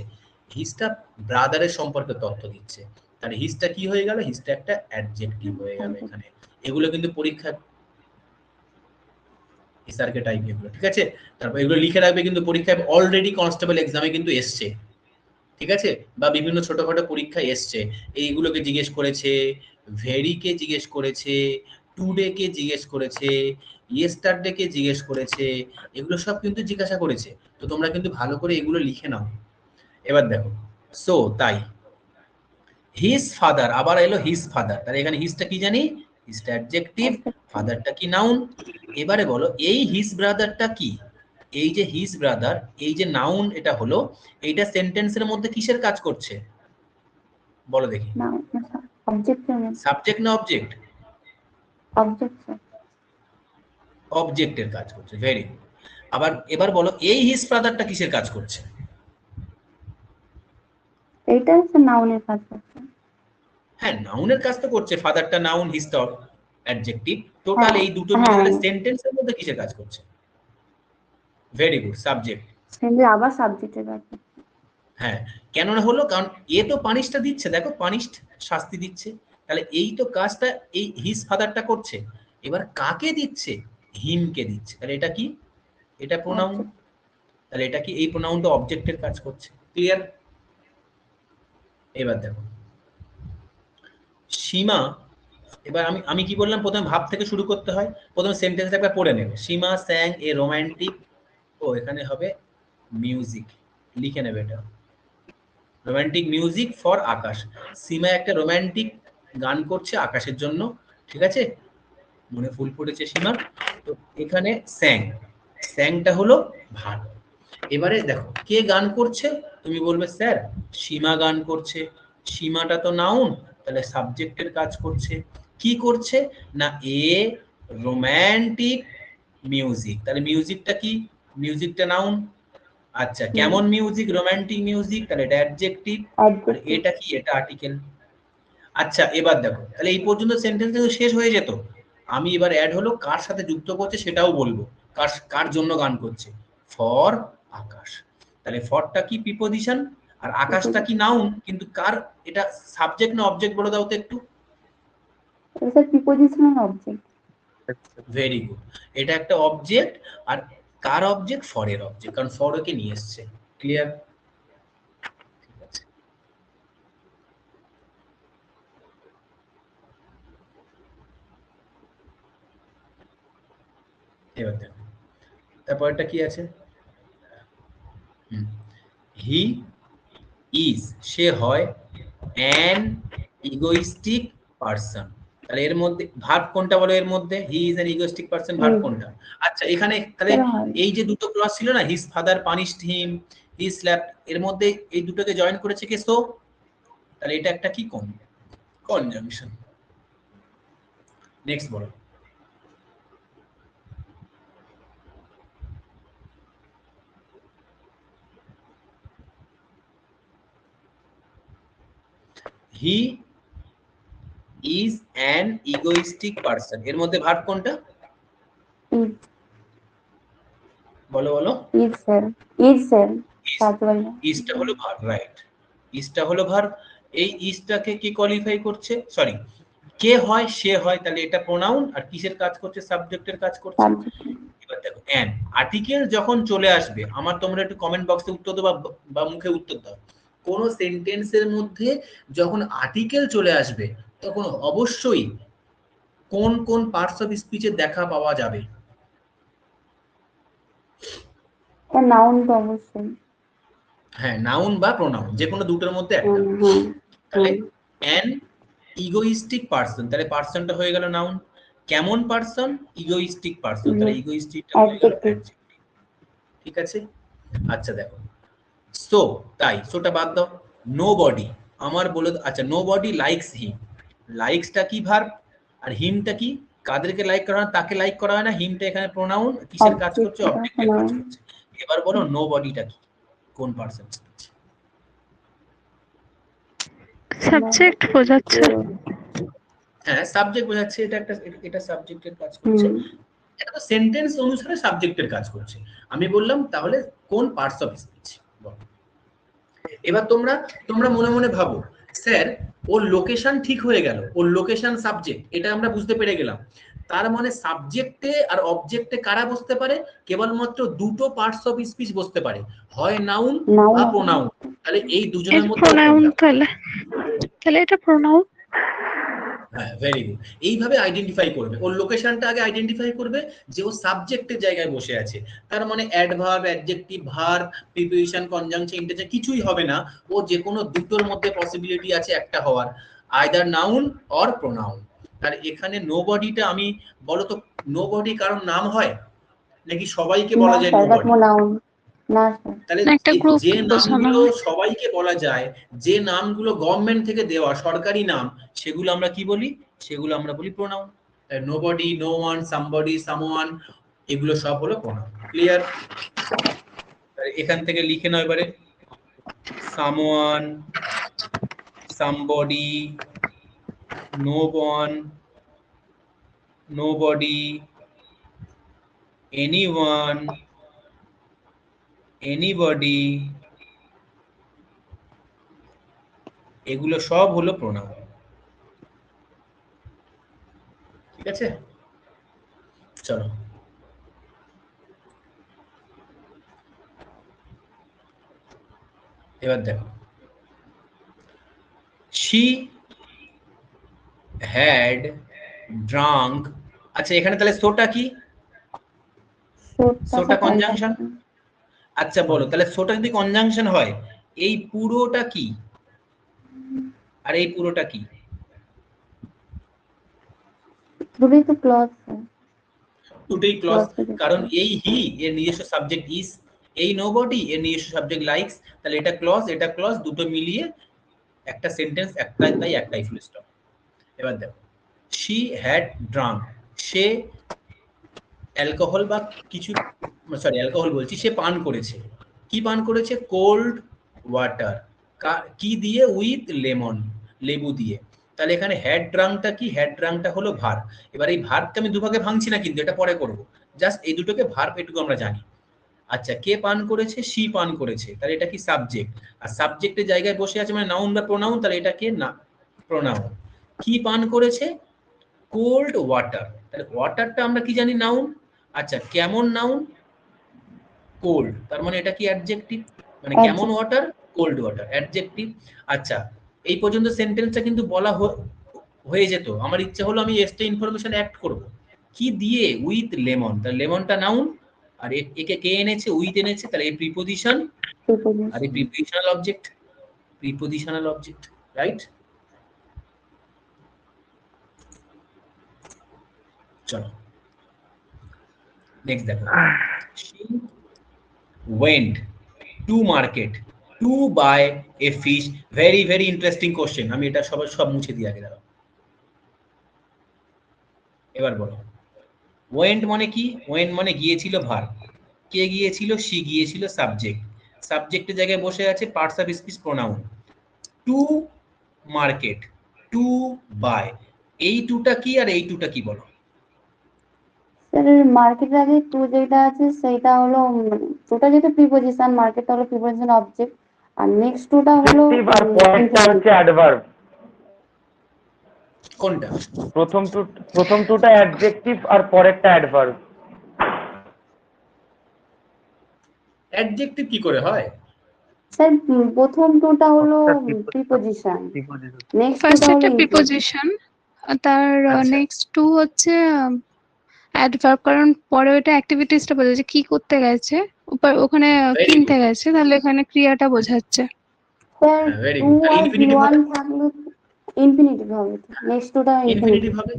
হিজটা ব্রাদারের সম্পর্কে তথ্য দিচ্ছে। তাহলে হিজটা কি হয়ে গেল? হিজটা একটা অ্যাডজেক্টিভ হয়ে গেল এখানে। এগুলো কিন্তু পরীক্ষা এসআরকে টাইপ এগুলো, ঠিক আছে? তারপর এগুলো লিখে রাখবে, কিন্তু পরীক্ষায় অলরেডি কনস্টেবল এক্সামে কিন্তু এসছে, ঠিক আছে? বা বিভিন্ন ছোটখাটো পরীক্ষায় এসছে। এইগুলোকে জিজ্ঞেস করেছে, ভেরিকে জিজ্ঞেস করেছে, টুডে কে জিজ্ঞেস করেছে, ইয়েস্টারডে কে জিজ্ঞেস করেছে, এগুলো সব কিন্তু জিজ্ঞাসা করেছে। তো তোমরা কিন্তু ভালো করে এগুলো লিখে নাও। এবার দেখো, সো তাই হিজ ফাদার, আবার এলো হিজ ফাদার। তাহলে এখানে হিজটা কি জানি? হিজটা অ্যাডজেক্টিভ, ফাদারটা কি নাউন। এবারে বলো, এই হিজ ব্রাদারটা কি? এই যে হিজ ব্রাদার, এই যে নাউন এটা হলো, এইটা সেন্টেন্সের মধ্যে কিসের কাজ করছে বলো দেখি?
না, অবজেক্ট,
সাবজেক্ট না অবজেক্ট?
অবজেক্ট।
অবজেক্টের কাজ করছে। Very good. আবার এবার বলো, এই হিজ ফাদারটা কিসের কাজ করছে?
এইটা হচ্ছে নাউনের কাজ করছে।
হ্যাঁ, নাউনের কাজ তো করছে। ফাদারটা নাউন, হিজটা অ্যাডজেক্টিভ। টোটাল
হ্যাঁ,
এই দুটো মিলে
হ্যাঁ,
সেন্টেন্সের মধ্যে কিসের কাজ করছে? Very good, subject.
সেন্টে আবার সাবজেক্টের কাজ করছে।
হ্যাঁ, কেন না হলো? কারণ এ তো পানিশটা দিচ্ছে, দেখো পানিশড, শাস্তি দিচ্ছে। তাহলে এই তো কাজটা এই হিজ ফাদারটা করছে। এবার কাকে দিচ্ছে? হিমকে দিচ্ছে। তাহলে এটা কি? এটা প্রোনাউন।
Object.
তাহলে এটা কি? এই প্রোনাউনটা অবজেক্টের কাজ করছে। ক্লিয়ার? এবার দেখো, সীমা, এবার আমি কি বললাম? প্রথমে ভাব থেকে শুরু করতে হয়। প্রথমে সেন্টেন্সটা একবার পড়ে নেবে। সীমা স্যাং এ রোমান্টিক, ও এখানে হবে মিউজিক, লিখে নেবে এটা। রোমান্টিক মিউজিক ফর আকাশ। সীমা একটা রোমান্টিক গান করছে আকাশের জন্য, ঠিক আছে? মনে ফুল ফুটেছে সীমার। তো এখানে স্যাং, স্যাংটা হলো ভার্ব। এবারে দেখো, কে গান করছে? তুমি বলবে স্যার সীমা গান করছে। সীমাটা তো নাউন, তাহলে সাবজেক্টের কাজ করছে। কি করছে না? A romantic music. তাহলে মিউজিকটা কি? মিউজিকটা নাউন। আচ্ছা, কেমন মিউজিক? Romantic music. তাহলে এটা অ্যাডজেক্টিভ। আর
Adjective.
এটা কি? এটা আর্টিকেল। আচ্ছা, এবার দেখো, তাহলে এই পর্যন্ত সেন্টেন্স কিন্তু শেষ হয়ে যেত। আমি এবার অ্যাড হলো কার সাথে যুক্ত করছে সেটাও বলবো। কার কার জন্য গান করছে? ফর আকাশ। তাহলে ফরটা কি? প্রিপজিশন। আর আকাশটা কি? নাউন। কিন্তু কার? এটা সাবজেক্ট না অবজেক্ট বলে দাও তো একটু।
It's a prepositional object.
Very good. এটা একটা অবজেক্ট। আর কার অবজেক্ট? ফরের অবজেক্ট, কারণ ফর ওকে নিয়ে এসছে। ক্লিয়ার? এবার দেখো, তারপরটা কি আছে? হি ইজ, সে হয় অ্যান ইগোইস্টিক পারসন। তাহলে এর মধ্যে ভার্ব কোনটা বলো? এর মধ্যে he is an egoistic person, verb কোনটা? আচ্ছা, এখানে তাহলে এই যে দুটো ক্লজ ছিল না, হিজ ফাদার পানিশড হিম, হি স্ল্যাপড, এর মধ্যে এই দুটোকে জয়েন করেছে কে? সো। তাহলে এটা একটা কি? কনজাংশন। নেক্সট বলো। He is an egoistic person, এর মধ্যে ভার্ব কোনটা
Is.
বলো বলো?
Is, sir. Is, sir. তারপরে
ইজটা হলো ভার্ব, রাইট। ইজটা হলো ভার্ব। এই ইজটাকে কি কোয়ালিফাই করছে? সরি, কে হয়? সে হয়। তাহলে এটা প্রোনাউন। আর কিসের কাজ করছে? সাবজেক্টের কাজ করছে।
subject.
এবার দেখো অ্যান আর্টিকেল যখন চলে আসবে, আমার তোমরা একটু কমেন্ট বক্সে উত্তর দাও বা মুখে উত্তর দাও। কোন সেন্টেন্সের মধ্যে যখন আর্টিকেল চলে আসবে তখন অবশ্যই কোন কোন পার্টস অফ স্পিচে দেখা পাওয়া যাবে?
নাউন তো অবশ্যই।
হ্যাঁ, নাউন বা প্রোনাউন, যে কোনো দুটোর মধ্যে একটা।
হ্যাঁ
তাহলে অ্যান ইগোইস্টিক পারসন, তাহলে পারসনটা হয়ে গেল নাউন। কেমন পারসন? ইগোইস্টিক পারসন, তাহলে ইগোইস্টিকটা হয়ে গেল অ্যাডজেক্টিভ। ঠিক আছে, আচ্ছা দেখো সো, তাই সোটা বাদ দাও। নোবডি আমার বলে আচ্ছা, নোবডি লাইকস হিম, লাইকসটা কি ভার্ব আর হিমটা কি? কাদেরকে লাইক করা হয়? তাকে লাইক করা হয় না। হিমটা এখানে প্রোনাউন, কিসের কাজ করছে? অবজেক্টের কাজ করছে। এবার বলো নোবডিটা কি, কোন পারসন?
সাবজেক্ট বোঝাচ্ছে।
হ্যাঁ, সাবজেক্ট বোঝাচ্ছে, এটা সাবজেক্টের কাজ করছে। এটা তো সেন্টেন্স অনুসারে সাবজেক্টের কাজ করছে। আমি বললাম তাহলে কোন পার্টস অফ স্পিচ। এবার তোমরা মনে মনে ভাবো, স্যার ওর লোকেশন ঠিক হয়ে গেল, ওর লোকেশন সাবজেক্ট, এটা আমরা বুঝতে পেরে গেলাম। তার মানে সাবজেক্টে আর অবজেক্টে কারা বসতে পারে? কেবলমাত্র দুটো পার্টস অফ স্পিচ বসতে পারে, হয় নাউন বা প্রোনাউন। তাহলে এই দুজনের মধ্যে
প্রোনাউন, তাহলে এটা প্রোনাউন।
হ্যাঁ, ভেরি গুড। এইভাবে আইডেন্টিফাই করবে, ওর লোকেশনটা আগে আইডেন্টিফাই করবে যে ও সাবজেক্টের জায়গায় বসে আছে। তার মানে adverb, adjective, verb, preposition, conjunction, interjection কিছুই হবে না। ও যে কোনো দুটোর মধ্যে পসিবিলিটি আছে একটা হওয়ার, আইদার নাউন অর প্রোনাউন। আর এখানে নোবডিটা আমি বলো তো, নোবডি কারণ নাম হয় নাকি সবাইকে বলা যায় নোবডি? তাহলে যে নামগুলো সবাইকে বলা যায়, যে নামগুলো গভর্নমেন্ট থেকে দেওয়া সরকারি নাম, সেগুলো আমরা কি বলি? সেগুলো আমরা বলি pronoun. Nobody, no one, somebody, someone, এগুলো সব হলো প্রোনাউন। ক্লিয়ার? এখান থেকে লিখে নাও এবারে, someone, somebody, no one, nobody, anyone, anybody, এগুলো সব হলো প্রোনাউন। ঠিক আছে, চলো এবার দেখো, she had drunk। আচ্ছা, এখানে তাহলে সোটা কি? সোটা কনজাংশন। আচ্ছা বলো, তাহলে সোটা যদি কনজাংশন হয়, এই পুরোটা কি আর এই পুরোটা কি?
দুটোই তো ক্লজ।
দুটোই ক্লজ, কারণ এই হি এর নিজস্ব সাবজেক্ট ইজ, এই নোবডি এর নিজস্ব সাবজেক্ট লাইকস। তাহলে এটা ক্লজ, এটা ক্লজ, দুটো মিলিয়ে একটা সেন্টেন্স, একটাই ফুল স্টপ। এবার দেখো, she had drunk, say alcohol বা কিছু, সরি অ্যালকোহল বলছি, সে পান করেছে। কি পান করেছে? Cold water. কি দিয়ে? উইথ লেমন, লেবু দিয়ে। তাহলে এখানে হ্যাড ড্রাঙ্কটা কি? হ্যাড ড্রাঙ্কটা হলো ভার্ব। এবার এই ভার্বটা আমি দুভাগে ভাঙছি না কিন্তু, এটা পরে করব। জাস্ট এই দুটোকে ভার্ব, এটুকু আমরা জানি। আচ্ছা, কে পান করেছে? সি পান করেছে, তাহলে এটা কি? সাবজেক্ট। আর সাবজেক্টের জায়গায় বসে আছে মানে নাউন বা প্রোনাউন, তাহলে এটা কে? না, প্রোনাউন। কি পান করেছে? কোল্ড ওয়াটার, তাহলে ওয়াটারটা আমরা কি জানি? নাউন। আচ্ছা, কেমন নাউন? কোল্ড, তার মানে এটা কি? অ্যাডজেক্টিভ। মানে কেমন ওয়াটার? Cold water, adjective. আচ্ছা, এই পর্যন্ত সেন্টেন্সটা কিন্তু বলা হয়ে যেত। আমার ইচ্ছা হলো আমি এক্সট্রা ইনফরমেশন অ্যাড করব। কি দিয়ে? উইথ লেমন, তাহলে লেমনটা নাউন, আর একে কে এনেছে? উইথ এনেছে, তাহলে এই প্রিপোজিশন, আর এই প্রিপোজিশনাল অবজেক্ট, রাইট? চলো নেক্সট দেখো, she went to market to buy a fish। very very interesting question। আমি এটা সব মুছে দিয়ে আগে দাঁড়াও। এবার বলো, went মানে কি? went মানে গিয়েছিল, ভার্ব। কে গিয়েছিল? she গিয়েছিল, সাবজেক্ট। সাবজেক্টের জায়গায় বসে আছে parts of speech pronoun. To market, to buy, এই টুটা কি আর এই টুটা কি বলো?
মার্কেটের আগে টু যেটা আছে সেটা হলো, টুটা যেটা প্রিপোজিশন, মার্কেটটা হলো প্রিপোজিশন অবজেক্ট, আর নেক্সট টুটা হলো
আর পরেরটা হচ্ছে অ্যাডভার্ব।
কোনটা?
প্রথম টুটা অ্যাডজেক্টিভ আর পরেরটা অ্যাডভার্ব।
অ্যাডজেক্টিভ কি করে হয়?
স্যার প্রথম টুটা হলো
Preposition.
প্রিপোজিশন, নেক্সট
ফার্স্ট
টুটা হলো
একটা
ইনফিনিটিভ।
প্রিপোজিশন, তার
আচ্ছা।
নেক্সট টু হচ্ছে অ্যাডভার্ব, কারণ পরে ওটা অ্যাক্টিভিটিসটা বোঝাচ্ছে কি করতে গেছে, ওখানে
Very
কিনতে
good.
গেছে, তাহলে এখানে ক্রিয়াটা বোঝাচ্ছে।
স্যার
হ্যাঁ, very
টু
good. আর
আর
infinitive
ওয়ান
হবে?
থাকলে ইনফিনিটিভ হবে, নেক্সট টুটা
ইনফিনিটিভ
ইনফিনিটিভ।
হবে।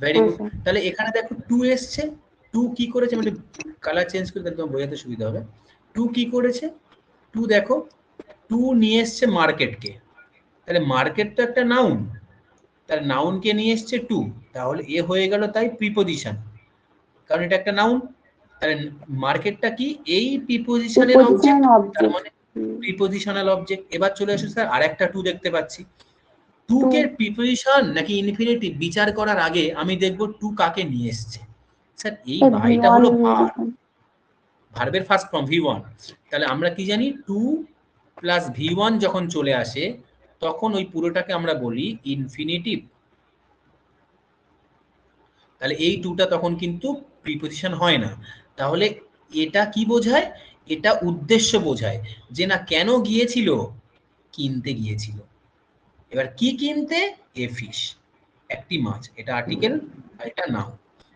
ভেরি
হ্যাঁ
গুড।
স্যার।
তাহলে এখানে দেখো টু এসছে, টু কি করেছে, আমি কালার চেঞ্জ করে একদম বোঝাতে সুবিধা হবে। টু কি করেছে? টু দেখো, টু নিয়ে এসছে মার্কেটকে, তাহলে মার্কেট তো একটা নাউন, তাহলে নাউনকে নিয়ে এসছে টু, তাহলে এ হয়ে গেল তাই প্রিপোজিশন, কারণ এটা একটা নাউন। তাহলে মার্কেটটা কি? এই প্রিপোজিশনের অবজেক্ট,
প্রিপোজিশনাল
তার
অবজেক্ট।
মানে প্রিপোজিশনাল অবজেক্ট। এবার চলে আসে স্যার আরেকটা টু দেখতে পাচ্ছি। টু
টু
কে প্রিপোজিশন নাকি ইনফিনিটিভ বিচার করার আগে আমি দেখব টু কাকে নিয়ে এসছে। স্যার এই বাইটা
ভি1
হলো ভার্ব, ভার্বের ফার্স্ট ফর্ম ভি1। তাহলে আমরা কি জানি, টু প্লাস ভি1 যখন চলে আসে তখন ওই পুরোটাকে আমরা বলি ইনফিনিটিভ। তাহলে এই টুটা তখন কিন্তু প্রিপোজিশন হয় না। তাহলে এটা কি বোঝায়? এটা উদ্দেশ্য বোঝায়, যে না কেন গিয়েছিল, কিনতে গিয়েছিল। এবার কি কিনতে? এ ফিশ, একটি মাছ। এটা আর্টিকেল আর এটা নাউন।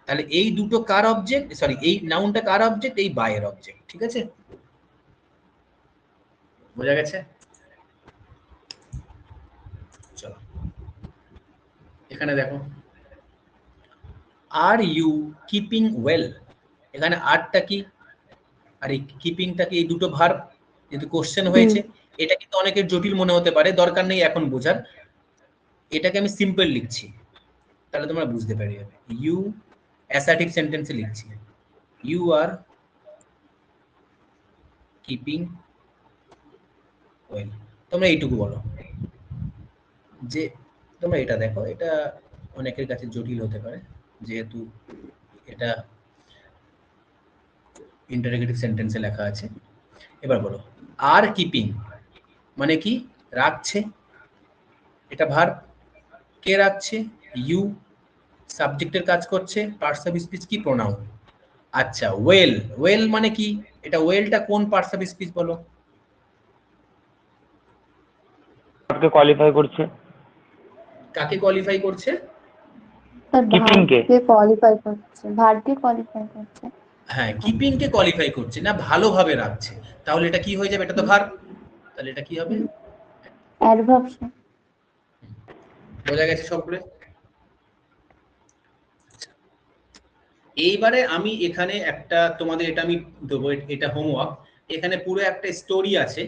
তাহলে এই দুটো কার অবজেক্ট, সরি এই নাউনটা কার অবজেক্ট? এই বাইয়ের অবজেক্ট। ঠিক আছে, বোঝা গেছে? চলো এখানে দেখো, আর ইউ কিপিং ওয়েল। এখানে আরটা কি আর এই কিপিংটা কি? এই দুটো ভার্ব, যেহেতু কোশ্চেন হয়েছে। এটা কিন্তু অনেকের জটিল মনে হতে পারে, দরকার নেই এখন বোঝার, এটাকে আমি সিম্পল লিখছি, তাহলে তোমরা বুঝতে পারি যাবে। ইউ অ্যাসার্টিভ সেন্টেন্সে লিখছি, ইউ আর কিপিং ওয়েল। তোমরা এইটুকু বলো যে, তোমরা এটা দেখো, এটা অনেকের কাছে জটিল হতে পারে, যেহেতু এটা ইন্টারোগেটিভ সেন্টেন্সে লেখা আছে। এবার বলো, আর কিপিং মানে কি? রাখছে, এটা ভার্ব। কে রাখছে? ইউ। সাবজেক্টের কাজ করছে, পার্টস অফ স্পিচ কি? প্রোনাউন। আচ্ছা, ওয়েল, ওয়েল মানে কি? এটা ওয়েলটা কোন পার্টস অফ স্পিচ বলো?
ভার্বকে কোয়ালিফাই করছে।
কাকে কোয়ালিফাই করছে?
স্যার
Keeping কে?
ভার্বকে কোয়ালিফাই করছে, ভার্বকে কোয়ালিফাই করছে।
হ্যাঁ, কিপিং কে কোয়ালিফাই করছে, না ভালোভাবে রাখছে। তাহলে এটা কি হয়ে যাবে? এটা তো ভার্ব, তাহলে এটা কি হবে?
অ্যাডভার্ব।
বোঝা গেছে সবগুলো? এইবারে আমি এখানে একটা তোমাদের, এটা আমি দেবো, এটা হোমওয়ার্ক। এখানে পুরো একটা স্টোরি আছে,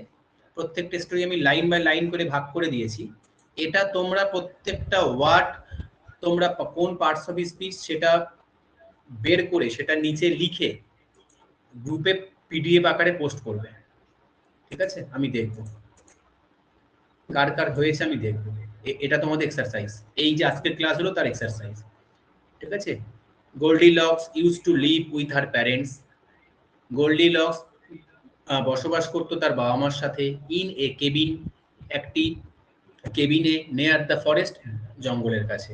প্রত্যেকটা স্টোরি আমি লাইন বাই লাইন করে ভাগ করে দিয়েছি। এটা তোমরা প্রত্যেকটা ওয়ার্ড তোমরা কোন পার্টস অফ স্পিচ সেটা বের করে সেটা নিচে লিখে গ্রুপে পিডিএফ আকারে পোস্ট করবে। ঠিক আছে, আমি দেখব কার কার হয়েছে, আমি দেখব। এটা তোমাদের এক্সারসাইজ, এই যে আজকের ক্লাস হলো তার এক্সারসাইজ। ঠিক আছে, Goldilocks use to live with her parents. Goldilocks বসবাস করতো তার বাবা মার সাথে। ইন এ কেবিন, একটি কেবিনে। নেয়ার দ্য ফরেস্ট, জঙ্গলের কাছে।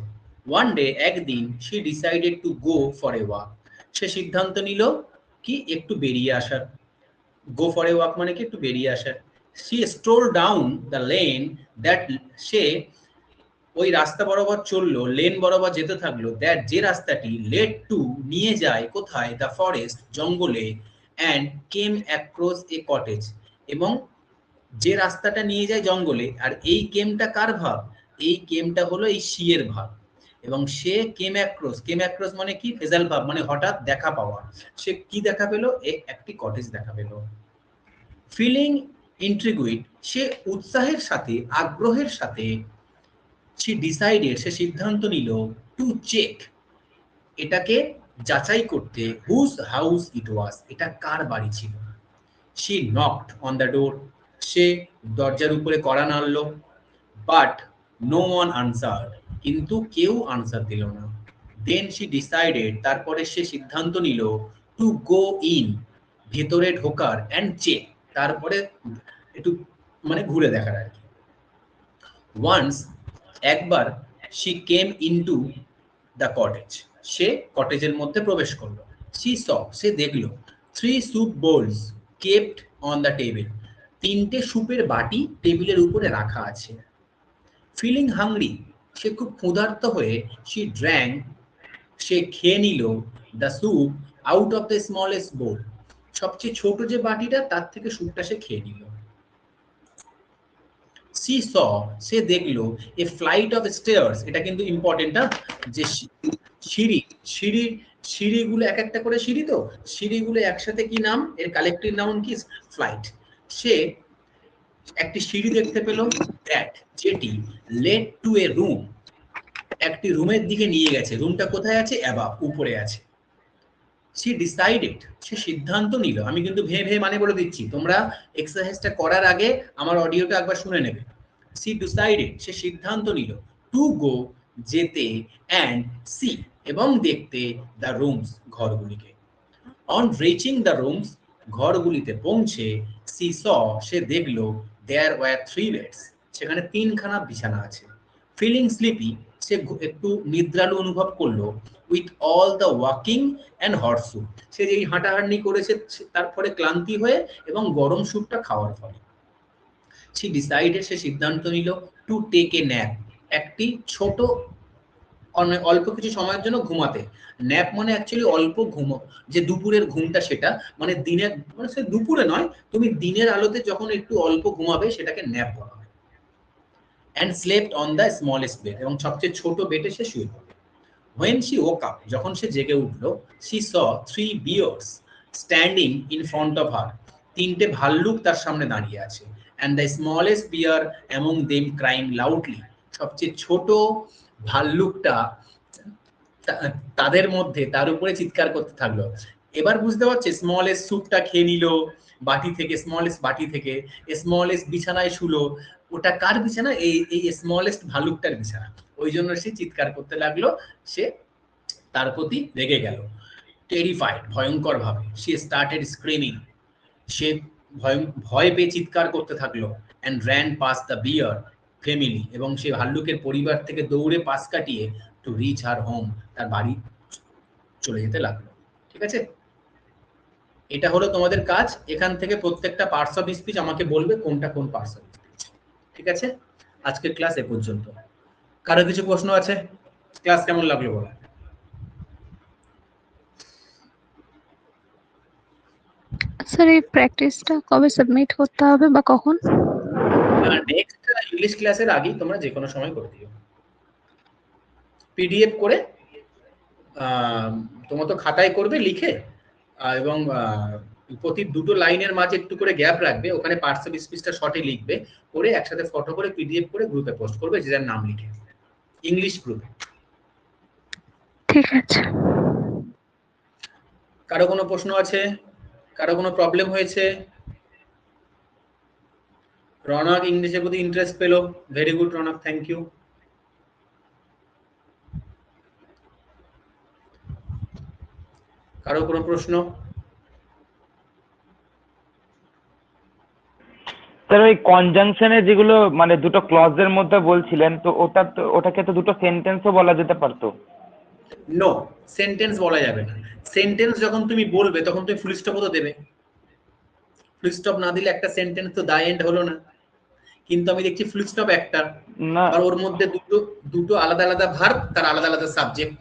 ওয়ান ডে, একদিন। She decided to go for a walk, সে সিদ্ধান্ত নিল কি একটু বেরিয়ে আসার। গো ফর এ ওয়াক মানে কি? একটু বেরিয়ে আসার। She stroll down the lane that, সে ওই রাস্তা বরাবর চললো, লেন বরাবর যেতে থাকলো, দ্যাট যে রাস্তাটি লেড টু নিয়ে যায় কোথায়? দ্য ফরেস্ট, জঙ্গলে। And came across A cottage, এবং যে রাস্তাটা নিয়ে যায় জঙ্গলে। আর এই কেমটা কার ভাব? এই কেমটা হলো এই সি এর ভাব। এবং সে কেম অ্যাক্রস, কেম অ্যাক্রস মানে কি? ফেজাল ভাব, মানে হঠাৎ দেখা পাওয়া। সে কি দেখা পেলো? একটি কটেজ দেখা পেলো। ফিলিং ইন্ট্রিগুইড, সে উৎসাহের সাথে, আগ্রহের সাথে। she decided, সে সিদ্ধান্ত নিল, টু চেক, এটাকে যাচাই করতে, whose house it was, এটা কার বাড়ি ছিল। she knocked on the door, সে দরজার উপরে কড়া নাড়ল। but no one answered, কিন্তু কেউ আনসার দিল না। then she decided, তারপরে সে সিদ্ধান্ত নিল, to go in, ভেতরে ঢোকার, and check, তারপরে একটু মানে ঘুরে দেখার আর কি। once, একবার। she came into the cottage, সে কটেজের মধ্যে প্রবেশ করলো। she saw, সে দেখলো, 3 soup bowls, kept on the table, তিনটে স্যুপের বাটি টেবিলের উপরে রাখা আছে। ফিলিং হাংরি, সে খুব ক্ষুধার্ত হয়ে সে খেয়ে নিল the soup out of the smallest bowl, সবচেয়ে ছোট যে বাটিটা তার থেকে স্যুপটা সে খেয়ে নিল। সে দেখলো এ ফ্লাইট অফ স্টেয়ার্স, এটা কিন্তু ইম্পর্টেন্ট না, যে সিঁড়িগুলো এক একটা করে সিঁড়ি, তো সিঁড়িগুলো একসাথে কি নাম, এর কালেক্টিভ নাউন কি, ফ্লাইট। সে একটি সিঁড়ি দেখতে পেল, দ্যাট, যেটি লেড টু এ রুম, একটি রুমের দিকে নিয়ে গেছে। রুমটা কোথায় আছে, অ্যাবাভ, উপরে আছে। সে ডিসাইডেড, সে সিদ্ধান্ত নিল। আমি কিন্তু ভেবে মানে বলে দিচ্ছি, তোমরা এক্সারসাইজটা করার আগে আমার অডিওটা একবার শুনে নেবে। সি ডিসাইডেড, সে সিদ্ধান্ত নিল, টু গো, যেতে, অ্যান্ড সি, এবং দেখতে, দ্য রুমস, ঘরগুলিকে। অন রিচিং দ্য রুমস, ঘরগুলিতে পৌঁছে, সে দেখলো দেয়ার ওয়্যার 3 বেডস, সেখানে 3খানা বিছানা আছে। ফিলিং স্লিপি, সে একটু নিদ্রালু অনুভব করলো, with all the walking and hot soup, সে যেই হাঁটাহাঁটি করেছে তারপরে ক্লান্তি হয়ে এবং গরম স্যুপটা খাওয়ার ফলে। সে সিদ্ধান্ত নিল, টু টেক এ ন্যাপ, একটি ছোট অল্প কিছু সময়ের জন্য ঘুমাতে। ন্যাপ মানে অ্যাকচুয়ালি অল্প ঘুম, যে দুপুরের ঘুমটা, সেটা মানে দিনের, মানে সে দুপুরে নয়, তুমি দিনের আলোতে যখন একটু অল্প ঘুমাবে সেটাকে ন্যাপ বলা হয়। And slept on the smallest bed, এবং সবচেয়ে ছোট বেডে সে শুয়ে পড়ে। When she woke up, যখন সে জেগে উঠলো, she saw 3 bears standing in front of her, তিনটে ভাল্লুক তার সামনে দাঁড়িয়ে আছে। And the smallest bear among them crying loudly, সবচেয়ে ছোট ভাল্লুকটা তাদের মধ্যে তার উপরে চিৎকার করতে থাকলো। এবার বুঝতে পারছে, স্মলেস্ট স্যুপটা খেয়ে নিল বাটি থেকে, স্মলেস্ট বাটি থেকে, স্মলেস্ট বিছানায় শুলো। ওটা কার বিছানা, এই স্মলেস্ট ভাল্লুকটার বিছানা। ওই জন্য সে চিৎকার করতে লাগলো, সে তার প্রতি রেগে গেল। টেরিফাইড, ভয়ঙ্কর ভাবে। সে স্টার্টেড স্ক্রিমিং, সে ভয় পেয়ে চিৎকার করতে থাকলো। And ran pass the bear family, এবং সে ভাল্লুকের পরিবার থেকে দৌড়ে পাশ কাটিয়ে টু রিচ হার হোম, তার বাড়ি চলে যেতে লাগলো। ঠিক আছে, এটা হলো তোমাদের কাজ। এখান থেকে প্রত্যেকটা পার্টস অফ স্পিচ আমাকে বলবে কোনটা কোন পার্টস অফ স্পিচ। ঠিক আছে, আজকের ক্লাস এ পর্যন্ত। কারো কিছু প্রশ্ন আছে? ক্লাস কেমন লাগলো বলো?
স্যার এই প্র্যাকটিসটা কবে সাবমিট করতে হবে বা কখন?
নেক্সট ইংলিশ ক্লাসের আগেই তোমরা যে কোনো সময় করে দিও, পিডিএফ করে। তোমরা তো খাতায় করবে লিখে, এবং প্রতি দুটো লাইনের মাঝে একটু করে গ্যাপ রাখবে, ওখানে পার্টস অফ স্পিচটা শর্টে লিখবে, করে একসাথে ফটো করে পিডিএফ করে গ্রুপে পোস্ট করবে, যে যার নাম লিখে, ইংলিশ গ্রুপে।
ঠিক আছে।
কারো কোনো প্রশ্ন আছে? কারো কোনো প্রবলেম হয়েছে? রনক ইংলিশের প্রতি ইন্টারেস্ট পেলো, very good Ronak, thank you. কারো কোনো প্রশ্ন?
স্যার ওই কনজাংশনে যেগুলো মানে দুটো ক্লজের মধ্যে বলছিলেন, তো ওটাকে তো দুটো সেন্টেন্সও বলা যেতে পারতো।
নো, সেন্টেন্স বলা যাবে না। সেন্টেন্স যখন তুমি বলবে তখন তুমি ফুল স্টপও তো দেবে। ফুল স্টপ না দিলে একটা সেন্টেন্স তো দা এন্ড হলো না। কিন্তু আমি দেখছি ফুল স্টপ একটা, আর ওর মধ্যে দুটো আলাদা আলাদা ভার্ব, তার আলাদা আলাদা সাবজেক্ট।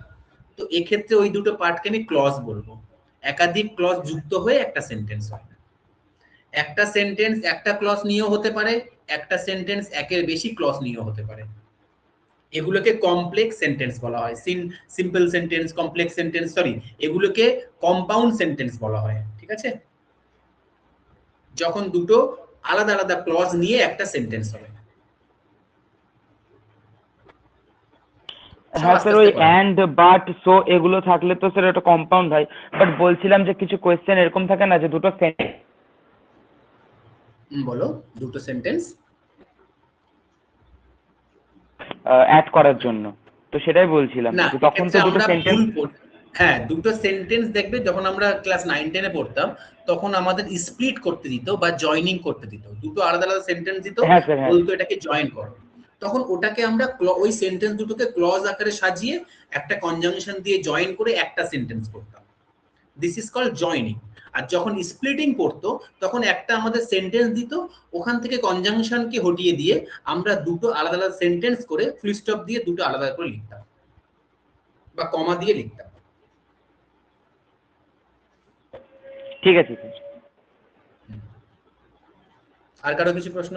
তো এক্ষেত্রে ওই দুটো পার্টকে আমি ক্লজ বলবো। একাধিক ক্লজ যুক্ত হয়ে একটা সেন্টেন্স হয়। একটা সেন্টেন্স একটা ক্লজ নিয়েও হতে পারে, একটা সেন্টেন্স একের বেশি ক্লজ নিয়েও হতে পারে। এগুলোকে কমপ্লেক্স সেন্টেন্স বলা হয়। Simple sentence, complex sentence, sorry, এগুলোকে কম্পাউন্ড সেন্টেন্স বলা হয়। ঠিক আছে, যখন দুটো আলাদা আলাদা ক্লজ নিয়ে একটা সেন্টেন্স হবে।
হ্যাঁ স্যার, ওই অ্যান্ড, বাট, সো এগুলো থাকলে তো স্যার এটা কম্পাউন্ড হয়। বাট বলছিলাম যে কিছু কোয়েশ্চেন এরকম থাকে না যে দুটো
বলো, দুটো সেন্টেন্স
অ্যাড করার জন্য, তো সেটাই বলছিলাম
না,
তখন তো দুটো সেন্টেন্স।
হ্যাঁ, দুটো সেন্টেন্স দেখবে, যখন আমরা ক্লাস 9-10 এ পড়তাম তখন আমাদের স্প্লিট করতে দিত বা জয়েনিং করতে দিত। দুটো আলাদা আলাদা সেন্টেন্স দিত, বলতো এটাকে জয়েন করো। তখন ওটাকে আমরা ওই সেন্টেন্স দুটোকে ক্লজ আকারে সাজিয়ে একটা কনজাংশন দিয়ে জয়েন করে একটা সেন্টেন্স করতাম। This is called joining. আর যখন স্প্লিটিং করতো তখন একটা আমাদের সেন্টেন্স দিত, ওখান থেকে কনজাংশনকে হটিয়ে দিয়ে আমরা দুটো আলাদা আলাদা সেন্টেন্স করে ফুল স্টপ দিয়ে দুটো আলাদা করে লিখতাম বা কমা দিয়ে লিখতাম।
ঠিক আছে স্যার।
আর কারো কিছু প্রশ্ন?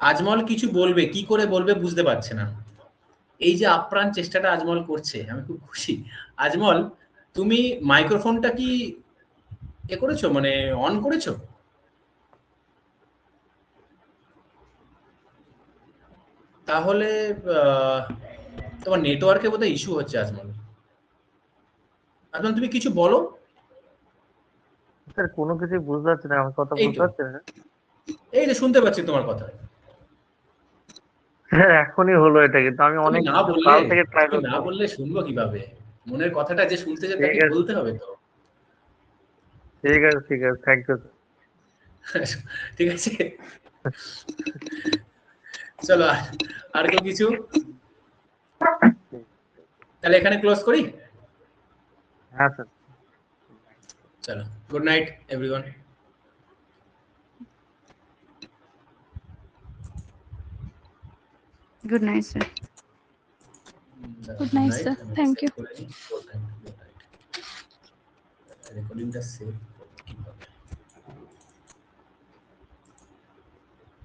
আজমল কিছু বলবে, কি করে বলবে বুঝতে পারছে না। এই যে আপ্রাণ চেষ্টাটা আজমল করছে, আমি খুব খুশি। আজমল, তুমি মাইক্রোফোনটা কি এ করেছো, মানে অন করেছো? তাহলে তোমার নেটওয়ার্কে বোধহয় ইস্যু হচ্ছে আজমল। আজমল তুমি কিছু বলো।
স্যার কোনো কিছুই বুঝতে পারছি না, আমার কথা
এই
বুঝতে
তো,
পারছেন না?
এই যে শুনতে পাচ্ছি তোমার কথা।
স্যার এখনই হলো এটা, কিন্তু আমি
তুমি
অনেক
না বললে,
কাল থেকে ট্রাই
তুমি না
করছি।
বললে শুনবো কিভাবে? মনের কথাটা যে শুনতে চায়
ঠিক
তাকে
আছে,
বলতে হবে তো।
ঠিক আছে, ঠিক আছে, থ্যাংক ইউ
ঠিক আছে, চলো আর কেউ কিছু? তাহলে এখানে ক্লোজ করি।
হ্যাঁ স্যার।
চলো, good night everyone.
Good night sir.
Good night, sir. Thank you.
রেকর্ডিংটা সেভ